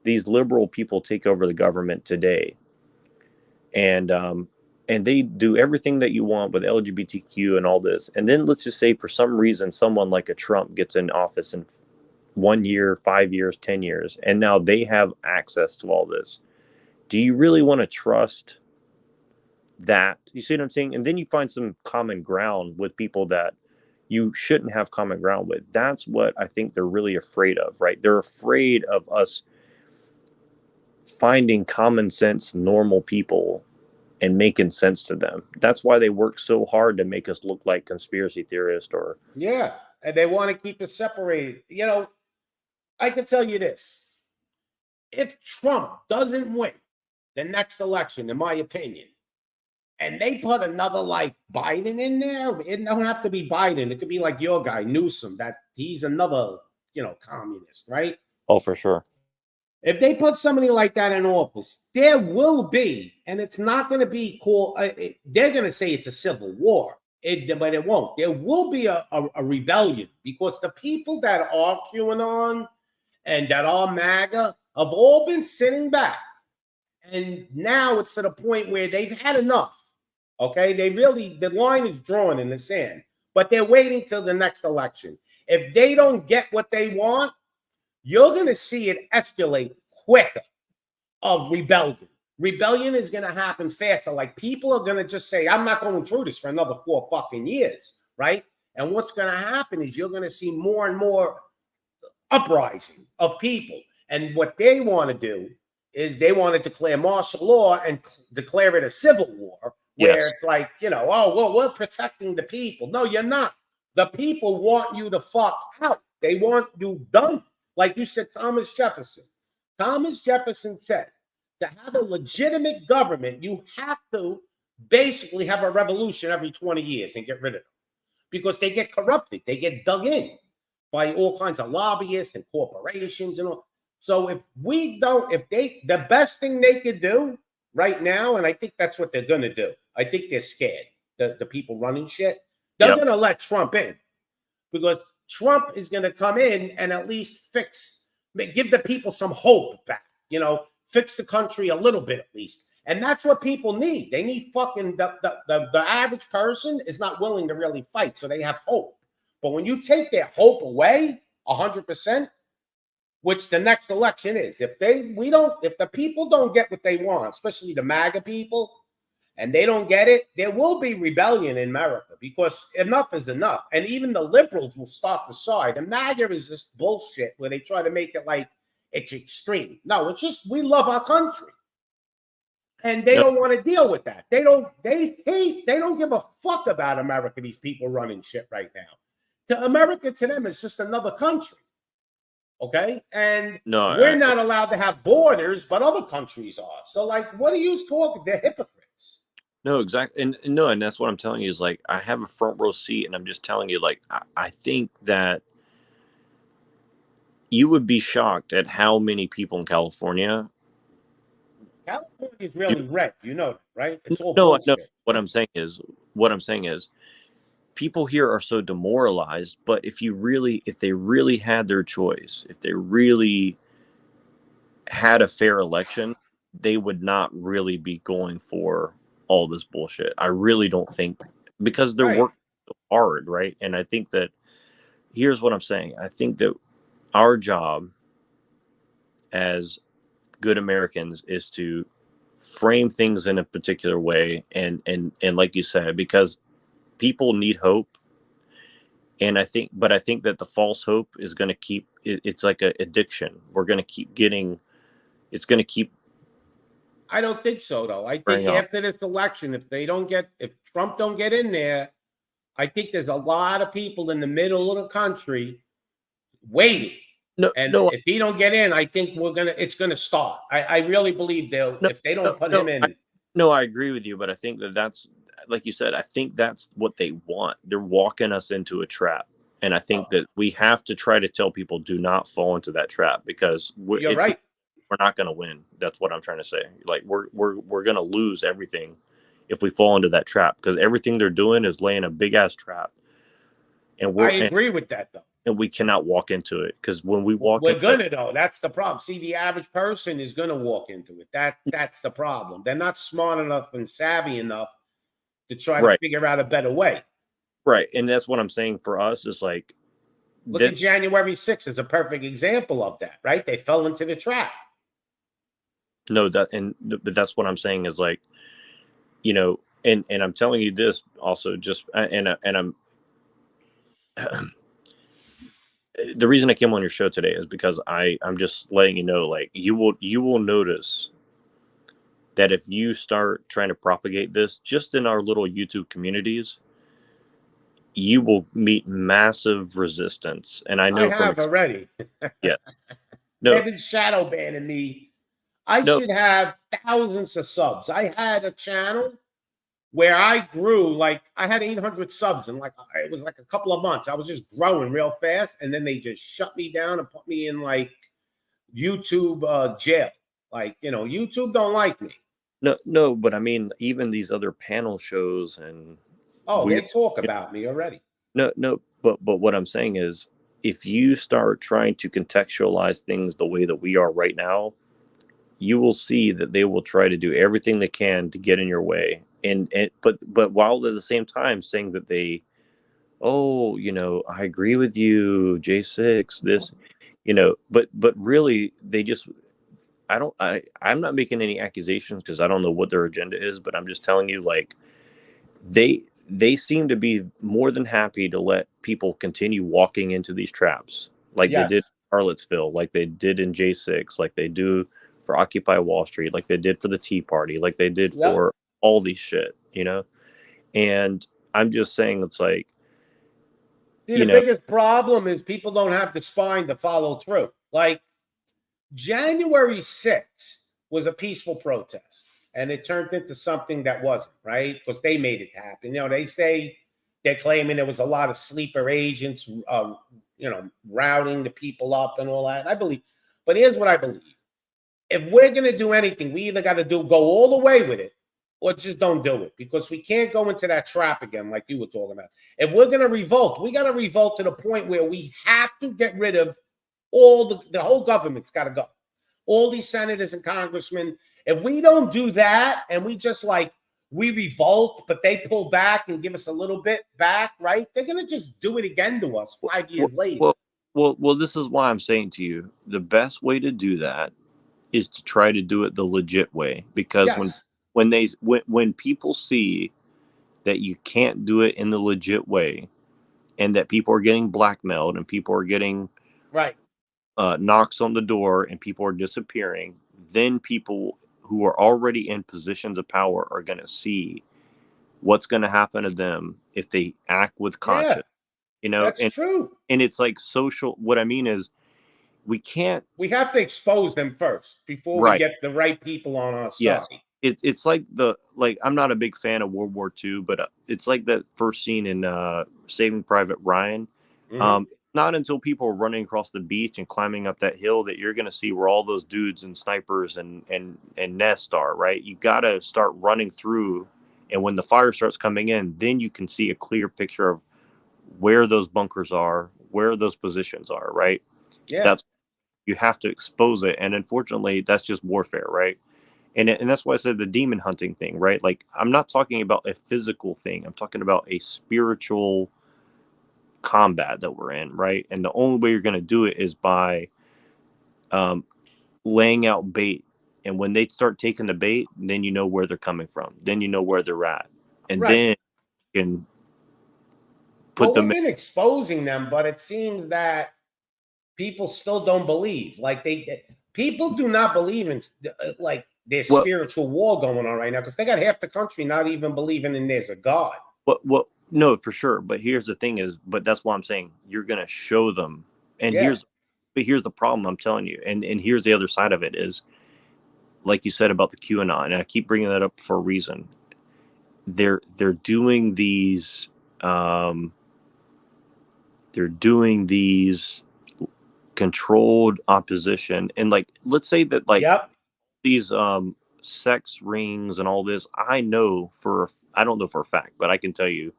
B: these liberal people take over the government today, and they do everything that you want with LGBTQ and all this. And then let's just say for some reason someone like a Trump gets in office in 1 year, 5 years, 10 years, and now they have access to all this. Do you really want to trust that? You see what I'm saying? And then you find some common ground with people that you shouldn't have common ground with. That's what I think they're really afraid of, right? They're afraid of us finding common sense, normal people and making sense to them. That's why they work so hard to make us look like conspiracy theorists or.
A: Yeah. And they want to keep us separated. I can tell you this. If Trump doesn't win the next election, in my opinion, and they put another like Biden in there, it don't have to be Biden. It could be like your guy, Newsom, that he's another, communist, right?
B: Oh, for sure.
A: If they put somebody like that in office, there will be, and it's not going to be called, they're going to say it's a civil war, but it won't. There will be a rebellion, because the people that are QAnon and that are MAGA have all been sitting back. And now it's to the point where they've had enough. Okay. The line is drawn in the sand, but they're waiting till the next election. If they don't get what they want, you're going to see it escalate quicker of rebellion. Rebellion is going to happen faster. Like, people are going to just say, I'm not going through this for another 4 fucking years. Right. And what's going to happen is you're going to see more and more uprising of people. And what they want to do is they want to declare martial law and declare it a civil war, where it's like, oh, well, we're protecting the people. No, you're not. The people want you to fuck out. They want you done. Like you said, Thomas Jefferson. Thomas Jefferson said, to have a legitimate government, you have to basically have a revolution every 20 years and get rid of them, because they get corrupted. They get dug in by all kinds of lobbyists and corporations and all. So the best thing they could do right now, and I think that's what they're going to do. I think they're scared, the people running shit. They're going to let Trump in, because Trump is going to come in and at least give the people some hope back, fix the country a little bit at least. And that's what people need. They need fucking, the average person is not willing to really fight, so they have hope. But when you take their hope away 100%, which the next election is, if the people don't get what they want, especially the MAGA people, and they don't get it, there will be rebellion in America, because enough is enough. And even the liberals will start to side. And MAGA is just bullshit where they try to make it like it's extreme. No, it's just, we love our country. And they don't want to deal with that. They don't give a fuck about America, these people running shit right now. America to them is just another country. Okay. And we're not allowed to have borders, but other countries are. So, like, what are you talking? They're hypocrites.
B: No, exactly. And that's what I'm telling you is, like, I have a front row seat, and I'm just telling you, like, I think that you would be shocked at how many people in California
A: is really red. Right? It's all bullshit.
B: No. What I'm saying is people here are so demoralized, but if they really had their choice, if they really had a fair election, they would not really be going for all this bullshit. I really don't think, because they're
A: Right.
B: working so hard, right? And I think that, here's what I'm saying. I think that our job as good Americans is to frame things in a particular way, and like you said, because people need hope. And I think that the false hope is going to keep it's like an addiction. We're going to keep getting, it's going to keep
A: I don't think so, though. I think
B: wearing on.
A: after this election, if Trump don't get in there, I think there's a lot of people in the middle of the country waiting.
B: No,
A: And
B: no,
A: if he don't get in, I think it's gonna start. I really believe
B: no,
A: if they
B: no,
A: don't put
B: no.
A: him in.
B: No, I agree with you, but I think that that's, like you said, I think that's what they want. They're walking us into a trap, and I think
A: Oh,
B: that we have to try to tell people, do not fall into that trap, because
A: you're right.
B: we're not going to win. That's what I'm trying to say. Like we're going to lose everything if we fall into that trap, because everything they're doing is laying a big ass trap, and
A: I agree with that, though.
B: and we cannot walk into it, because when we walk
A: We're
B: into that,
A: gonna, though. That's the problem. See, the average person is gonna walk into it. That's the problem. They're not smart enough and savvy enough to try to
B: right,
A: figure out a better way.
B: right, and that's what I'm saying for us is like
A: Look at
B: that's
A: January 6th as a perfect example of that, right? They fell into the trap.
B: no that and but that's what I'm saying is like, and I'm telling you this also, just and I'm the reason I came on your show today is because I'm just letting you know, like, you will notice that if you start trying to propagate this just in our little YouTube communities, you will meet massive resistance. And I
A: I
B: know from
A: have already.
B: yeah,
A: They've
B: no,
A: been shadow banning me. I
B: no,
A: should have thousands of subs. I had a channel where I grew, like I had 800 subs in it was like a couple of months. I was just growing real fast, and then they just shut me down and put me in like YouTube jail. Like, YouTube don't like me.
B: no, but I mean, even these other panel shows and
A: Oh, they
B: weird,
A: talk about me already.
B: no, but what I'm saying is, if you start trying to contextualize things the way that we are right now, you will see that they will try to do everything they can to get in your way, and but while at the same time saying that they, oh, I agree with you, J6, this, but really they just, I'm not making any accusations because I don't know what their agenda is, but I'm just telling you, like, they seem to be more than happy to let people continue walking into these traps, like they did
A: Yes.
B: in Charlottesville, like they did in J6, like they do for Occupy Wall Street, like they did for the Tea Party, like they did
A: Yep.
B: for all these shit. And I'm just saying, it's like,
A: See,
B: you
A: the
B: know,
A: biggest problem is people don't have the spine to follow through. Like, January 6th was a peaceful protest, and it turned into something that wasn't, right? Because they made it happen. They say they're claiming there was a lot of sleeper agents, routing the people up and all that. I believe, but here's what I believe. If we're going to do anything, we either got to go all the way with it or just don't do it, because we can't go into that trap again, like you were talking about. If we're going to revolt, we got to revolt to the point where we have to get rid of the whole government's got to go. All these senators and congressmen. If we don't do that and we just we revolt, but they pull back and give us a little bit back, right? They're gonna just do it again to us 5 years later.
B: well, this is why I'm saying to you, the best way to do that is to try to do it the legit way, because
A: Yes,
B: when people see that you can't do it in the legit way, and that people are getting blackmailed and people are getting
A: right.
B: knocks on the door and people are disappearing, then people who are already in positions of power are going to see what's going to happen to them if they act with
A: Yeah,
B: conscience, you know
A: that's
B: and
A: true.
B: and it's like social, what I mean is, we can't,
A: We have to expose them first before we
B: right,
A: get the right people on our side.
B: yes, it's like I'm not a big fan of World War II, but it's like that first scene in Saving Private Ryan.
A: Mm-hmm.
B: Not until people are running across the beach and climbing up that hill that you're going to see where all those dudes and snipers and Nest are, right? You got to start running through, and when the fire starts coming in, then you can see a clear picture of where those bunkers are, where those positions are, right?
A: Yeah.
B: That's you have to expose it. And unfortunately, that's just warfare, right? And that's why I said the demon hunting thing, right? Like, I'm not talking about a physical thing. I'm talking about a spiritual combat that we're in, right? And the only way you're going to do it is by um, laying out bait. And when they start taking the bait, then you know where they're coming from. Then you know where they're at. And
A: Right.
B: then you can put
A: Well,
B: them
A: we've
B: in.
A: been exposing them, but it seems that people still don't believe. Like people do not believe in like there's
B: What,
A: spiritual war going on right now because they got half the country not even believing in there's a God.
B: no, for sure. But here's the thing is, but that's why I'm saying you're going to show them. And
A: Yeah.
B: here's the problem I'm telling you. And here's the other side of it is, like you said about the QAnon, and I keep bringing that up for a reason. They're doing these um, they're doing these controlled opposition, and like, let's say that like
A: Yep.
B: these sex rings and all this, I don't know for a fact, but I can tell you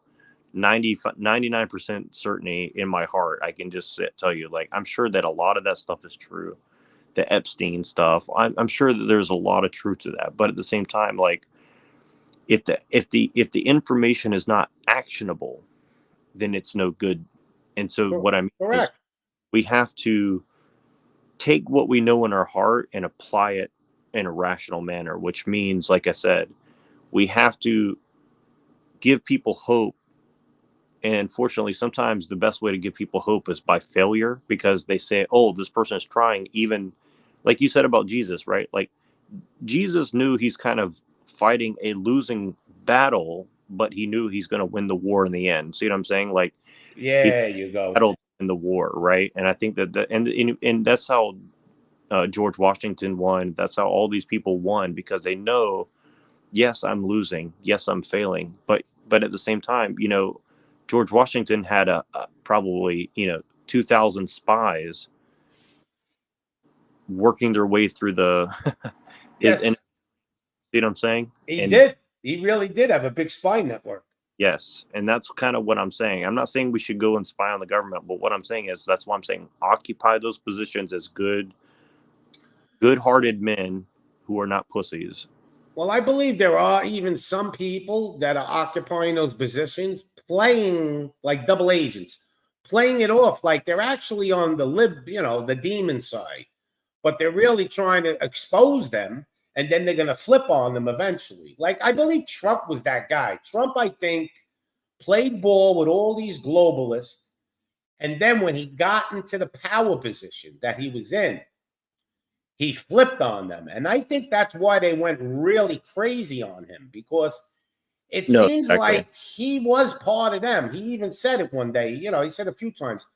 B: 99% certainty in my heart, I can just tell you, like, I'm sure that a lot of that stuff is true. The Epstein stuff, I'm sure that there's a lot of truth to that, but at the same time, like, if the information is not actionable, then it's no good. And so what I mean is,
A: Correct.
B: we have to take what we know in our heart and apply it in a rational manner, which means, like I said, we have to give people hope. And fortunately, sometimes the best way to give people hope is by failure, because they say, oh, this person is trying, even like you said about Jesus, right? Like, Jesus knew he's kind of fighting a losing battle, but he knew he's going to win the war in the end. See what I'm saying? Like, he
A: Yeah, you go.
B: battled in the war, right? And I think that and that's how George Washington won. That's how all these people won, because they know, yes, I'm losing, yes, I'm failing, but at the same time, George Washington had a probably 2,000 spies working their way through his, and
A: Yes,
B: you know what I'm saying?
A: he
B: And
A: did. He really did have a big spy network.
B: yes, and that's kind of what I'm saying. I'm not saying we should go and spy on the government, but what I'm saying is, that's why I'm saying occupy those positions as good-hearted men who are not pussies.
A: Well, I believe there are even some people that are occupying those positions, playing like double agents, playing it off like they're actually on the demon side, but they're really trying to expose them, and then they're going to flip on them eventually. Like, I believe Trump was that guy. Trump, I think, played ball with all these globalists, and then when he got into the power position that he was in, he flipped on them. And I think that's why they went really crazy on him, because it
B: No,
A: seems
B: exactly.
A: like he was part of them. He even said it one day, he said a few times,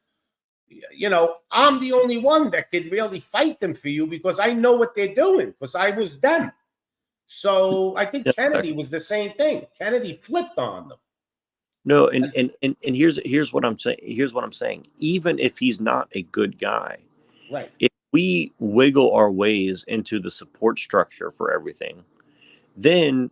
A: I'm the only one that could really fight them for you because I know what they're doing, because I was them. So I think
B: Yeah,
A: Kennedy
B: exactly.
A: was the same thing. Kennedy flipped on them.
B: No, and here's what I'm saying. Here's what I'm saying. Even if he's not a good guy,
A: Right.
B: if we wiggle our ways into the support structure for everything, then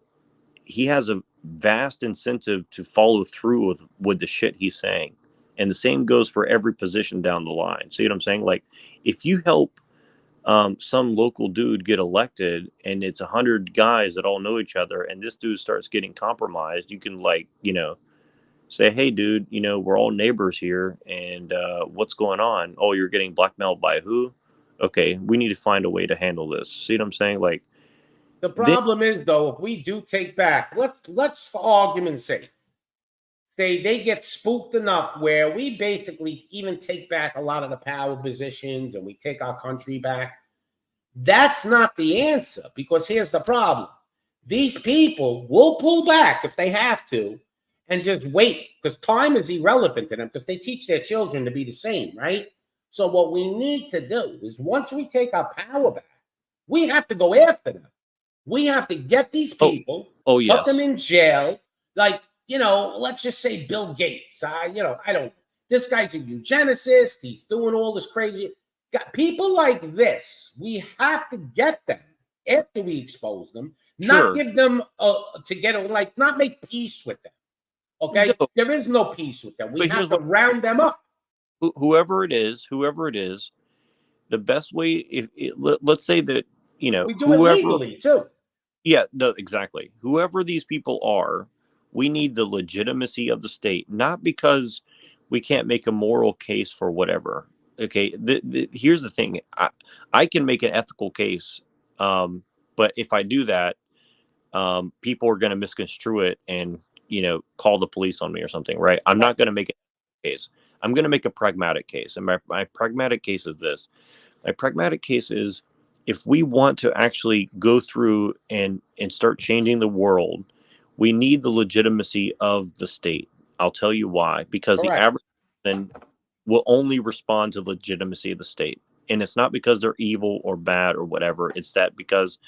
B: he has a vast incentive to follow through with the shit he's saying. And the same goes for every position down the line. See what I'm saying? Like, if you help some local dude get elected, and it's 100 guys that all know each other, and this dude starts getting compromised, you can, like, say, hey, dude, we're all neighbors here, and what's going on? Oh, you're getting blackmailed by who? Okay, we need to find a way to handle this. See what I'm saying? Like,
A: The
B: then,
A: problem is, though, if we do take back, let's for argument's sake, say they get spooked enough where we basically even take back a lot of the power positions and we take our country back. That's not the answer, because here's the problem. These people will pull back if they have to and just wait, because time is irrelevant to them, because they teach their children to be the same, right? So what we need to do is, once we take our power back, we have to go after them. We have to get these
B: oh,
A: people,
B: oh,
A: put them
B: yes,
A: in jail. Like, let's just say Bill Gates. I don't. This guy's a eugenicist. He's doing all this crazy. Got people like this. We have to get them after we expose them. Not
B: sure.
A: give them not make peace with them.
B: No,
A: Okay, there is no peace with them. We
B: but
A: have
B: here's
A: to
B: what,
A: round them up.
B: whoever it is, the best way, let's say that,
A: We do it
B: whoever,
A: legally too.
B: yeah, no, exactly. Whoever these people are, we need the legitimacy of the state, not because we can't make a moral case for whatever. Okay, here's the thing: I can make an ethical case, but if I do that, people are going to misconstrue it and call the police on me or something, right? I'm not going to make a case. I'm going to make a pragmatic case, and my pragmatic case is this: my pragmatic case is, if we want to actually go through and start changing the world, we need the legitimacy of the state. I'll tell you why. Because the
A: Correct.
B: average person will only respond to the legitimacy of the state. And it's not because they're evil or bad or whatever. It's that because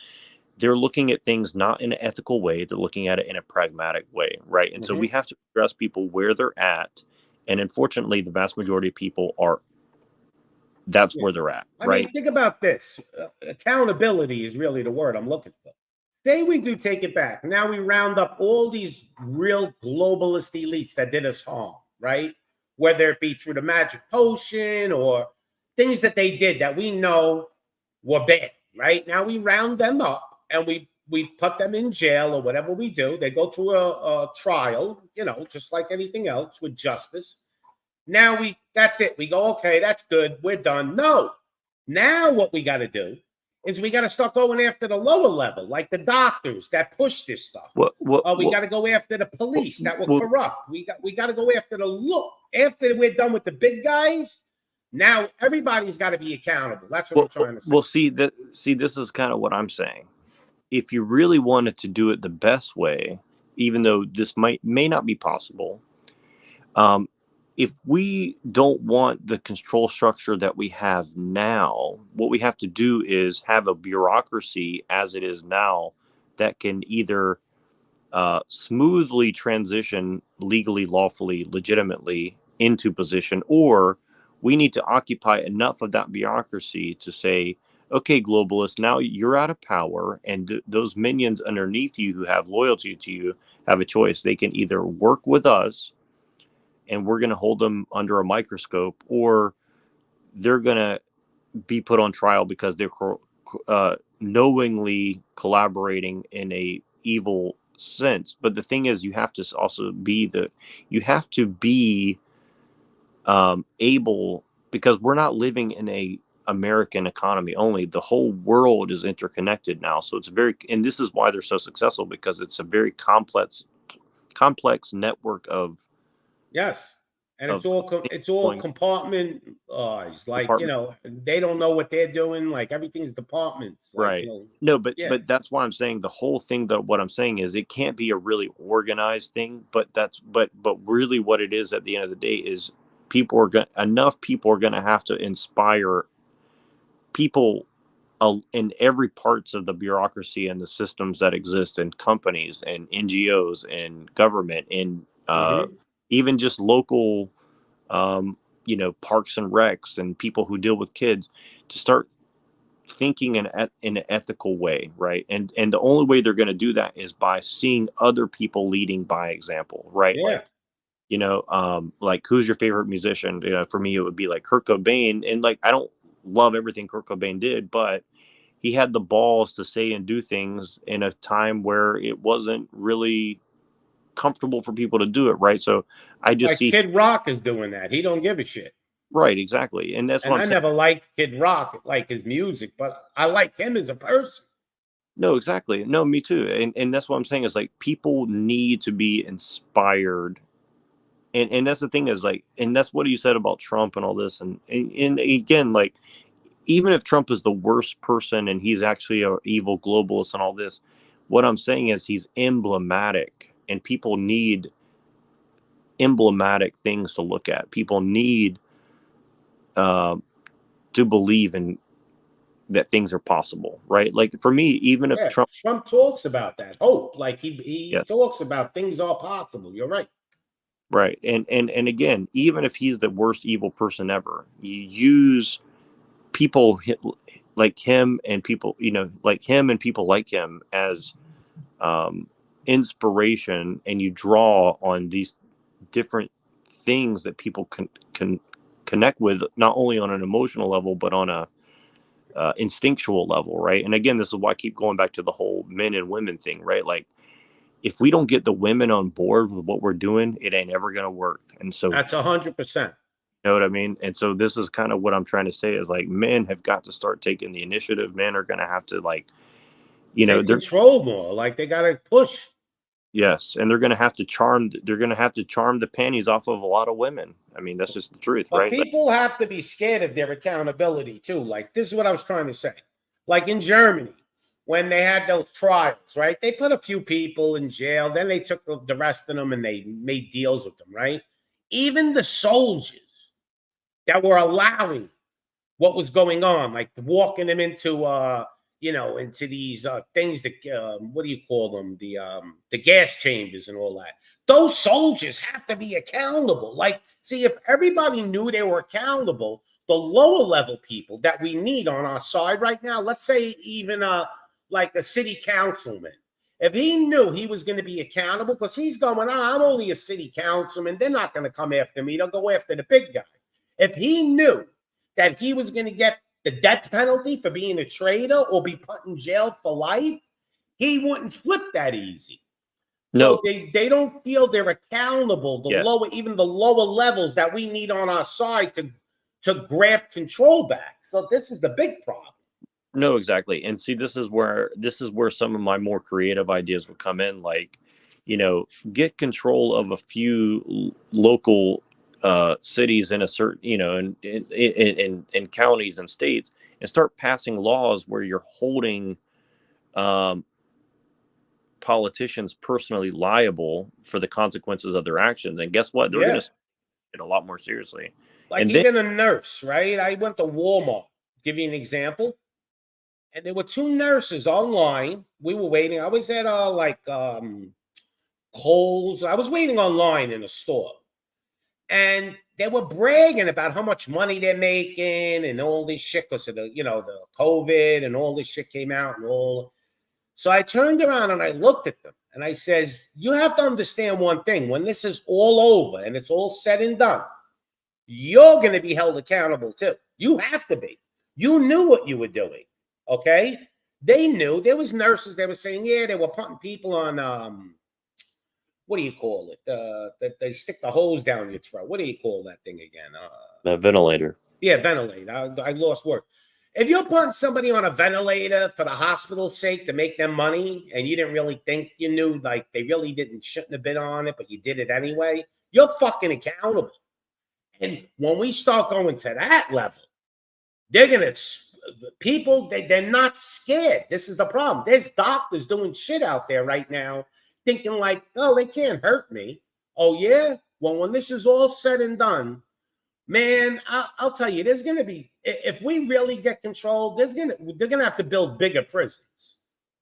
B: they're looking at things not in an ethical way. They're looking at it in a pragmatic way, right? And so
A: Hmm.
B: we have to address people where they're at. And unfortunately, the vast majority of people that's
A: Yeah.
B: where they're at,
A: I
B: right?
A: mean, think about this. Accountability is really the word I'm looking for. Say we do take it back. Now we round up all these real globalist elites that did us harm, right? Whether it be through the magic potion or things that they did that we know were bad, right? Now we round them up and we put them in jail or whatever we do. They go through a trial, just like anything else with justice. Now that's it. We go, okay, that's good. We're done. No. Now what we got to do is we got to start going after the lower level, like the doctors that push this stuff. We got to go after the police that were corrupt. We got to go after the look. After we're done with the big guys, now everybody's got to be accountable. That's what I'm trying to say.
B: Well, see, this is kind of what I'm saying. If you really wanted to do it the best way, even though this may not be possible, um, if we don't want the control structure that we have now, what we have to do is have a bureaucracy as it is now that can either smoothly transition legally, lawfully, legitimately into position, or we need to occupy enough of that bureaucracy to say, okay, globalists, now you're out of power, and those minions underneath you who have loyalty to you have a choice. They can either work with us and we're going to hold them under a microscope, or they're going to be put on trial because they're knowingly collaborating in a evil sense. But the thing is, you have to also you have to be able, because we're not living in a American economy only. The whole world is interconnected now, so and this is why they're so successful, because it's a very complex network of
A: Yes. And
B: of
A: it's all
B: going
A: compartmentalized. Like,
B: department.
A: they don't know what they're doing. Like everything's departments. Like,
B: Right. No, but
A: yeah.
B: that's why I'm saying the whole thing, that what I'm saying is it can't be a really organized thing, but really what it is at the end of the day is enough people are going to have to inspire people in every parts of the bureaucracy and the systems that exist in companies and NGOs and government and
A: Hmm.
B: even just local um, parks and recs and people who deal with kids to start thinking in an ethical way, right? And the only way they're going to do that is by seeing other people leading by example, right?
A: Yeah.
B: Like who's your favorite musician? For me, it would be like Kurt Cobain. And like, I don't love everything Kurt Cobain did, but he had the balls to say and do things in a time where it wasn't really comfortable for people to do it, right? So I just
A: Like
B: see,
A: Kid Rock is doing that. He don't give a shit.
B: right, exactly. And that's what
A: And
B: I'm
A: I
B: saying.
A: never liked Kid Rock, like his music, but I like him as a person.
B: No, exactly. No, me too. And that's what I'm saying is like people need to be inspired. And that's the thing is like, and that's what you said about Trump and all this. And again, like, even if Trump is the worst person and he's actually a evil globalist and all this, what I'm saying is he's emblematic, and people need emblematic things to look at. People need uh, to believe in that things are possible, right? Like for me, even if
A: Yeah.
B: Trump,
A: Trump talks about that hope. Like he
B: yeah,
A: talks about things are possible. You're right.
B: right, and again, even if he's the worst evil person ever, you use people like him and people, like him and people like him as um, inspiration, and you draw on these different things that people can connect with, not only on an emotional level, but on a instinctual level, right? And again, this is why I keep going back to the whole men and women thing, right? Like, if we don't get the women on board with what we're doing, it ain't ever going to work. And so,
A: That's 100%.
B: you know what I mean? And so this is kind of what I'm trying to say is like, men have got to start taking the initiative. Men are going to have to, like, you know,
A: Take control more. Like they got to push.
B: yes. And they're going to have to charm the panties off of a lot of women. I mean, that's just the truth,
A: But
B: right?
A: people have to be scared of their accountability too. Like this is what I was trying to say. Like in Germany, when they had those trials, right? They put a few people in jail, then they took the rest of them and they made deals with them, right? Even the soldiers that were allowing what was going on, like walking them into into these things that what do you call them? The gas chambers and all that. Those soldiers have to be accountable. Like, see, if everybody knew they were accountable, the lower level people that we need on our side right now, let's say even like a city councilman, if he knew he was going to be accountable, because he's going, I'm only a city councilman, they're not going to come after me, they'll go after the big guy. If he knew that he was going to get the death penalty for being a traitor or be put in jail for life, he wouldn't flip that easy.
B: No.
A: So they don't feel they're accountable. Even the lower levels that we need on our side to grab control back. So this is the big problem.
B: No, exactly. And see, this is where some of my more creative ideas would come in. Like, you know, get control of a few local cities in a certain, you know, in counties and states, and start passing laws where you're holding politicians personally liable for the consequences of their actions. And guess what? They're going to take it a lot more seriously.
A: Like
B: And
A: even a nurse, right? I went to Walmart, give you an example. And there were two nurses online. We were waiting. I was at Kohl's. I was waiting online in a store. And they were bragging about how much money they're making and all this shit because of the COVID and all this shit came out and all. So I turned around and I looked at them and I says, you have to understand one thing. When this is all over and it's all said and done, you're going to be held accountable too. You have to be. You knew what you were doing. Okay. They knew. There was nurses that were saying, yeah, they were putting people on what do you call it? That they stick the hose down your throat. What do you call that thing again?
B: a ventilator.
A: Yeah, ventilator. I lost work. If you're putting somebody on a ventilator for the hospital's sake to make them money, and you didn't really think you knew, like they really shouldn't have been on it, but you did it anyway, you're fucking accountable. And when we start going to that level, they're gonna people. They're not scared. This is the problem. There's doctors doing shit out there right now thinking like, oh, they can't hurt me. Oh, yeah? Well, when this is all said and done, man, I'll tell you, there's going to be, if we really get control, they're going to have to build bigger prisons.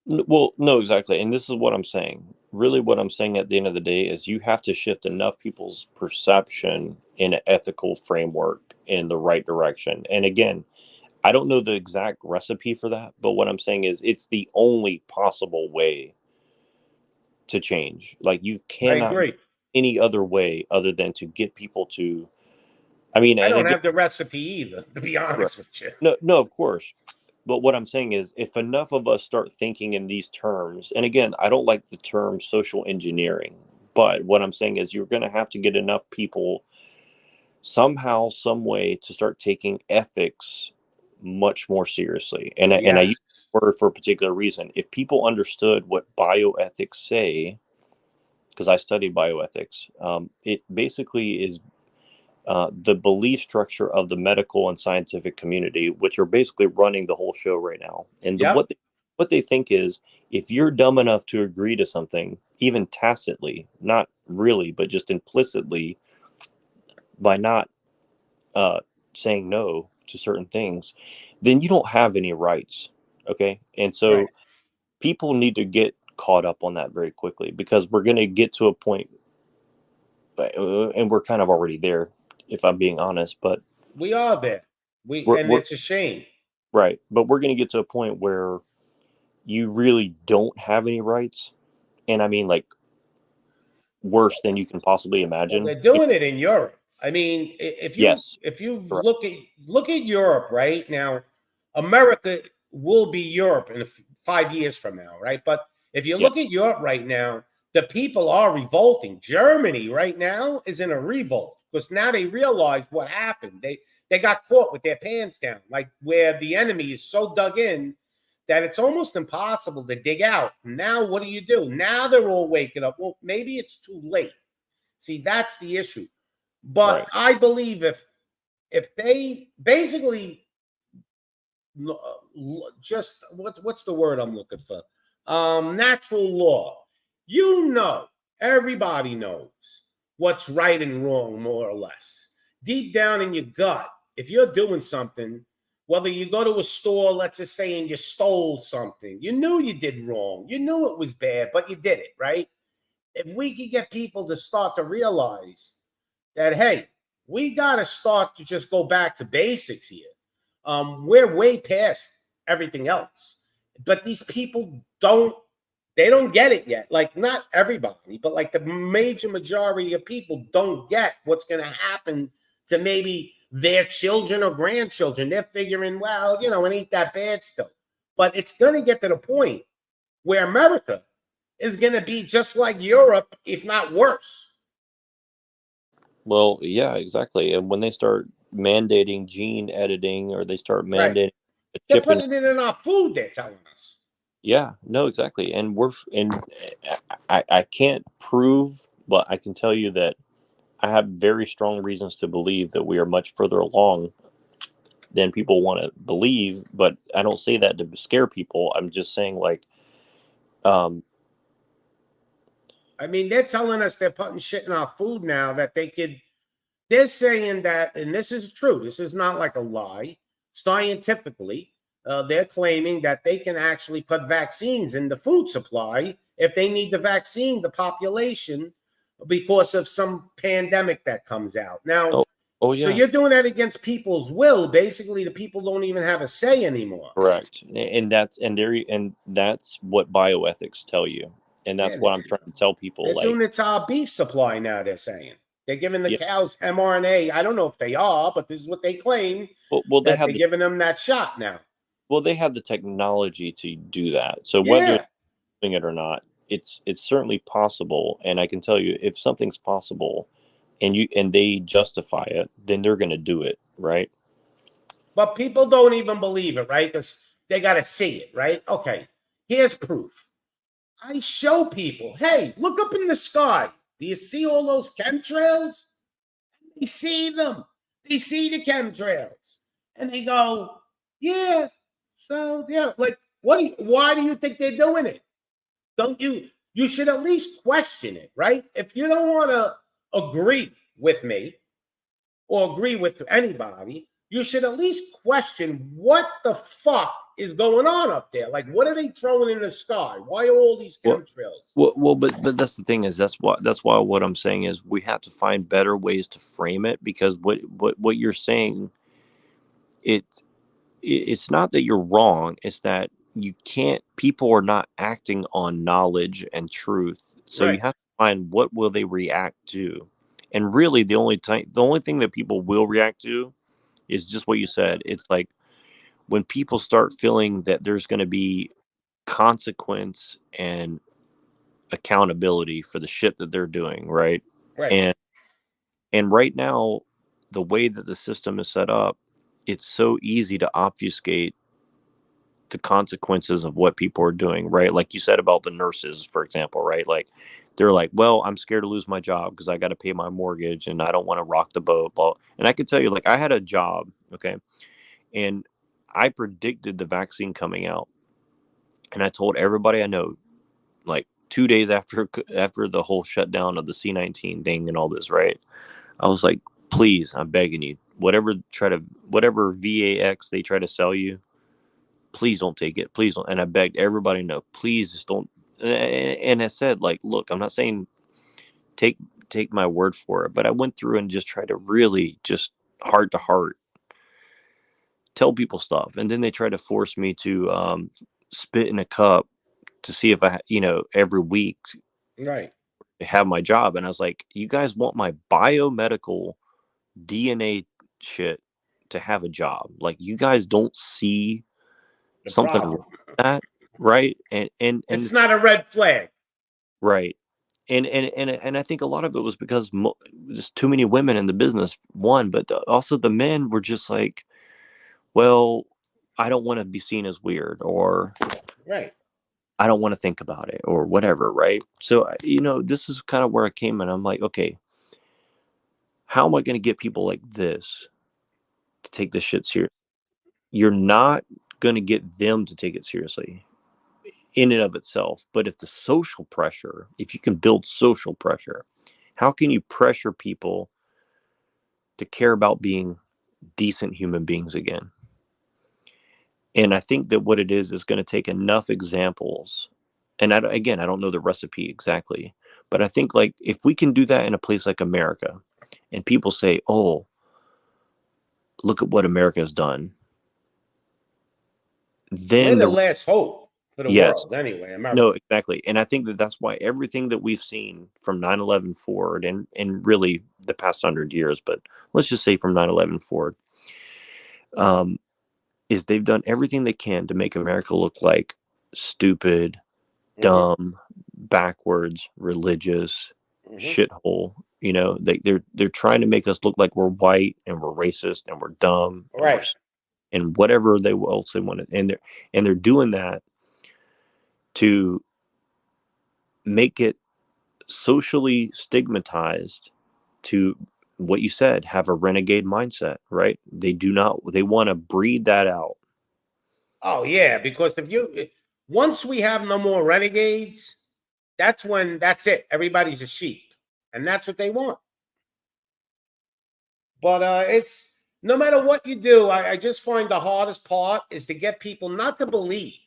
B: Well, no, exactly. And this is what I'm saying. Really, what I'm saying at the end of the day is you have to shift enough people's perception in an ethical framework in the right direction. And again, I don't know the exact recipe for that, but what I'm saying is it's the only possible way to change. Like, you
A: I
B: cannot
A: agree.
B: any other way other than to get people to, I mean,
A: I
B: and
A: don't
B: again,
A: have the recipe either, to be
B: right.
A: honest with you.
B: No, of course. But what I'm saying is if enough of us start thinking in these terms, and again, I don't like the term social engineering, but what I'm saying is you're going to have to get enough people somehow, some way to start taking ethics much more seriously. And I use the word for a particular reason. If people understood what bioethics say, because I studied bioethics, it basically is the belief structure of the medical and scientific community, which are basically running the whole show right now. And what they think is, if you're dumb enough to agree to something, even tacitly, not really, but just implicitly, by not saying no to certain things, then you don't have any rights. Okay. And so people need to get caught up on that very quickly, because we're going to get to a point, and we're kind of already there, if I'm being honest, but
A: We are there. And it's a shame.
B: Right. But we're going to get to a point where you really don't have any rights. And I mean, like, worse than you can possibly imagine.
A: Well, they're doing it in Europe. I mean, if you
B: Yes.
A: if you
B: Correct.
A: look at Europe right now, America will be Europe in 5 years from now, right? But if you look at Europe right now, the people are revolting. Germany right now is in a revolt because now they realize what happened. They got caught with their pants down, like where the enemy is so dug in that it's almost impossible to dig out. Now, what do? Now they're all waking up. Well, maybe it's too late. See, that's the issue. But I believe if they basically just what's the word I'm looking for? Natural law. Everybody knows what's right and wrong, more or less. Deep down in your gut, if you're doing something, whether you go to a store, let's just say, and you stole something, you knew you did wrong. You knew it was bad, but you did it, right? If we could get people to start to realize that, hey, we got to start to just go back to basics here. We're way past everything else. But these people don't get it yet. Like, not everybody, but like the major majority of people don't get what's going to happen to maybe their children or grandchildren. They're figuring, well, it ain't that bad still. But it's going to get to the point where America is going to be just like Europe, if not worse.
B: Well, yeah, exactly. And when they start mandating gene editing, or they start mandating
A: they're putting it in our food, they're telling us.
B: Yeah, no, exactly. And I can't prove, but I can tell you that I have very strong reasons to believe that we are much further along than people want to believe. But I don't say that to scare people. I'm just saying, like,
A: I mean, they're telling us they're putting shit in our food now that they're saying that, and this is true, this is not like a lie, scientifically, they're claiming that they can actually put vaccines in the food supply if they need the vaccine, the population, because of some pandemic that comes out. Now,
B: yeah.
A: So you're doing that against people's will. Basically, the people don't even have a say anymore.
B: Correct. And that's what bioethics tell you. And that's what I'm trying to tell people.
A: They're doing it to our beef supply now, they're saying. They're giving the cows mRNA. I don't know if they are, but this is what they claim.
B: Well, they're
A: giving them that shot now.
B: Well, they have the technology to do that. So whether they're doing it or not, it's certainly possible. And I can tell you, if something's possible and they justify it, then they're going to do it, right?
A: But people don't even believe it, right? Because they got to see it, right? Okay, here's proof. I show people, hey, look up in the sky. Do you see all those chemtrails? They see them. They see the chemtrails. And they go, yeah. So, yeah, like, why do you think they're doing it? You should at least question it, right? If you don't want to agree with me or agree with anybody, you should at least question what the fuck is going on up there. Like, what are they throwing in the sky? Why are all these chemtrails?
B: Well, but that's the thing is that's why what I'm saying is we have to find better ways to frame it, because what you're saying, it's not that you're wrong, it's that you can't, people are not acting on knowledge and truth. So you have to find what will they react to. And really the only thing that people will react to is just what you said. It's like when people start feeling that there's going to be consequence and accountability for the shit that they're doing, right? And right now, the way that the system is set up, it's so easy to obfuscate the consequences of what people are doing, right? Like you said about the nurses, for example, right? Like they're like, well, I'm scared to lose my job because I got to pay my mortgage and I don't want to rock the boat. Blah. And I could tell you, like, I had a job, okay, and I predicted the vaccine coming out, and I told everybody I know, like 2 days after the whole shutdown of the C-19 thing and all this, right? I was like, please, I'm begging you, whatever VAX they try to sell you, please don't take it. Please don't. And I begged everybody, no, please just don't. And I said, like, look, I'm not saying take my word for it, but I went through and just tried to really just heart to heart tell people stuff. And then they try to force me to spit in a cup to see if I, every week have my job. And I was like, you guys want my biomedical DNA shit to have a job. Like, you guys don't see
A: The
B: something wrong
A: problem.
B: with that, right? And
A: It's not a red flag.
B: right. And I think a lot of it was because just too many women in the business, one, but also the men were just like, well, I don't want to be seen as weird, or
A: Right.
B: I don't want to think about it, or whatever, right? So, this is kind of where I came in. I'm like, okay, how am I going to get people like this to take this shit serious? You're not going to get them to take it seriously in and of itself. But if you can build social pressure, how can you pressure people to care about being decent human beings again? And I think that what it is going to take enough examples. And again, I don't know the recipe exactly, but I think, like, if we can do that in a place like America, and people say, oh, look at what America has done,
A: We're
B: then
A: the last hope for the
B: yes,
A: world, anyway,
B: no,
A: America.
B: exactly. And I think that that's why everything that we've seen from 9/11 forward, and really the past 100 years, but let's just say from 9/11 forward, um, is they've done everything they can to make America look like stupid,
A: Hmm.
B: dumb, backwards, religious,
A: Hmm.
B: shithole. They're trying to make us look like we're white and we're racist and we're dumb and
A: Right.
B: and whatever else they wanted. And they're doing that to make it socially stigmatized, to what you said, have a renegade mindset, right? They want to breed that out.
A: Oh yeah, because once we have no more renegades, that's it. Everybody's a sheep, and that's what they want. But it's no matter what you do, I just find the hardest part is to get people not to believe,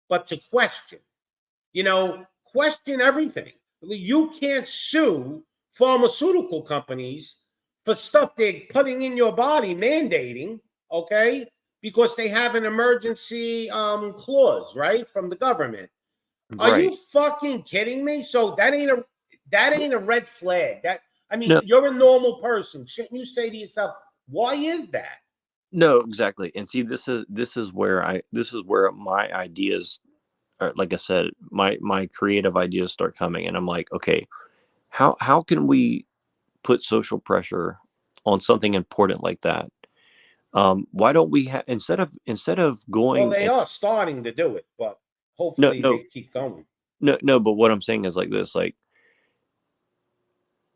A: but to question. Question everything. You can't sue pharmaceutical companies for stuff they're putting in your body, mandating, okay, because they have an emergency clause, right, from the government. Are you
B: Right.
A: fucking kidding me? So that ain't a red flag. I mean,
B: No,
A: you're a normal person. Shouldn't you say to yourself, why is that?
B: no, exactly. And see, this is where my ideas, like I said, my creative ideas start coming, and I'm like, okay, how can we put social pressure on something important like that? Why don't we have, instead of
A: Well,
B: going
A: they
B: and
A: are starting to do it, but
B: no,
A: hopefully they
B: no,
A: keep going.
B: no, but what I'm saying is like this, like,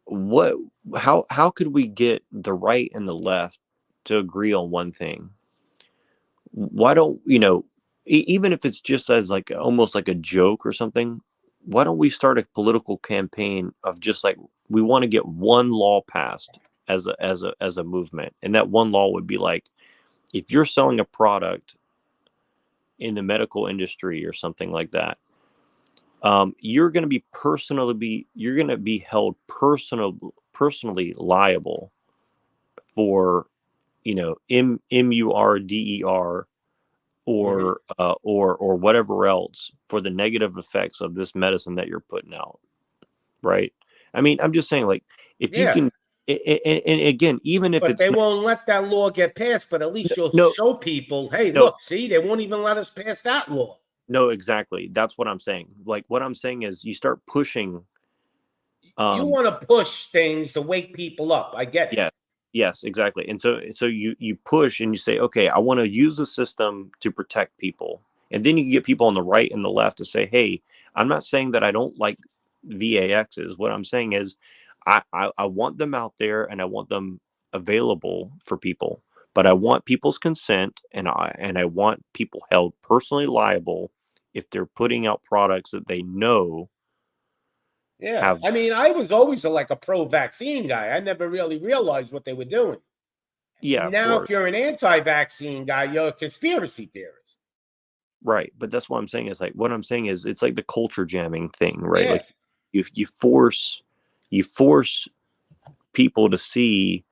B: what how could we get the right and the left to agree on one thing? Why don't, even if it's just as like almost like a joke or something, why don't we start a political campaign of just like, we want to get one law passed as a movement, and that one law would be like, if you're selling a product in the medical industry or something like that, you're going to be held personally liable for, MURDER,
A: Hmm.
B: or whatever else, for the negative effects of this medicine that you're putting out, right? I mean, I'm just saying, like, if you
A: Yeah,
B: can, and again, even if
A: but
B: it's
A: they
B: not,
A: won't let that law get passed. But at least you'll
B: no,
A: show people, hey,
B: no,
A: look, see, they won't even let us pass that law.
B: no, exactly. That's what I'm saying. Like, what I'm saying is, you start pushing.
A: You
B: um
A: want to push things to wake people up. I get it.
B: Yeah. Yes, exactly. And so you push and you say, okay, I want to use the system to protect people. And then you can get people on the right and the left to say, hey, I'm not saying that I don't like VAXs. What I'm saying is, I want them out there and I want them available for people. But I want people's consent, and I want people held personally liable if they're putting out products that they know
A: Yeah,
B: have.
A: I mean, I was always like a pro-vaccine guy. I never really realized what they were doing.
B: Yeah, of
A: Now,
B: course.
A: if you're an anti-vaccine guy, you're a conspiracy theorist.
B: Right, but that's what I'm saying is, like, what I'm saying is, it's like the culture jamming thing, right?
A: Yeah,
B: Like, you force people to see.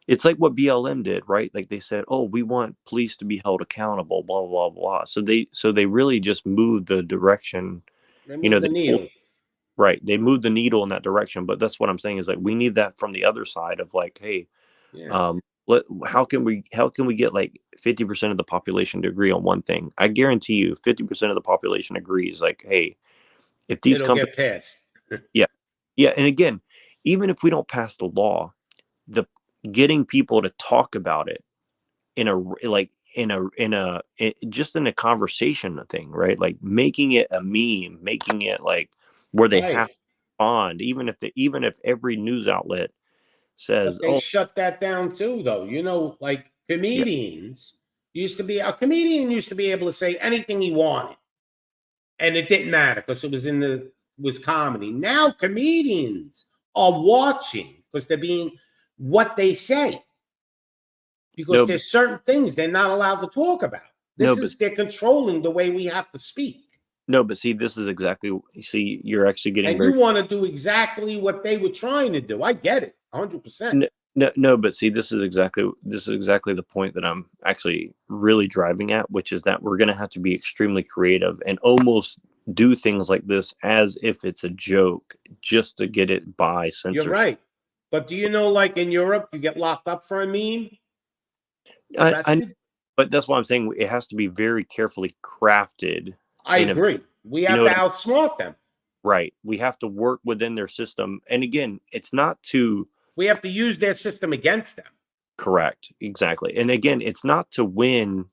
B: It's like what BLM did, right? Like, they said, "Oh, we want police to be held accountable," blah blah blah. So they really just moved the direction.
A: they moved the
B: They pulled,
A: needle.
B: right. They moved the needle in that direction. But that's what I'm saying is, like, we need that from the other side of, like, hey,
A: Yeah,
B: how can we get like 50% of the population to agree on one thing? I guarantee you 50% of the population agrees, like, hey, if these
A: It'll
B: companies,
A: get passed.
B: yeah, yeah, and again, even if we don't pass the law, the getting people to talk about it in a like just in a conversation thing, right? Like making it a meme, making it like where they have
A: Right.
B: to respond, even if every news outlet says,
A: But they
B: oh
A: shut that down too, though. You know, like
B: yeah,
A: comedians a comedian used to be able to say anything he wanted, and it didn't matter because it was comedy. Now comedians are watching because they're being what they say because
B: no, but
A: there's certain things they're not allowed to talk about.
B: no,
A: This
B: but
A: is they're controlling the way we have to speak.
B: no, but see, this is exactly. See, you're actually getting
A: And
B: very
A: you want to do exactly what they were trying to do. I get it, 100%.
B: no, but see, this is exactly the point that I'm actually really driving at, which is that we're going to have to be extremely creative and almost do things like this as if it's a joke, just to get it by
A: You're
B: censorship.
A: right. But do you know, like in Europe, you get locked up for a meme,
B: I
A: arrested?
B: but that's why I'm saying it has to be very carefully crafted.
A: I
B: In a,
A: agree. We
B: you
A: have
B: know
A: to
B: what
A: outsmart them.
B: right? We have to work within their system, and again, it's not to
A: We have to use their system against them.
B: correct exactly, and again, it's not to win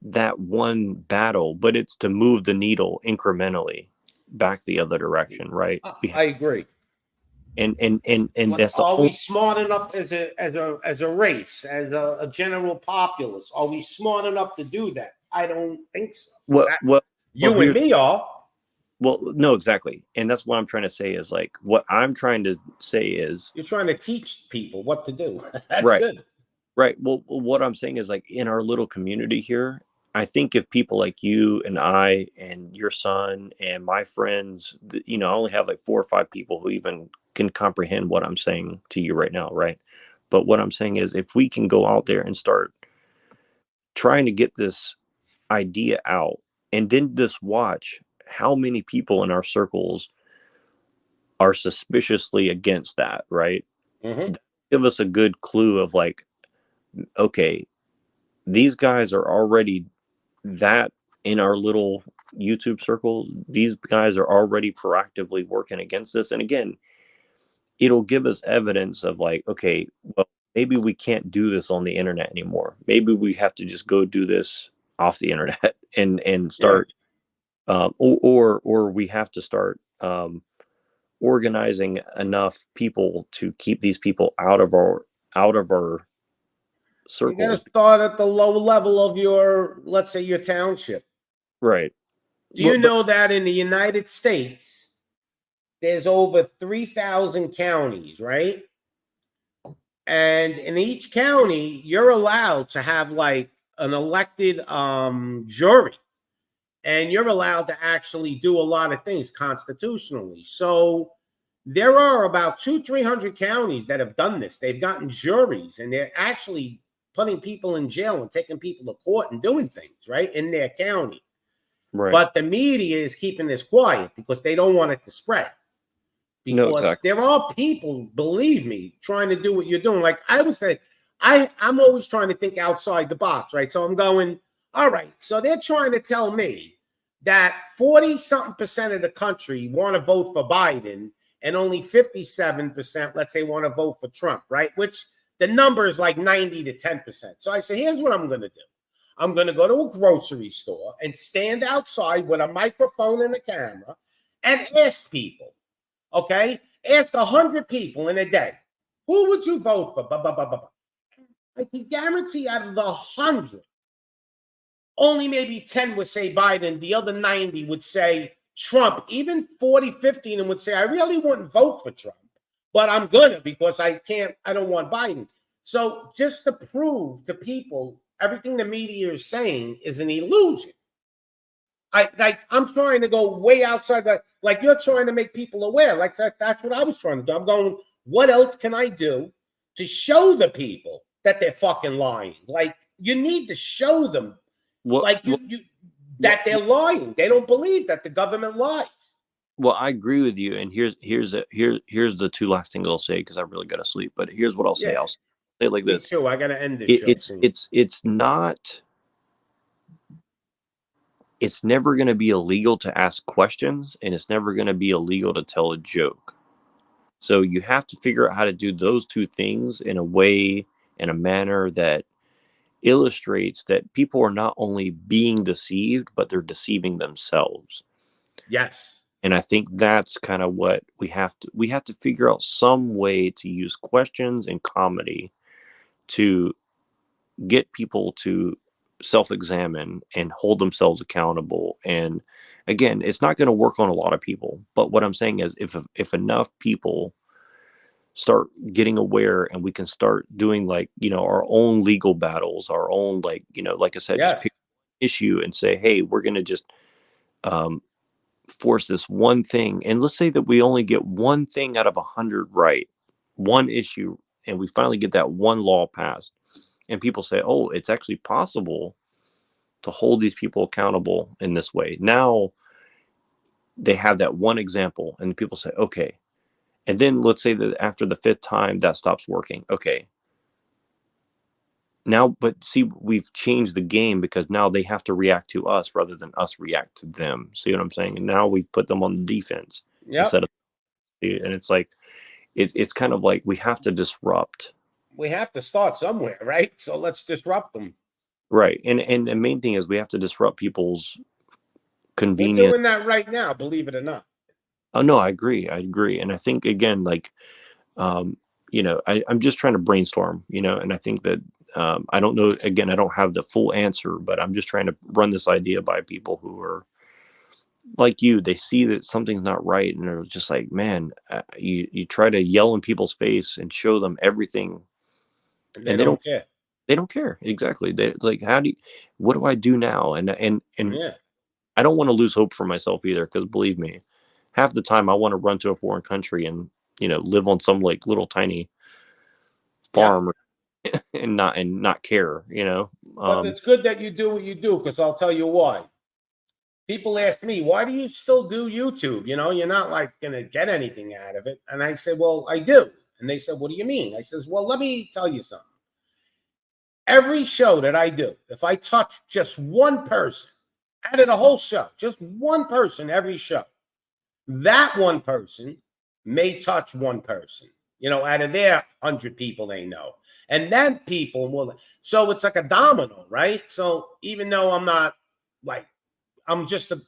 B: that one battle, but it's to move the needle incrementally back the other direction, right?
A: I agree.
B: And
A: But
B: that's the
A: are we
B: only
A: smart enough as a race, as a general populace? Are we smart enough to do that? I don't think so.
B: what
A: That's
B: what well
A: you and
B: here's
A: me are.
B: well no exactly, and that's what I'm trying to say is like what I'm trying to say is
A: You're trying to teach people what to do. That's
B: right.
A: good.
B: Right. Well, what I'm saying is like in our little community here, I think if people like you and I and your son and my friends, I only have like 4 or 5 people who even can comprehend what I'm saying to you right now, right? But what I'm saying is if we can go out there and start trying to get this idea out and then just watch how many people in our circles are suspiciously against that, right?
A: Mm-hmm.
B: Give us a good clue of like, okay, these guys are already that in our little YouTube circle, these guys are already proactively working against this. And again, it'll give us evidence of like, okay, well, maybe we can't do this on the internet anymore. Maybe we have to just go do this off the internet and
A: Yeah.
B: start, or we have to start organizing enough people to keep these people out of our
A: You got to
B: circles.
A: start at the low level of let's say, your township.
B: Right.
A: Do you
B: But
A: know that in the United States, there's over 3,000 counties, right? And in each county, you're allowed to have like an elected jury, and you're allowed to actually do a lot of things constitutionally. So there are about 300 counties that have done this. They've gotten juries, and they're actually putting people in jail and taking people to court and doing things right in their county.
B: right.
A: But the media is keeping this quiet because they don't want it to spread.
B: No,
A: Because
B: exactly.
A: there are people, believe me, trying to do what you're doing. Like I would say, I'm always trying to think outside the box, right? So I'm going, all right, so they're trying to tell me that 40 something percent of the country want to vote for Biden and only 57%, let's say, want to vote for Trump, right? Which the number is like 90 to 10%. So I say, here's what I'm going to do. I'm going to go to a grocery store and stand outside with a microphone and a camera and ask people, okay? Ask 100 people in a day, who would you vote for? Blah, blah, blah, blah. I can guarantee out of the 100, only maybe 10 would say Biden. The other 90 would say Trump. Even 40, 50 of them would say, I really wouldn't vote for Trump, but I'm gonna because I don't want Biden. So just to prove to people everything the media is saying is an illusion. I'm trying to go way outside that. Like you're trying to make people aware. Like that's what I was trying to do. I'm going, what else can I do to show the people that they're fucking lying? Like you need to show them,
B: What,
A: like
B: what,
A: you
B: what,
A: that they're lying. They don't believe that the government lies.
B: well, I agree with you. And here's the two last things I'll say because I really got to sleep. But here's what I'll say.
A: Yeah.
B: say it like
A: Me
B: this.
A: too. I gotta end this show soon.
B: It's not. It's never going to be illegal to ask questions, and it's never going to be illegal to tell a joke. So you have to figure out how to do those two things in a way, in a manner that illustrates that people are not only being deceived, but they're deceiving themselves.
A: Yes.
B: And I think that's kind of what we have to figure out some way to use questions and comedy to get people to self-examine and hold themselves accountable. And again, it's not going to work on a lot of people, but what I'm saying is if enough people start getting aware and we can start doing, like, our own legal battles, our own, like, like I said, just
A: Yes.
B: pick an issue and say, hey, we're going to just um, force this one thing, and let's say that we only get one thing out of 100 right, one issue, and we finally get that one law passed, and people say, oh, it's actually possible to hold these people accountable in this way. Now they have that one example, and people say, okay. And then let's say that after the fifth time that stops working. Okay. Now, but see, we've changed the game because now they have to react to us rather than us react to them. See what I'm saying? And now we've put them on the defense
A: Yep.
B: instead of, and it's like, it's kind of like we have to disrupt.
A: We have to start somewhere, right? So let's disrupt them.
B: Right. And the main thing is we have to disrupt people's
A: We're
B: convenience.
A: doing that right now, believe it or not.
B: Oh no, I agree. And I think, again, like, um, I'm just trying to brainstorm, and I think that, I don't know, again, I don't have the full answer, but I'm just trying to run this idea by people who are like you. They see that something's not right, and they're just like, man, you try to yell in people's face and show them everything,
A: And they
B: and they
A: don't
B: don't
A: care.
B: they don't care. Exactly. It's like, what do I do now? And
A: Yeah.
B: I don't want to lose hope for myself either, because believe me, half the time I want to run to a foreign country and, live on some, like, little tiny
A: Yep.
B: farm and not care,
A: But it's good that you do what you do, because I'll tell you why. People ask me, why do you still do YouTube? You're not like gonna get anything out of it. And I said, well, I do. And they said, what do you mean? I says, well, let me tell you something. Every show that I do, if I touch just one person out of the whole show, just one person every show, that one person may touch one person, out of their 100 people they know. And then people will, so it's like a domino, right? So even though I'm not like, I'm just a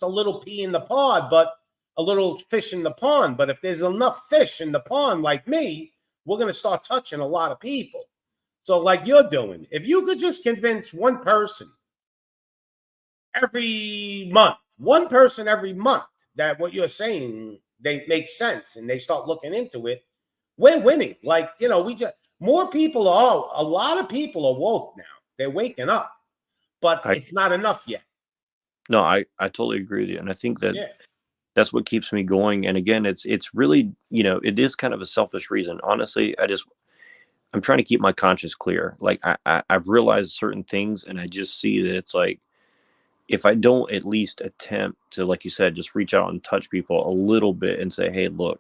A: little pea in the pod, but a little fish in the pond. But if there's enough fish in the pond like me, we're going to start touching a lot of people. So like you're doing, if you could just convince one person every month, that what you're saying, they make sense and they start looking into it, we're winning. Like, we just, more people are, a lot of people are woke now. They're waking up, but
B: I
A: it's not enough yet.
B: no, I totally agree with you, and I think that
A: Yeah.
B: that's what keeps me going. And again, it's really, it is kind of a selfish reason. Honestly, I'm trying to keep my conscience clear. Like, I've realized certain things, and I just see that it's like, if I don't at least attempt to, like you said, just reach out and touch people a little bit and say, hey, look,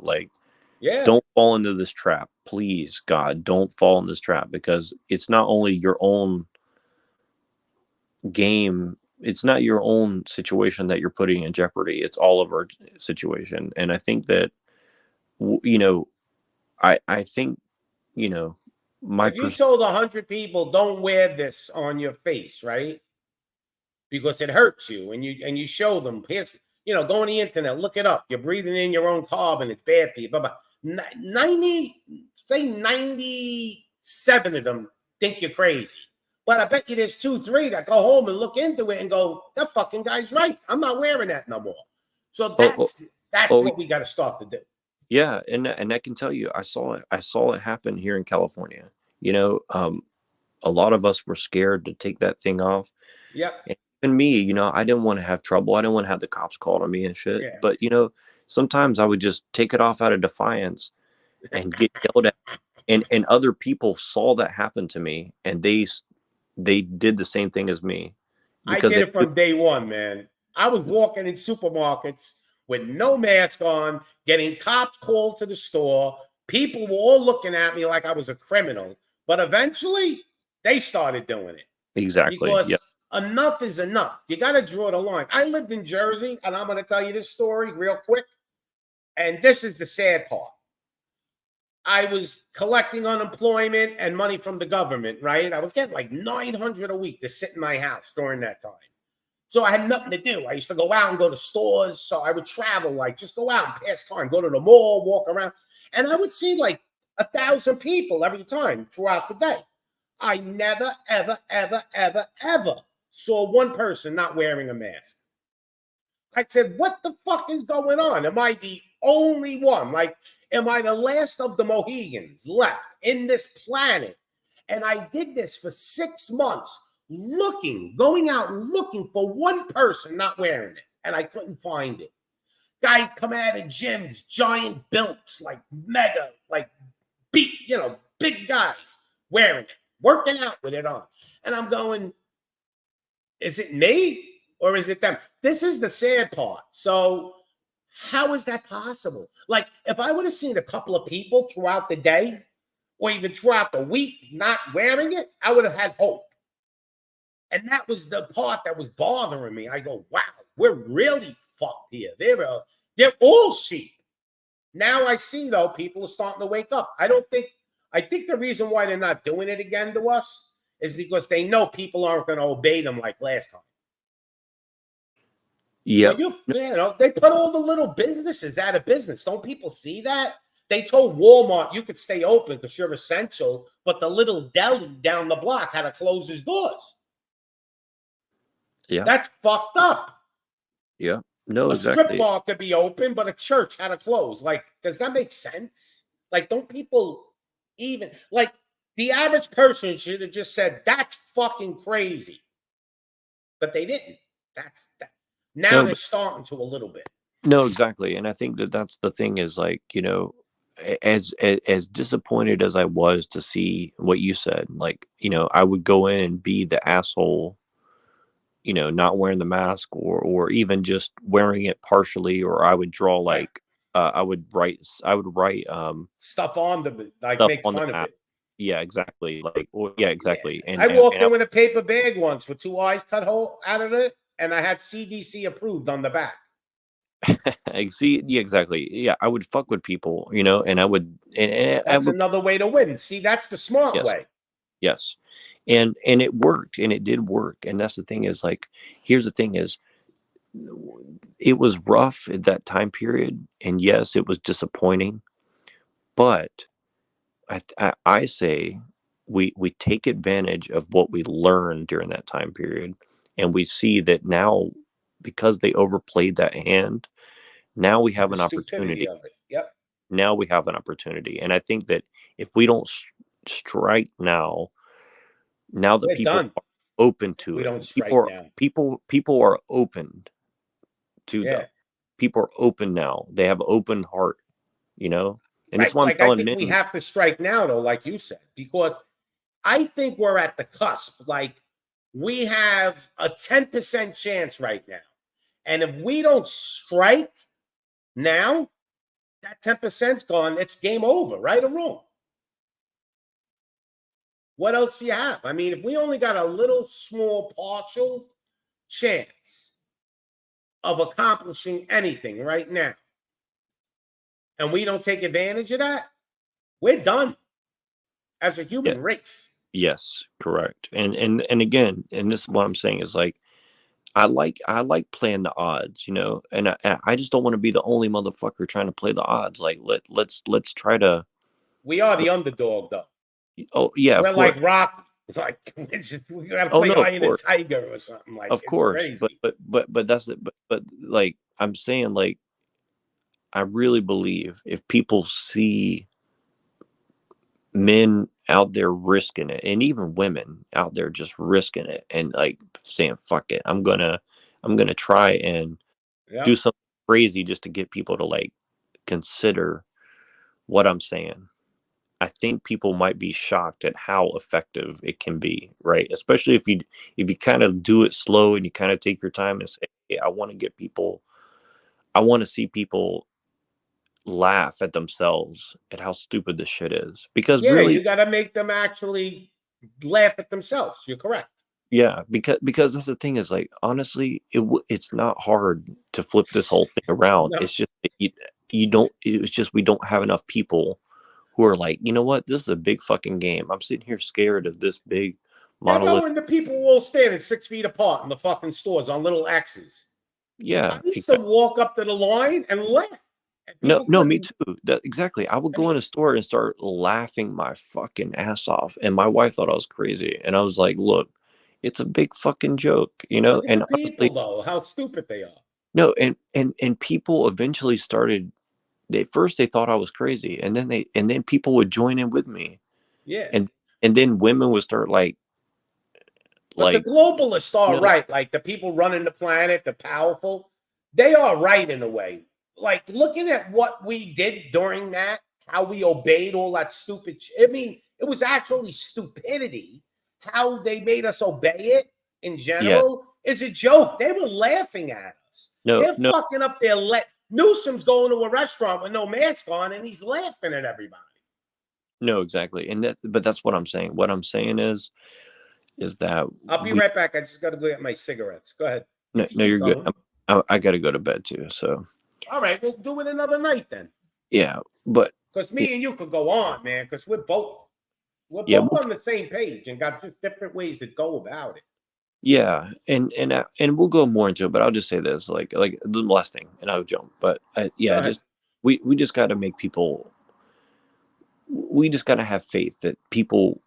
B: like,
A: Yeah.
B: don't fall into this trap. Please, God, don't fall in this trap, because it's not only your own game, it's not your own situation that you're putting in jeopardy. It's all of our situation. And I think that, I think, you know, my
A: If you told 100 people don't wear this on your face, right? Because it hurts you, and you show them, here's, go on the internet, look it up. You're breathing in your own carbon, it's bad for you. But 97 of them think you're crazy. But I bet you there's 2, 3 that go home and look into it and go, that fucking guy's right. I'm not wearing that no more. So
B: oh, oh,
A: that's
B: oh
A: what we got to start to do.
B: yeah, and I can tell you, I saw it happen here in California. A lot of us were scared to take that thing off.
A: Yep.
B: And me, I didn't want to have trouble. I didn't want to have the cops called on me and shit.
A: Yeah.
B: But sometimes I would just take it off out of defiance and get yelled at. And other people saw that happen to me, and they did the same thing as me,
A: I
B: because
A: did
B: they
A: it from day one, man. I was walking in supermarkets with no mask on, getting cops called to the store, people were all looking at me like I was a criminal. But eventually, they started doing it.
B: Exactly.
A: Because
B: Yeah.
A: enough is enough. You got to draw the line. I lived in Jersey, and I'm going to tell you this story real quick. And this is the sad part. I was collecting unemployment and money from the government, right? I was getting like $900 a week to sit in my house during that time. So I had nothing to do. I used to go out and go to stores. So I would travel, like just go out and pass time, go to the mall, walk around. And I would see like 1,000 people every time throughout the day. I never, ever, ever, ever, ever saw one person not wearing a mask. I said, what the fuck is going on? Am I the only one? Like, am I the last of the Mohegans left in this planet? And I did this for 6 months, going out and looking for one person not wearing it. And I couldn't find it. Guys come out of gyms, giant builds, like mega, like big guys wearing it, working out with it on. And I'm going, is it me or is it them? This is the sad part. So how is that possible? Like, if I would have seen a couple of people throughout the day or even throughout the week not wearing it, I would have had hope. And that was the part that was bothering me. I go, wow, we're really fucked here. They're all sheep. Now I see, though, people are starting to wake up. I think the reason why they're not doing it again to us is because they know people aren't going to obey them like last time.
B: Yeah.
A: They put all the little businesses out of business. Don't people see that? They told Walmart you could stay open because you're essential, but the little deli down the block had to close his doors.
B: Yeah.
A: That's fucked up.
B: Yeah. No,
A: a
B: exactly.
A: strip bar could be open, but a church had to close. Like, does that make sense? Like, don't people even, like, the average person should have just said, that's fucking crazy. But they didn't. That's that. Now they're starting to a little bit.
B: No, exactly. And I think that that's the thing is, like, as disappointed as I was to see what you said, like, I would go in and be the asshole, not wearing the mask, or even just wearing it partially, or I would draw like I would write
A: stuff on the, like,
B: stuff
A: make
B: on the
A: fun of
B: map.
A: it.
B: Yeah, exactly. Like, yeah, exactly.
A: Yeah.
B: And
A: I walked
B: and
A: in with a paper bag once with 2 eyes cut out of it, and I had CDC approved on the back.
B: See, yeah, exactly. Yeah, I would fuck with people, and I would, and
A: That's
B: I would,
A: another way to win. See, that's the smart
B: yes,
A: way.
B: yes, and it worked, and it did work. And that's the thing is, like, here's the thing is, it was rough at that time period, and yes, it was disappointing, but I say we take advantage of what we learned during that time period, and we see that now, because they overplayed that hand, now we have
A: The
B: an
A: stupidity
B: opportunity.
A: of it. Yep.
B: Now we have an opportunity, and I think that if we don't strike now that
A: We're
B: people
A: done.
B: are open to
A: We
B: it,
A: don't strike now.
B: people are open to them.
A: Yeah.
B: People are open now. They have open heart, and that's
A: Right.
B: why I'm
A: Like, I
B: telling
A: think we
B: men.
A: have to strike now, though, like you said, because I think we're at the cusp. Like, we have a 10% chance right now. And if we don't strike now, that 10%'s gone. It's game over, right or wrong. What else do you have? I mean, if we only got a little small partial chance of accomplishing anything right now, and we don't take advantage of that, we're done as a human race.
B: Yes, correct. And again, and this is what I'm saying is, like, I like playing the odds, and I just don't want to be the only motherfucker trying to play the odds. Like, let's try to.
A: We are the underdog, though.
B: Oh yeah,
A: We're
B: of course.
A: like Rocky. It's like, we gotta
B: Oh
A: play
B: no, of
A: Iron and
B: course,
A: Tiger or something. Like,
B: of
A: it's
B: course.
A: crazy.
B: But that's it. But like I'm saying, like, I really believe if people see men out there risking it, and even women out there just risking it, and like saying fuck it, I'm gonna try and do something crazy just to get people to, like, consider what I'm saying. I think people might be shocked at how effective it can be, right? Especially if you kind of do it slow and you kind of take your time and say, hey, I want to see people laugh at themselves at how stupid this shit is. Because
A: Yeah,
B: really,
A: you got to make them actually laugh at themselves. You're correct.
B: yeah, because that's the thing is like honestly, it's not hard to flip this whole thing around.
A: No.
B: It's just that you don't. It's just we don't have enough people who are like, you know what, this is a big fucking game. I'm sitting here scared of this big
A: Yeah, but
B: monolith.
A: when the people were all standing 6 feet apart in the fucking stores on little X's, I
B: Yeah,
A: used to
B: exactly.
A: walk up to the line and laugh. And
B: No,
A: people
B: no, me
A: couldn't.
B: too. That exactly. I would
A: I
B: go
A: mean,
B: in a store and start laughing my fucking ass off, and my wife thought I was crazy. And I was like, "Look, it's a big fucking joke, you know."
A: look at the
B: And
A: people,
B: honestly,
A: though, how stupid they are.
B: no, and people eventually started. They first they thought I was crazy, and then people would join in with me,
A: Yeah.
B: and then women would start
A: But the
B: like
A: globalists are
B: you know,
A: right. Like the people running the planet, the powerful, they are right in a way. Like looking at what we did during that, how we obeyed all that stupid. I mean, it was actually stupidity. How they made us obey it in
B: yeah,
A: general is a joke. They were laughing at us.
B: no,
A: They're
B: no,
A: fucking up there. Newsom's going to a restaurant with no mask on, and he's laughing at everybody.
B: no, exactly. And but that's what I'm saying. What I'm saying is that
A: I'll be
B: we
A: right back. I just got to go get my cigarettes. Go ahead. You
B: no,
A: can
B: no,
A: keep
B: you're good.
A: going.
B: I got to go to bed too. So
A: All right, we'll do it another night then.
B: yeah, but
A: Because me and you could go on, man. Because we're
B: yeah,
A: both on the same page and got just different ways to go about it.
B: yeah, and we'll go more into it. But I'll just say this, like the last thing, and I'll jump. But
A: Go
B: yeah,
A: ahead.
B: just we just got to make people. We just got to have faith that people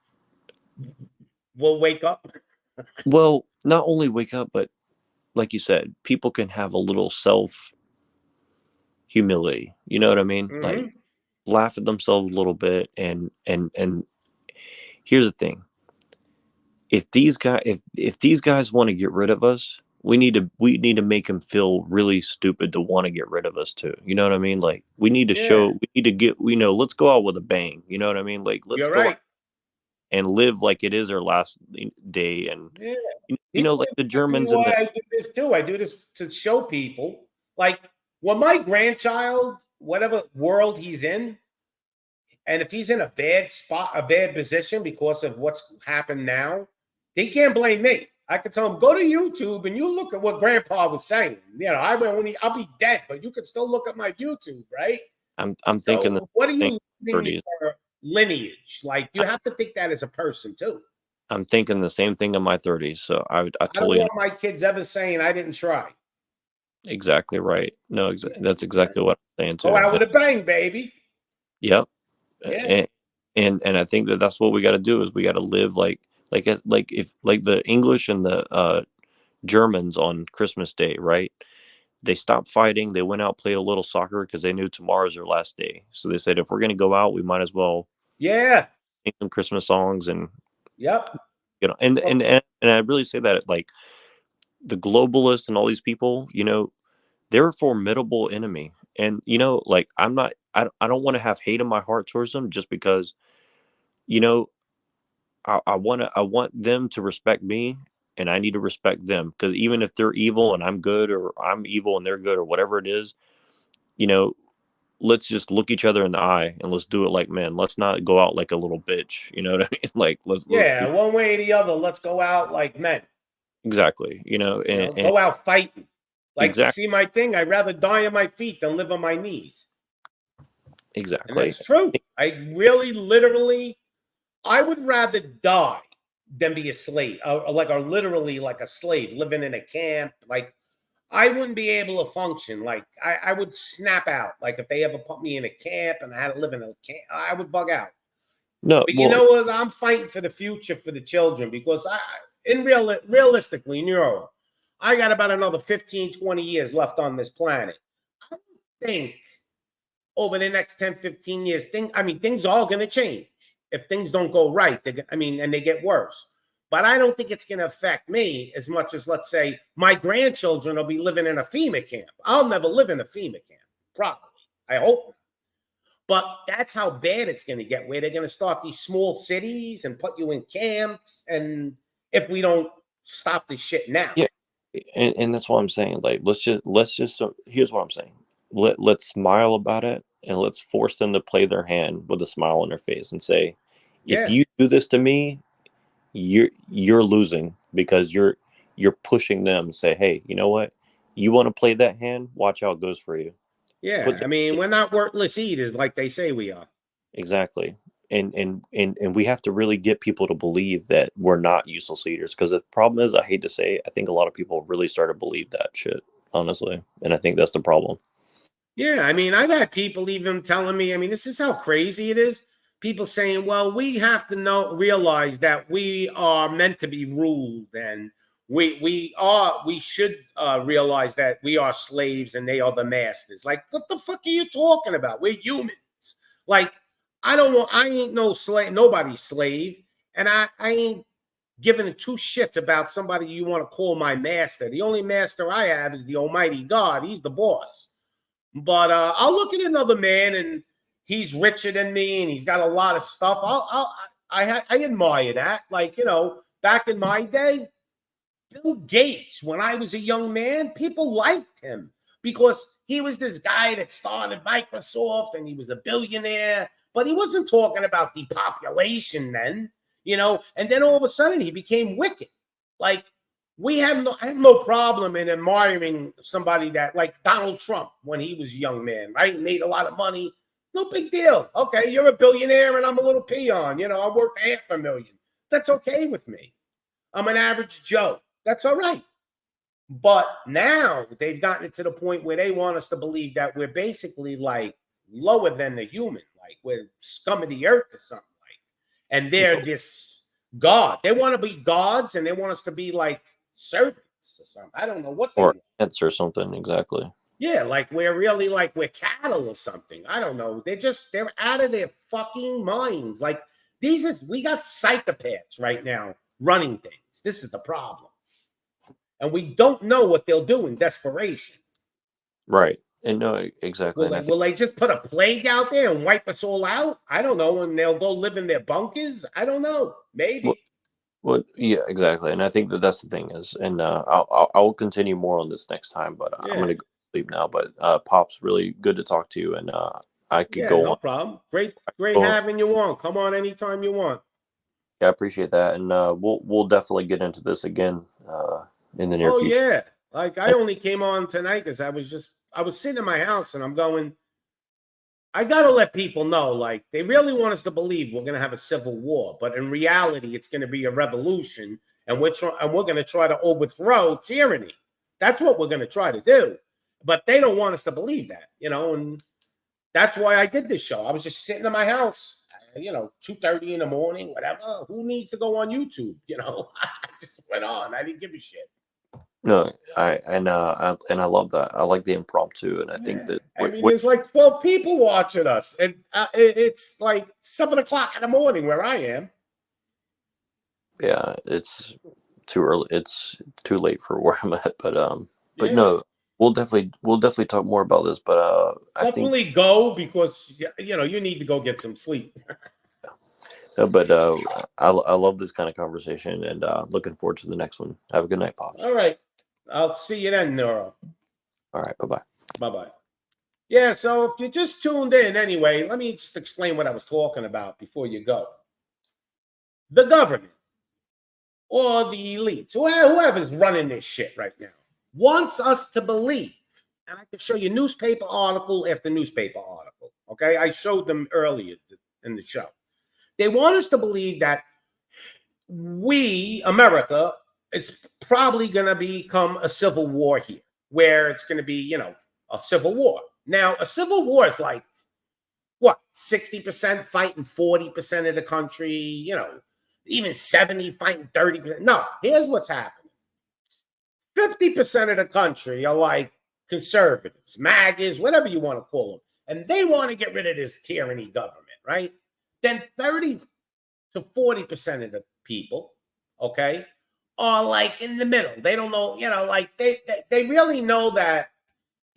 A: We'll wake up.
B: well not only wake up, but like you said, people can have a little self humility. You know what I mean? Like
A: Mm-hmm.
B: laugh at themselves a little bit, and here's the thing: if these guys want to get rid of us, we need to make them feel really stupid to want to get rid of us too. You know what I mean? Like
A: Yeah,
B: we need to get let's go out with a bang. You know what I mean? Like let's
A: you're
B: go out
A: right.
B: and live like it is our last day. And
A: Yeah.
B: like
A: People
B: the
A: ask me
B: Germans and
A: why
B: the
A: I do this too. I do this to show people. Like when my grandchild, whatever world he's in, and if he's in a bad spot, a bad position because of what's happened now, they can't blame me. I could tell him, go to YouTube and you look at what Grandpa was saying. You know, I'll be dead, but you can still look at my YouTube, right?
B: I'm thinking the
A: So, what are
B: thing
A: you leaving
B: 30s.
A: your lineage? Like, you have to think that as a person too.
B: I'm thinking the same thing in my 30s. So I
A: I don't
B: totally
A: want my kids ever saying I didn't try.
B: exactly right. No,
A: Yeah.
B: that's exactly what I'm saying
A: Go
B: too.
A: out with a bang, baby.
B: Yep.
A: Yeah.
B: and and I think that that's what we got to do is we got to live like if like the English and the Germans on Christmas Day, right? They stopped fighting. They went out play a little soccer because they knew tomorrow's their last day. So they said if we're gonna go out, we might as well
A: Yeah.
B: sing some Christmas songs and
A: Yep.
B: and I really say that like the globalists and all these people, they're a formidable enemy. And like I don't want to have hate in my heart towards them just because you know I want them to respect me, and I need to respect them because even if they're evil and I'm good, or I'm evil and they're good, or whatever it is, you know, let's just look each other in the eye and let's do it like men. Let's not go out like a little bitch. You know what I mean? Like
A: Yeah. One way or the other, let's go out like men.
B: exactly. And
A: Go out fighting. Like you
B: exactly,
A: see my thing, I'd rather die on my feet than live on my knees. And
B: exactly.
A: that's true. I really, literally, I would rather die than be a slave, or literally like a slave living in a camp. Like I wouldn't be able to function. Like I would snap out. Like if they ever put me in a camp and I had to live in a camp, I would bug out.
B: No,
A: But you
B: well,
A: know what? I'm fighting for the future for the children because realistically, I got about another 15, 20 years left on this planet. I think over the next 10, 15 years, things are all going to change if things don't go right. And they get worse. But I don't think it's going to affect me as much as, let's say, my grandchildren will be living in a FEMA camp. I'll never live in a FEMA camp, probably. I hope. But that's how bad it's going to get, where they're going to start these small cities and put you in camps. And if we don't stop this shit now.
B: yeah, and that's what I'm saying. Like, here's what I'm saying. Let's smile about it. and let's force them to play their hand with a smile on their face and say, if
A: Yeah.
B: you do this to me, you're losing, because you're pushing them to say, hey, you know what? You want to play that hand? Watch how it goes for you. Put
A: Yeah.
B: the
A: I mean, we're not worthless eaters like they say we are.
B: Exactly. And we have to really get people to believe that we're not useless eaters, because the problem is, I hate to say it, I think a lot of people really start to believe that shit, honestly, and I think that's the problem.
A: Yeah, I mean, I've had people even telling me, I mean, this is how crazy it is. People saying, well, we have to realize that we are meant to be ruled, and we should realize that we are slaves and they are the masters. Like, what the fuck are you talking about? We're humans. Like, I ain't no slave, nobody's slave, and I ain't giving two shits about somebody you want to call my master. The only master I have is the Almighty God. He's the boss. But I'll look at another man and he's richer than me and he's got a lot of stuff. I admire that. Like, you know, back in my day, Bill Gates, when I was a young man, people liked him because he was this guy that started Microsoft and he was a billionaire, but he wasn't talking about depopulation then, you know. And then all of a sudden he became wicked. Like, I have no problem in admiring somebody that, like Donald Trump, when he was a young man, right? Made a lot of money. No big deal. Okay, you're a billionaire and I'm a little peon. You know, I worked $500,000. That's okay with me. I'm an average Joe. That's all right. But now they've gotten it to the point where they want us to believe that we're basically like lower than the human, like we're scum of the earth or something like. And they're this God. They want to be gods and they want us to be like servants or something. I don't know what they
B: Or
A: want.
B: ants or something, exactly.
A: Yeah, like we're really like we're cattle or something. I don't know. They're out of their fucking minds. Like we got psychopaths right now running things. This is the problem. And we don't know what they'll do in desperation.
B: Right. And no, exactly. And I think,
A: Will they just put a plague out there and wipe us all out? I don't know. And they'll go live in their bunkers? I don't know.
B: well,
A: Maybe.
B: yeah, exactly. And I think that that's the thing is, and I'll continue more on this next time, but I'm
A: Yeah.
B: gonna go sleep now. But Pops, really good to talk to you, and I could
A: Yeah,
B: go
A: no
B: on.
A: problem. Great
B: Go
A: having you on. Come on anytime you want.
B: Yeah, I appreciate that, and we'll definitely get into this again in the near
A: Oh
B: future.
A: yeah. Like I only came on tonight because I was sitting in my house and I'm going, I gotta let people know, like they really want us to believe we're gonna have a civil war, but in reality, it's gonna be a revolution, and we're gonna try to overthrow tyranny. That's what we're gonna try to do. But they don't want us to believe that, you know, and that's why I did this show. I was just sitting in my house, you know, 2:30 in the morning, whatever. Who needs to go on YouTube? You know, I just went on. I didn't give a shit.
B: No, I love that. I like the impromptu, and I think
A: Yeah.
B: that
A: I mean, there's like 12 people watching us, and it's like 7 o'clock in the morning where I am.
B: yeah, it's too early. It's too late for where I'm at, but
A: Yeah.
B: no, we'll definitely talk more about this. But I think,
A: Definitely go because you know you need to go get some sleep.
B: but I love this kind of conversation, and looking forward to the next one. Have a good night, Pops.
A: All right. I'll see you then, Neuro.
B: All right, bye bye.
A: Bye bye. Yeah, so if you just tuned in anyway, let me just explain what I was talking about before you go. The government or the elites, whoever's running this shit right now, wants us to believe, and I can show you newspaper article after newspaper article. Okay, I showed them earlier in the show. They want us to believe that America, it's probably going to become a civil war here, where it's going to be, you know, a civil war. Now, a civil war is like what, 60% fighting 40% of the country, you know, even 70 fighting 30%. No, here's what's happening. 50% of the country are like conservatives, MAGAs, whatever you want to call them. And they want to get rid of this tyranny government, right? Then 30 to 40% of the people, okay, are like in the middle. They don't know, you know, like they really know that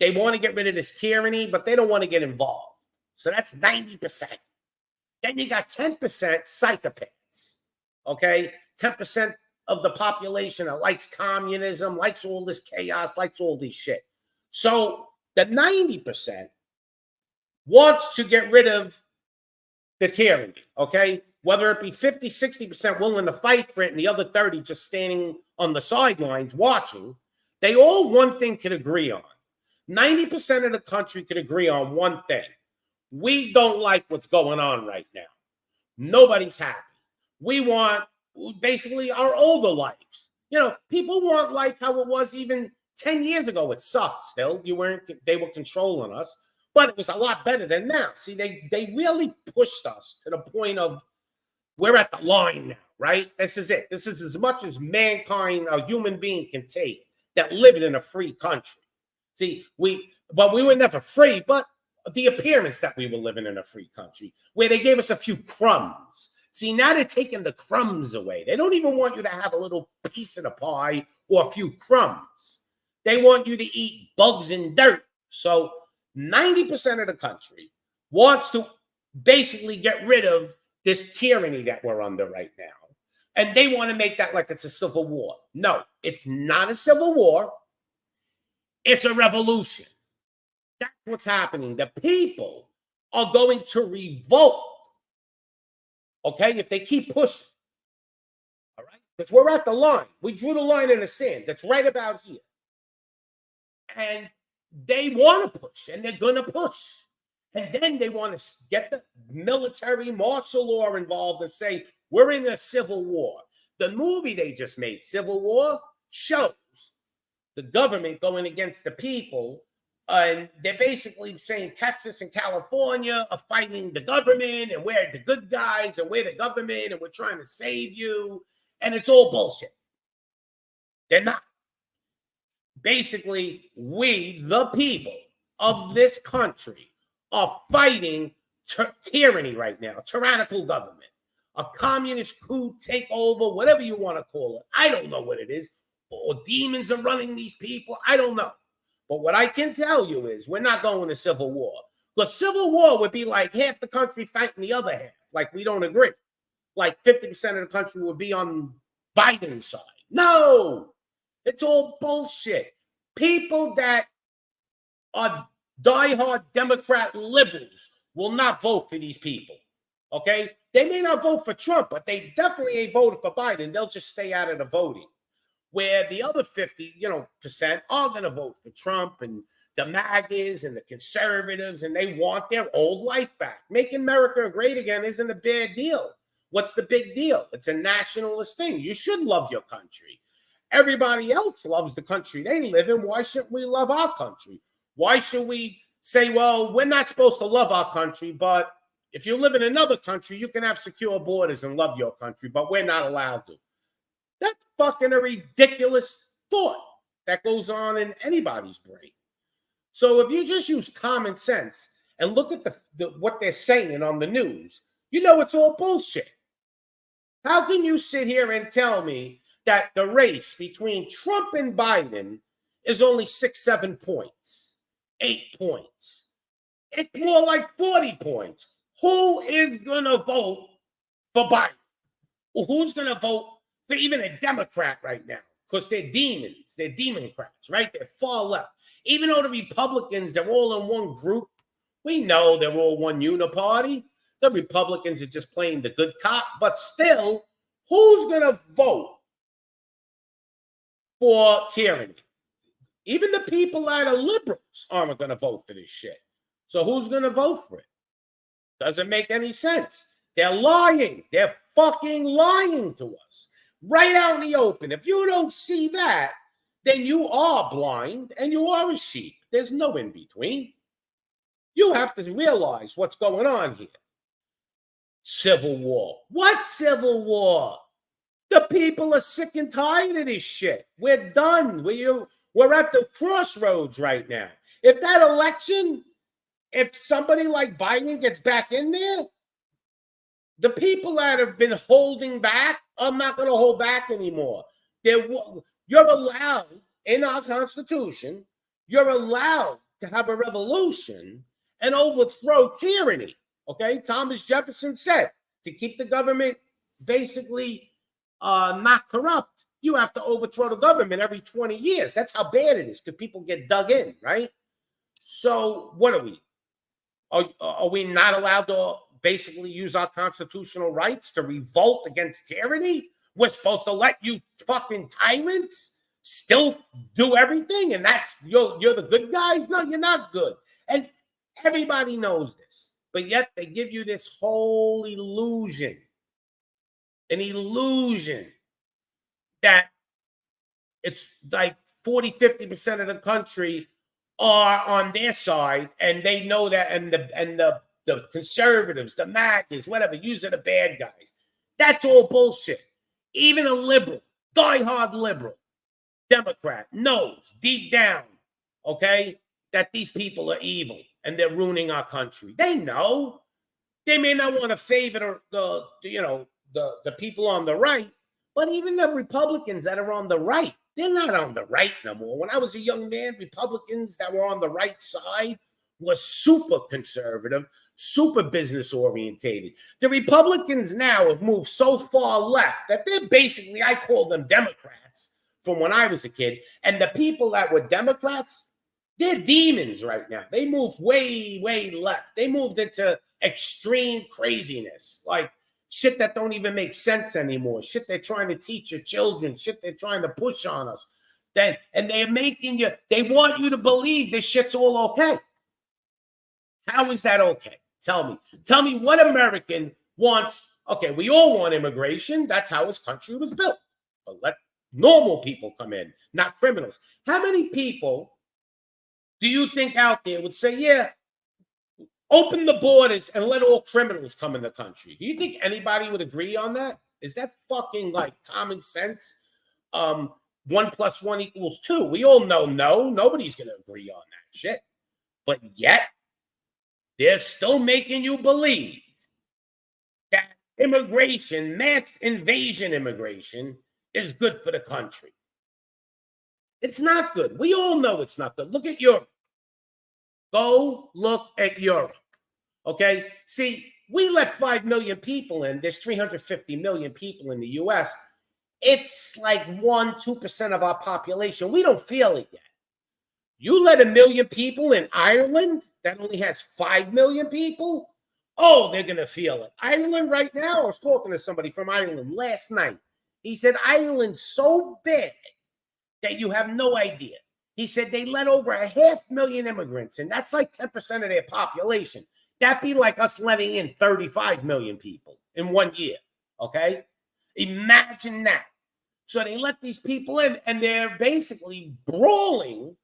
A: they want to get rid of this tyranny, but they don't want to get involved. So that's 90%. Then you got 10% psychopaths, okay? 10% of the population that likes communism, likes all this chaos, likes all this shit. So the 90%, wants to get rid of the tyranny, okay? Whether it be 50, 60% willing to fight for it and the other 30 just standing on the sidelines watching, they all one thing can agree on. 90% of the country can agree on one thing. We don't like what's going on right now. Nobody's happy. We want basically our older lives. You know, people want life how it was even 10 years ago. It sucked still. They were controlling us, but it was a lot better than now. See, they really pushed us to the point of we're at the line now, right? This is it. This is as much as mankind, a human being, can take that living in a free country. See, we were never free, but the appearance that we were living in a free country where they gave us a few crumbs. See, now they're taking the crumbs away. They don't even want you to have a little piece of the pie or a few crumbs. They want you to eat bugs and dirt. So 90% of the country wants to basically get rid of this tyranny that we're under right now. And they want to make that like it's a civil war. No, it's not a civil war. It's a revolution. That's what's happening. The people are going to revolt, okay, if they keep pushing, all right? Because we're at the line. We drew the line in the sand. That's right about here. And they want to push, and they're going to push. And then they want to get the military martial law involved and say, we're in a civil war. The movie they just made, Civil War, shows the government going against the people. And they're basically saying Texas and California are fighting the government, and we're the good guys, and we're the government, and we're trying to save you. And it's all bullshit. They're not. Basically, we, the people of this country, are fighting tyranny right now, tyrannical government, a communist coup takeover, whatever you want to call it. I don't know what it is. Or demons are running these people. I don't know. But what I can tell you is we're not going to civil war. Because civil war would be like half the country fighting the other half. Like we don't agree. Like 50% of the country would be on Biden's side. No, it's all bullshit. People that are diehard Democrat liberals will not vote for these people. Okay? They may not vote for Trump, but they definitely ain't voted for Biden. They'll just stay out of the voting. Where the other 50% are going to vote for Trump and the MAGAs and the conservatives, and they want their old life back. Making America great again isn't a bad deal. What's the big deal? It's a nationalist thing. You should love your country. Everybody else loves the country they live in. Why shouldn't we love our country? Why should we say, well, we're not supposed to love our country, but if you live in another country, you can have secure borders and love your country, but we're not allowed to. That's fucking a ridiculous thought that goes on in anybody's brain. So if you just use common sense and look at what they're saying on the news, you know it's all bullshit. How can you sit here and tell me that the race between Trump and Biden is only 6, 7 points, 8 points? It's more like 40 points. Who is going to vote for Biden? Who's going to vote for even a Democrat right now? Because they're demons. They're Democrats, right? They're far left. Even though the Republicans, they're all in one group. We know they're all one uniparty. The Republicans are just playing the good cop. But still, who's going to vote for tyranny? Even the people that are liberals aren't going to vote for this shit. So who's going to vote for it? Doesn't make any sense. They're lying. They're fucking lying to us. Right out in the open. If you don't see that, then you are blind and you are a sheep. There's no in between. You have to realize what's going on here. Civil war. What civil war? The people are sick and tired of this shit. We're done. We're at the crossroads right now. If that election, if somebody like Biden gets back in there, the people that have been holding back are not going to hold back anymore. You're allowed, in our Constitution, you're allowed to have a revolution and overthrow tyranny. Okay? Thomas Jefferson said, to keep the government basically not corrupt, you have to overthrow the government every 20 years. That's how bad it is, because people get dug in, right? So what are we? Are we not allowed to basically use our constitutional rights to revolt against tyranny? We're supposed to let you fucking tyrants still do everything, and that's you're the good guys? No, you're not good. And everybody knows this, but yet they give you this whole illusion, an illusion that it's like 40-50% of the country are on their side, and they know that, and the conservatives, the MAGAs, whatever, these are the bad guys. That's all bullshit. Even a liberal, diehard liberal, Democrat knows deep down, okay, that these people are evil and they're ruining our country. They know. They may not want to favor the people on the right, but even the Republicans that are on the right, they're not on the right no more. When I was a young man, Republicans that were on the right side were super conservative, super business orientated. The Republicans now have moved so far left that they're basically, I call them Democrats from when I was a kid. And the people that were Democrats, they're demons right now. They moved way, way left. They moved into extreme craziness, like shit that don't even make sense anymore. Shit they're trying to teach your children. Shit they're trying to push on us. And they're making you, they want you to believe this shit's all okay. How is that okay? Tell me. Tell me what American wants. Okay, we all want immigration. That's how this country was built. But let normal people come in, not criminals. How many people do you think out there would say, yeah, open the borders and let all criminals come in the country? Do you think anybody would agree on that? Is that fucking like common sense? 1 + 1 = 2. We all know no. Nobody's going to agree on that shit. But yet, they're still making you believe that immigration, mass invasion immigration, is good for the country. It's not good. We all know it's not good. Look at Europe. Go look at Europe. Okay? See, we let 5 million people in. There's 350 million people in the U.S. It's like 1-2% of our population. We don't feel it yet. You let 1 million people in Ireland that only has 5 million people, oh, they're going to feel it. Ireland right now, I was talking to somebody from Ireland last night. He said Ireland's so bad that you have no idea. He said they let over 500,000 immigrants, and that's like 10% of their population. That'd be like us letting in 35 million people in 1 year, okay? Imagine that. So they let these people in, and they're basically brawling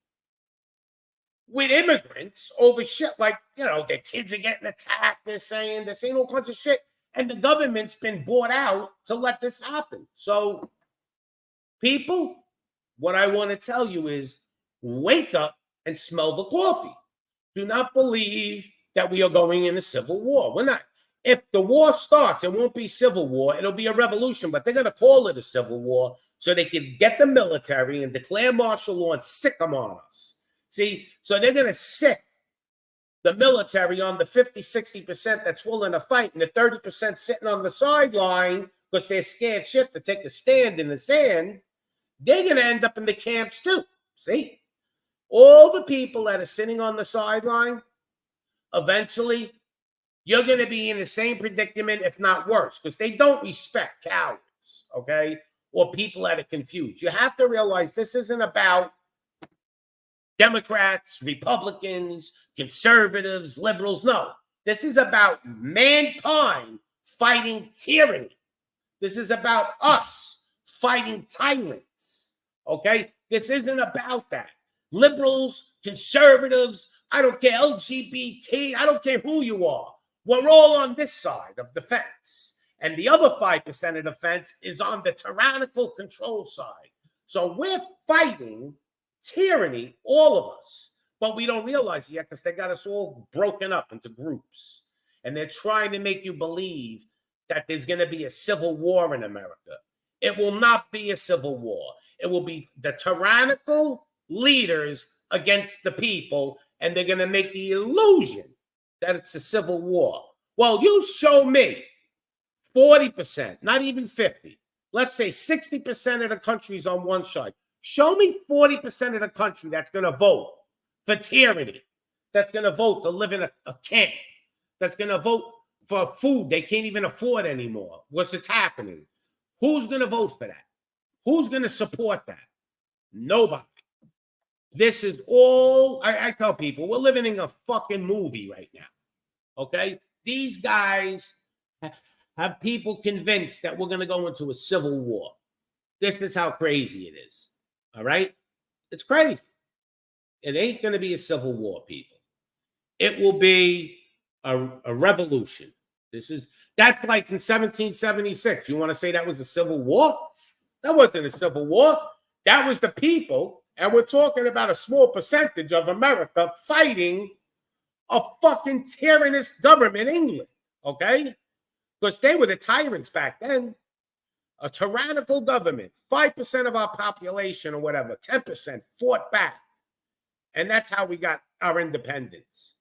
A: with immigrants over shit like, their kids are getting attacked, they're saying all kinds of shit, and the government's been bought out to let this happen. So, people, what I want to tell you is wake up and smell the coffee. Do not believe that we are going in a civil war. We're not. If the war starts, it won't be civil war. It'll be a revolution, but they're going to call it a civil war so they can get the military and declare martial law and sick them on us. See, so they're going to sick the military on the 50-60% that's willing to fight, and the 30% sitting on the sideline because they're scared shit to take a stand in the sand. They're going to end up in the camps too. See, all the people that are sitting on the sideline, eventually, you're going to be in the same predicament, if not worse, because they don't respect cowards, okay, or people that are confused. You have to realize this isn't about Democrats, Republicans, conservatives, liberals. No, this is about mankind fighting tyranny. This is about us fighting tyrants, okay? This isn't about that. Liberals, conservatives, I don't care, LGBT, I don't care who you are. We're all on this side of the fence. And the other 5% of the fence is on the tyrannical control side. So we're fighting tyranny, all of us. But we don't realize it yet because they got us all broken up into groups. And they're trying to make you believe that there's going to be a civil war in America. It will not be a civil war. It will be the tyrannical leaders against the people, and they're going to make the illusion that it's a civil war. Well, you show me 40%, not even 50. Let's say 60% of the country's on one side. Show me 40% of the country that's going to vote for tyranny. that's going to vote to live in a camp, that's going to vote for food they can't even afford anymore. What's happening? Who's going to vote for that? Who's going to support that? Nobody. This is all, I tell people, we're living in a fucking movie right now. Okay? These guys have people convinced that we're going to go into a civil war. This is how crazy it is. All right? It's crazy. It ain't going to be a civil war, people. It will be a revolution. That's like in 1776. You want to say that was a civil war? That wasn't a civil war. That was the people, and we're talking about a small percentage of America fighting a fucking tyrannous government, England, okay? Because they were the tyrants back then. A tyrannical government, 5% of our population or whatever, 10% fought back. And that's how we got our independence.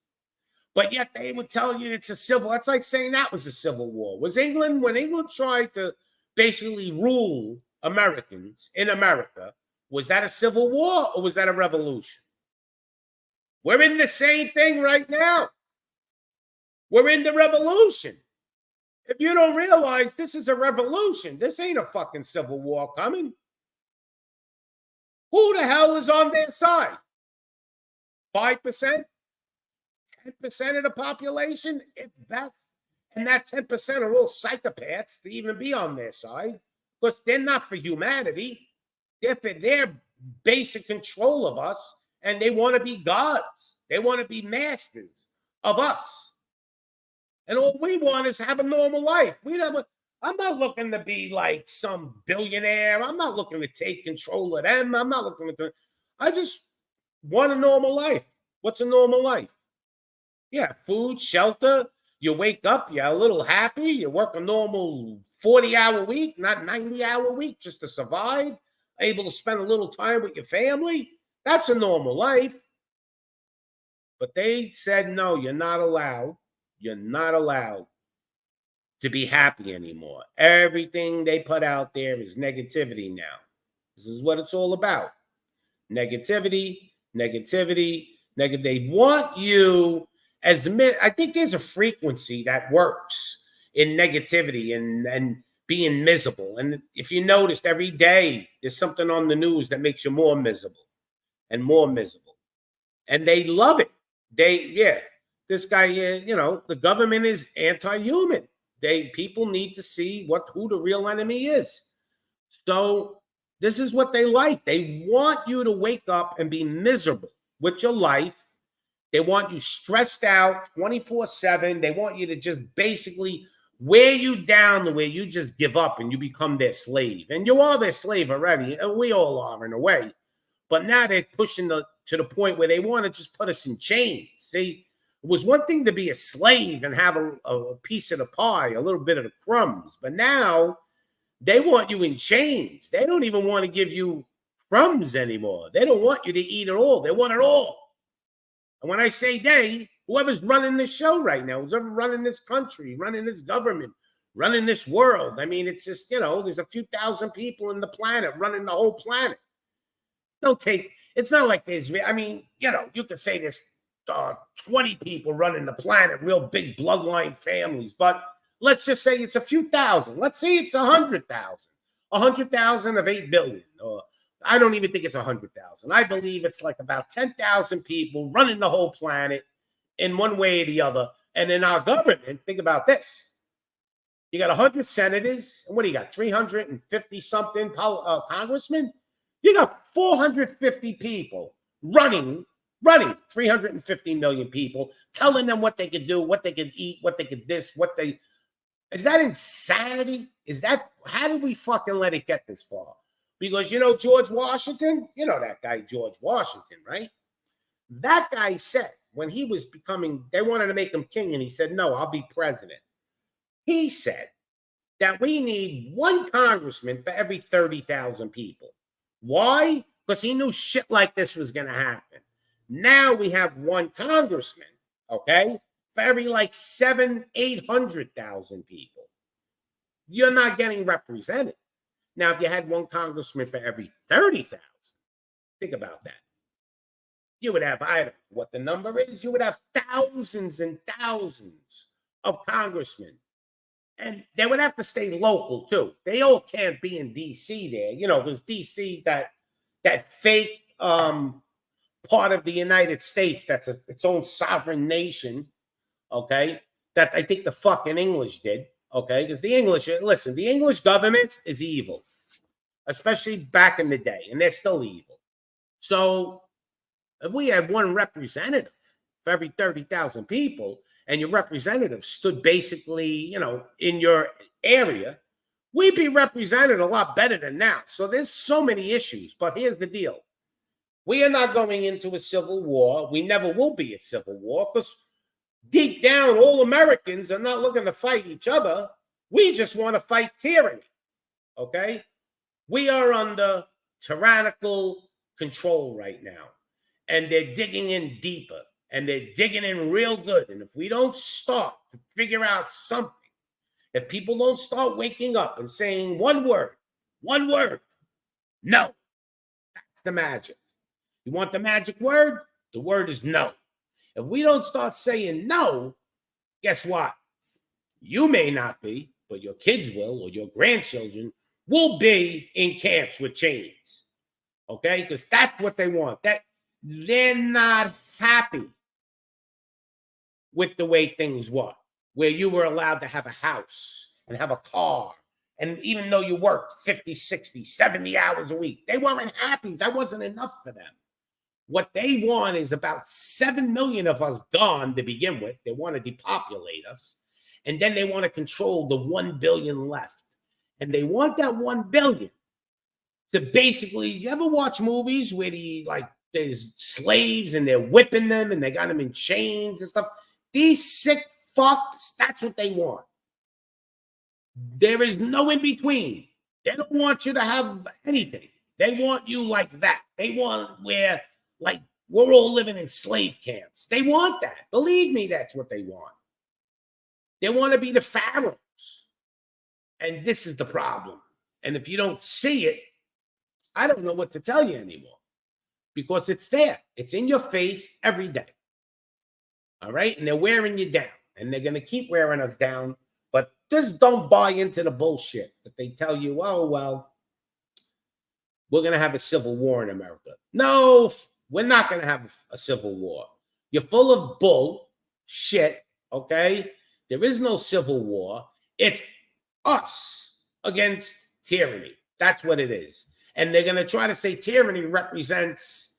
A: But yet they would tell you it's a civil, that's like saying that was a civil war. Was England, when England tried to basically rule Americans in America, was that a civil war or was that a revolution? We're in the same thing right now. We're in the revolution. If you don't realize this is a revolution, this ain't a fucking civil war coming. Who the hell is on their side? 5%? 10% of the population? If that's, and that 10% are all psychopaths to even be on their side, because they're not for humanity. They're for their basic control of us, and they want to be gods. They want to be masters of us. And all we want is to have a normal life. I'm not looking to be like some billionaire. I'm not looking to take control of them. I'm not looking to. I just want a normal life. What's a normal life? Yeah, food, shelter. You wake up, you're a little happy. You work a normal 40-hour week, not 90-hour week, just to survive. Able to spend a little time with your family. That's a normal life. But they said, no, you're not allowed. You're not allowed to be happy anymore. Everything they put out there is negativity now. This is what it's all about. Negativity, negativity, negative. They want you as I think there's a frequency that works in negativity and being miserable. And if you noticed, every day there's something on the news that makes you more miserable and more miserable. And they love it. This guy, the government is anti-human. People need to see who the real enemy is. So this is what they like. They want you to wake up and be miserable with your life. They want you stressed out 24/7. They want you to just basically wear you down the way you just give up and you become their slave. And you are their slave already. We all are in a way. But now they're pushing to the point where they want to just put us in chains. See, it was one thing to be a slave and have a piece of the pie, a little bit of the crumbs. But now they want you in chains. They don't even want to give you crumbs anymore. They don't want you to eat it all. They want it all. And when I say they, whoever's running this show right now, who's ever running this country, running this government, running this world. I mean, it's just, there's a few thousand people in the planet running the whole planet. It's not like there's, you could say there's 20 people running the planet, real big bloodline families, but let's just say it's a few thousand. Let's say it's 100,000. 100,000 of 8 billion. Or I don't even think it's 100,000. I believe it's like about 10,000 people running the whole planet in one way or the other. And in our government, think about this. You got 100 senators. And what do you got? 350 something congressmen? You got 450 people running 350 million people, telling them what they could do, what they could eat, what they could this, is that insanity? How did we fucking let it get this far? Because George Washington, that guy, George Washington, right? That guy said when he was they wanted to make him king, and he said, no, I'll be president. He said that we need one congressman for every 30,000 people. Why? Because he knew shit like this was going to happen. Now we have one congressman, okay, for every like 800,000 people. You're not getting represented. Now, if you had one congressman for every 30,000, think about that. you would have, I don't know what the number is, you would have thousands and thousands of congressmen. And they would have to stay local too. They all can't be in DC there, because DC, that fake part of the United States that's its own sovereign nation, okay, that I think the fucking English did, okay, because the English government is evil, especially back in the day, and they're still evil. So if we had one representative for every 30,000 people, and your representative stood basically, in your area, we'd be represented a lot better than now. So there's so many issues, but here's the deal. We are not going into a civil war. We never will be a civil war, because deep down, all Americans are not looking to fight each other. We just want to fight tyranny, okay? We are under tyrannical control right now, and they're digging in deeper, and they're digging in real good. And if we don't start to figure out something, if people don't start waking up and saying one word, no, that's the magic. You want the magic word? The word is no. If we don't start saying no, guess what? You may not be, but your kids will, or your grandchildren will be in camps with chains. Okay? Because that's what they want. That they're not happy with the way things were, where you were allowed to have a house and have a car. And even though you worked 50, 60, 70 hours a week, they weren't happy. That wasn't enough for them. What they want is about 7 million of us gone to begin with. They want to depopulate us. And then they want to control the 1 billion left. And they want that 1 billion to basically, you ever watch movies where there's slaves and they're whipping them and they got them in chains and stuff? These sick fucks, that's what they want. There is no in between. They don't want you to have anything. They want you like that. They want where, like, we're all living in slave camps. They want that. Believe me, that's what they want. They want to be the pharaohs. And this is the problem. And if you don't see it, I don't know what to tell you anymore, because it's there. It's in your face every day. All right? And they're wearing you down. And they're going to keep wearing us down. But just don't buy into the bullshit that they tell you, oh, well, we're going to have a civil war in America. No, we're not going to have a civil war. You're full of bull shit, okay? There is no civil war. It's us against tyranny. That's what it is. And they're going to try to say tyranny represents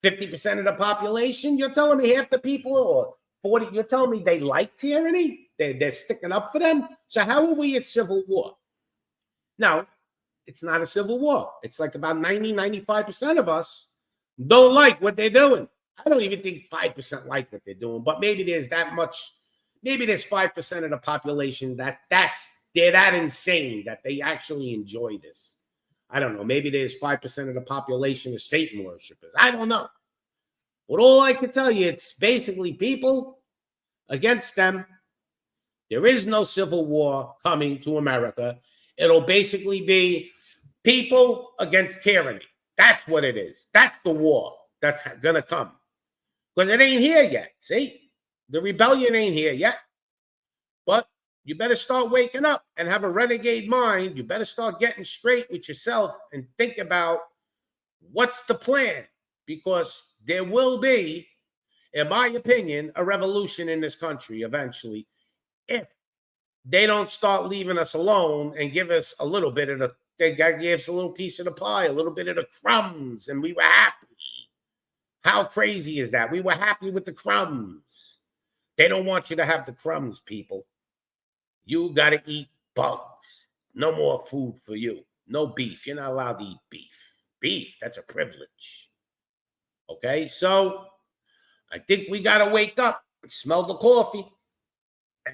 A: 50% of the population. You're telling me half the people, or 40, you're telling me they like tyranny? They're sticking up for them? So how are we at civil war? Now, it's not a civil war. It's like about 95% of us don't like what they're doing. I don't even think 5% like what they're doing, but maybe there's that much. Maybe there's 5% of the population they're that insane that they actually enjoy this. I don't know. Maybe there's 5% of the population of Satan worshipers. I don't know. But all I can tell you, it's basically people against them. There is no civil war coming to America. It'll basically be people against tyranny. That's what it is. That's the war that's going to come. Because it ain't here yet. See? The rebellion ain't here yet. But you better start waking up and have a renegade mind. You better start getting straight with yourself and think about what's the plan. Because there will be, in my opinion, a revolution in this country eventually, if they don't start leaving us alone and give us a little bit of they gave us a little piece of the pie, a little bit of the crumbs, and we were happy. How crazy is that? We were happy with the crumbs. They don't want you to have the crumbs, people. You got to eat bugs. No more food for you. No beef. You're not allowed to eat beef. Beef, that's a privilege. Okay, so I think we got to wake up and smell the coffee.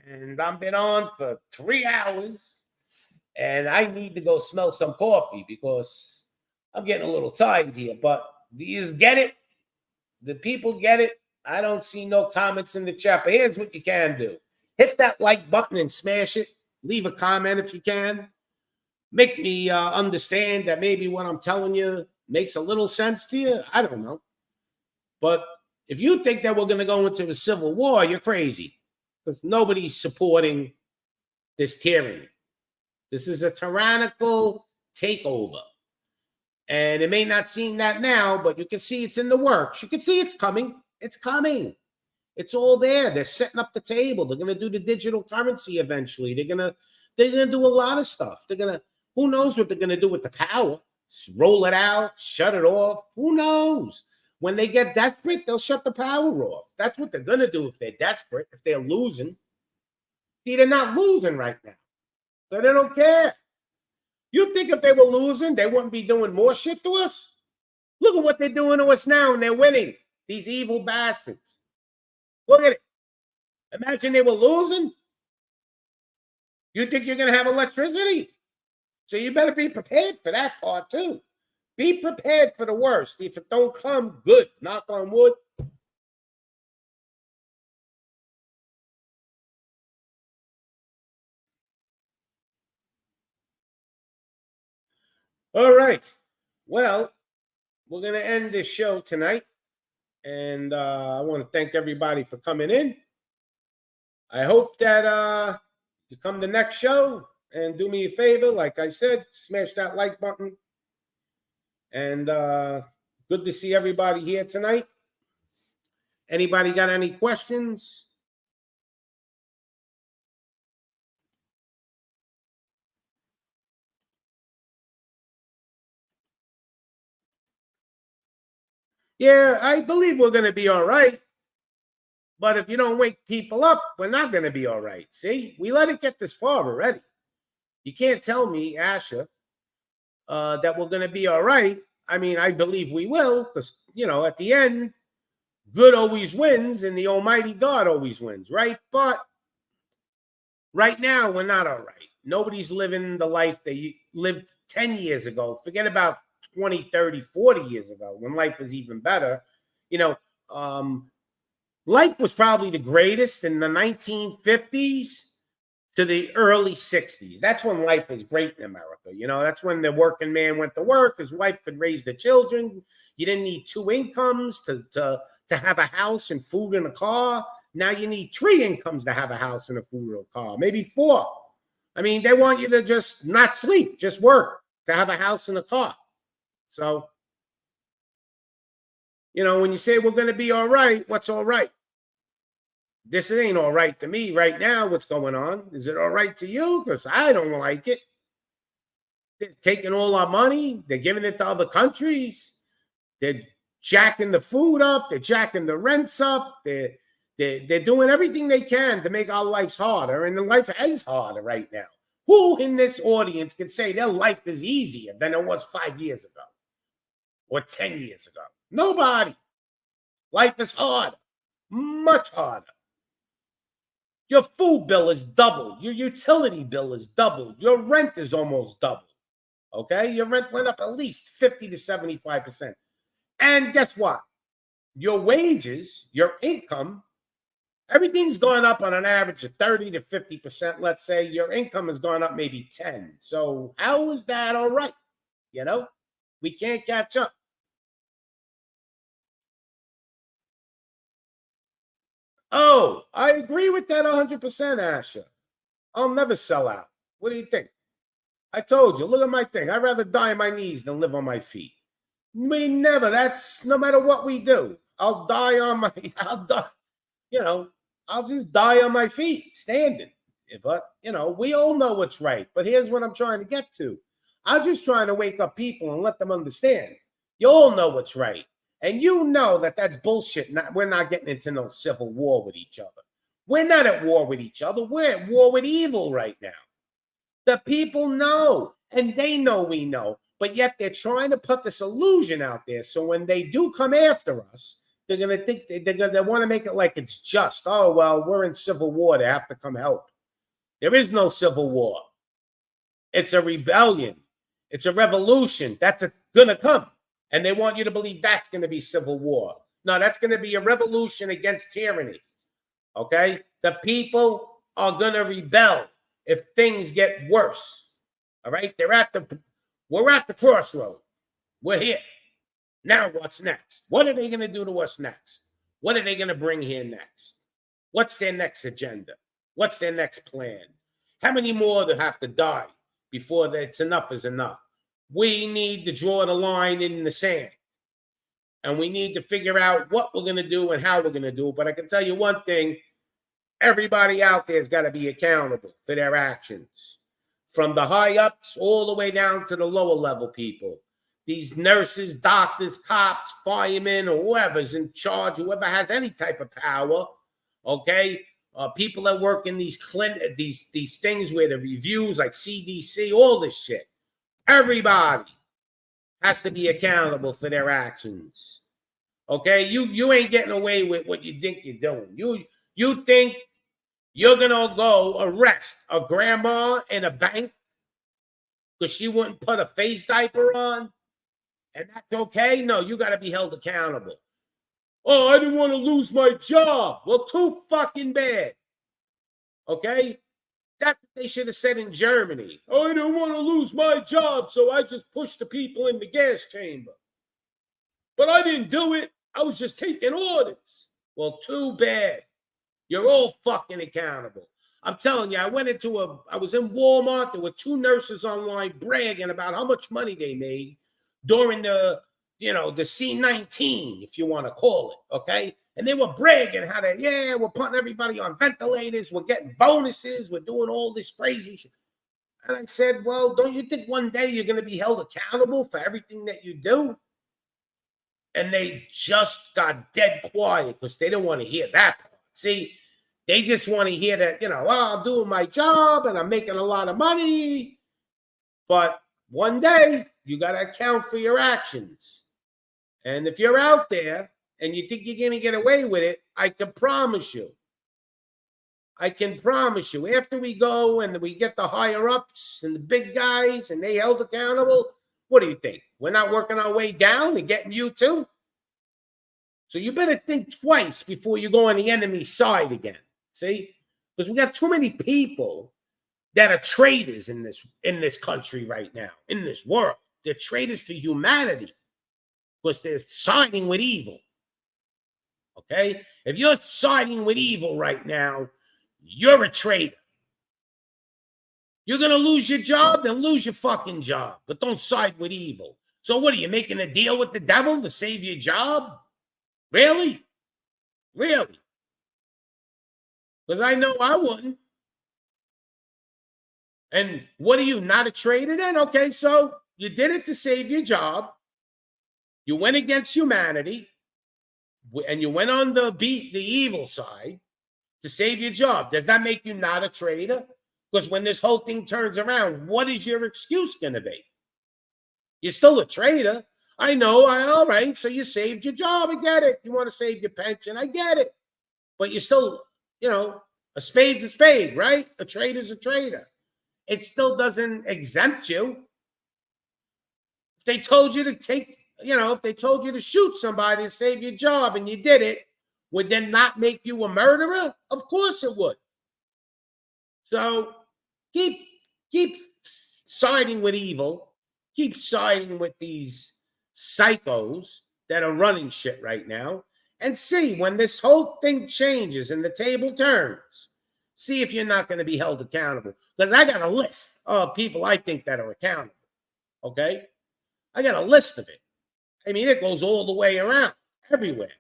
A: And I've been on for 3 hours, and I need to go smell some coffee because I'm getting a little tired here. But do you get it? The people get it? I don't see no comments in the chat, but here's what you can do. Hit that like button and smash it. Leave a comment if you can. Make me understand that maybe what I'm telling you makes a little sense to you. I don't know. But if you think that we're going to go into a civil war, you're crazy, because nobody's supporting this tyranny. This is a tyrannical takeover. And it may not seem that now, but you can see it's in the works. You can see it's coming. It's coming. It's all there. They're setting up the table. They're going to do the digital currency eventually. They're going to do a lot of stuff. Who knows what they're going to do with the power? Roll it out, shut it off. Who knows? When they get desperate, they'll shut the power off. That's what they're going to do if they're desperate, if they're losing. See, they're not losing right now. So they don't care. You think if they were losing, they wouldn't be doing more shit to us? Look at what they're doing to us now, and they're winning. These evil bastards. Look at it. Imagine they were losing. You think you're going to have electricity? So you better be prepared for that part too. Be prepared for the worst. If it don't come, good. Knock on wood. All right. Well, we're going to end this show tonight. And I want to thank everybody for coming in. I hope that you come to the next show and do me a favor. Like I said, smash that like button. And good to see everybody here tonight. Anybody got any questions? Yeah, I believe we're going to be all right. But if you don't wake people up, we're not going to be all right. See, we let it get this far already. You can't tell me, Asher, that we're going to be all right. I mean, I believe we will, because, at the end, good always wins and the almighty God always wins, right? But right now, we're not all right. Nobody's living the life they lived 10 years ago. Forget about 20, 30, 40 years ago when life was even better. Life was probably the greatest in the 1950s to the early 60s. That's when life was great in America. That's when the working man went to work. His wife could raise the children. You didn't need two incomes to have a house and food and a car. Now you need three incomes to have a house and a food and a car, maybe four. I mean, they want you to just not sleep, just work to have a house and a car. So, when you say we're going to be all right, what's all right? This ain't all right to me right now. What's going on? Is it all right to you? Because I don't like it. They're taking all our money. They're giving it to other countries. They're jacking the food up. They're jacking the rents up. They're doing everything they can to make our lives harder. And the life is harder right now. Who in this audience can say their life is easier than it was 5 years ago or 10 years ago? Nobody. Life is hard, much harder. Your food bill is doubled. Your utility bill is doubled. Your rent is almost doubled. Okay? Your rent went up at least 50 to 75%. And guess what? Your wages, your income, everything's gone up on an average of 30 to 50%. Let's say your income has gone up maybe 10. So how is that all right? We can't catch up. Oh, I agree with that 100%, Asher. I'll never sell out. What do you think? I told you, look at my thing. I'd rather die on my knees than live on my feet. We never. That's no matter what we do. I'll die on my, I'll die, I'll just die on my feet, standing. But, we all know what's right. But here's what I'm trying to get to. I'm just trying to wake up people and let them understand. You all know what's right. And you know that that's bullshit. We're not getting into no civil war with each other. We're not at war with each other. We're at war with evil right now. The people know, and they know we know, but yet they're trying to put this illusion out there. So when they do come after us, they're going to think they want to make it like it's just. Oh, well, we're in civil war. They have to come help. There is no civil war. It's a rebellion. It's a revolution. That's going to come. And they want you to believe that's going to be civil war. No, that's going to be a revolution against tyranny. Okay? The people are going to rebel if things get worse. All right? We're at the crossroad. We're here. Now what's next? What are they going to do to us next? What are they going to bring here next? What's their next agenda? What's their next plan? How many more do have to die before that's enough is enough? We need to draw the line in the sand. And we need to figure out what we're going to do and how we're going to do it. But I can tell you one thing, everybody out there has got to be accountable for their actions. From the high ups all the way down to the lower level people. These nurses, doctors, cops, firemen, or whoever's in charge, whoever has any type of power, okay? People that work in these things where the reviews like CDC, all this shit. Everybody has to be accountable for their actions. Okay? You ain't getting away with what you think you're doing. You think you're gonna go arrest a grandma in a bank because she wouldn't put a face diaper on? And that's okay? No, you got to be held accountable. Oh, I didn't want to lose my job. Well, too fucking bad. Okay? That's what they should have said in Germany. Oh, I didn't want to lose my job, so I just pushed the people in the gas chamber. But I didn't do it. I was just taking orders. Well, too bad. You're all fucking accountable. I'm telling you, I was in Walmart. There were two nurses online bragging about how much money they made during the C-19, if you want to call it, okay? And they were bragging how we're putting everybody on ventilators, we're getting bonuses, we're doing all this crazy shit. And I said, well, don't you think one day you're going to be held accountable for everything that you do? And they just got dead quiet because they don't want to hear that part. See, they just want to hear that, I'm doing my job and I'm making a lot of money. But one day, you got to account for your actions. And if you're out there and you think you're going to get away with it, I can promise you, after we go and we get the higher ups and the big guys and they held accountable, what do you think? We're not working our way down and getting you too? So you better think twice before you go on the enemy's side again. See? Because we got too many people that are traitors in this country right now, in this world. They're traitors to humanity because they're siding with evil. Okay? If you're siding with evil right now, you're a traitor. You're going to lose your job, then lose your fucking job. But don't side with evil. So what are you, making a deal with the devil to save your job? Really? Really? Because I know I wouldn't. And what are you, not a traitor then? Okay, so you did it to save your job. You went against humanity. And you went on the evil side to save your job. Does that make you not a traitor? Because when this whole thing turns around, what is your excuse going to be? You're still a traitor. I know. All right. So you saved your job. I get it. You want to save your pension. I get it. But you're still, a spade's a spade, right? A traitor's a traitor. It still doesn't exempt you. If they told you to shoot somebody to save your job and you did it, would then not make you a murderer? Of course it would. So keep siding with evil. Keep siding with these psychos that are running shit right now. And see, when this whole thing changes and the table turns, see if you're not going to be held accountable. Because I got a list of people I think that are accountable. Okay? I got a list of it. I mean, it goes all the way around, everywhere.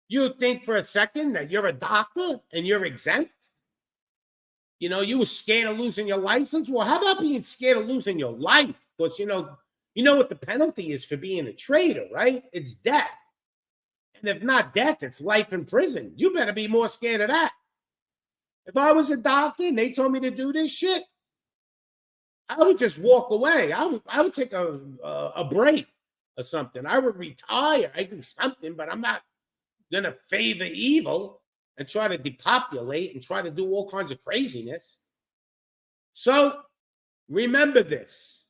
A: You think for a second that you're a doctor and you're exempt? You were scared of losing your license? Well, how about being scared of losing your life? Because, you know what the penalty is for being a traitor, right? It's death. And if not death, it's life in prison. You better be more scared of that. If I was a doctor and they told me to do this shit, I would just walk away. I would take a break or something. I would retire. I do something, but I'm not going to favor evil and try to depopulate and try to do all kinds of craziness. So remember this.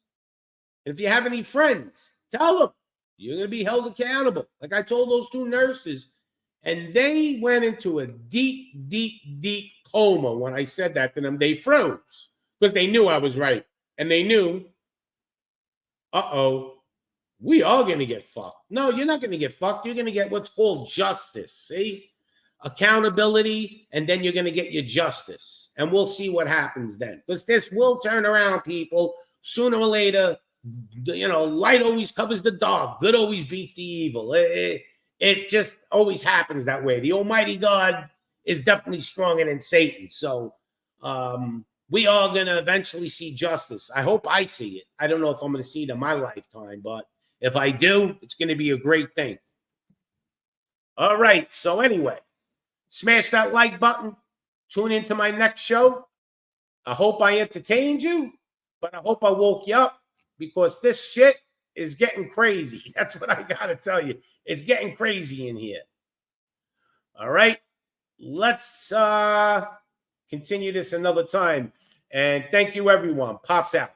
A: If you have any friends, tell them you're going to be held accountable. Like I told those two nurses, and they went into a deep, deep, deep coma when I said that to them. They froze because they knew I was right. And they knew, We are going to get fucked. No, you're not going to get fucked. You're going to get what's called justice. See? Accountability, and then you're going to get your justice. And we'll see what happens then. Because this will turn around, people. Sooner or later, light always covers the dark. Good always beats the evil. It just always happens that way. The Almighty God is definitely stronger than Satan. So we are going to eventually see justice. I hope I see it. I don't know if I'm going to see it in my lifetime, but if I do, it's going to be a great thing. All right. So anyway, smash that like button. Tune into my next show. I hope I entertained you, but I hope I woke you up, because this shit is getting crazy. That's what I got to tell you. It's getting crazy in here. All right. Let's continue this another time. And thank you, everyone. Pops out.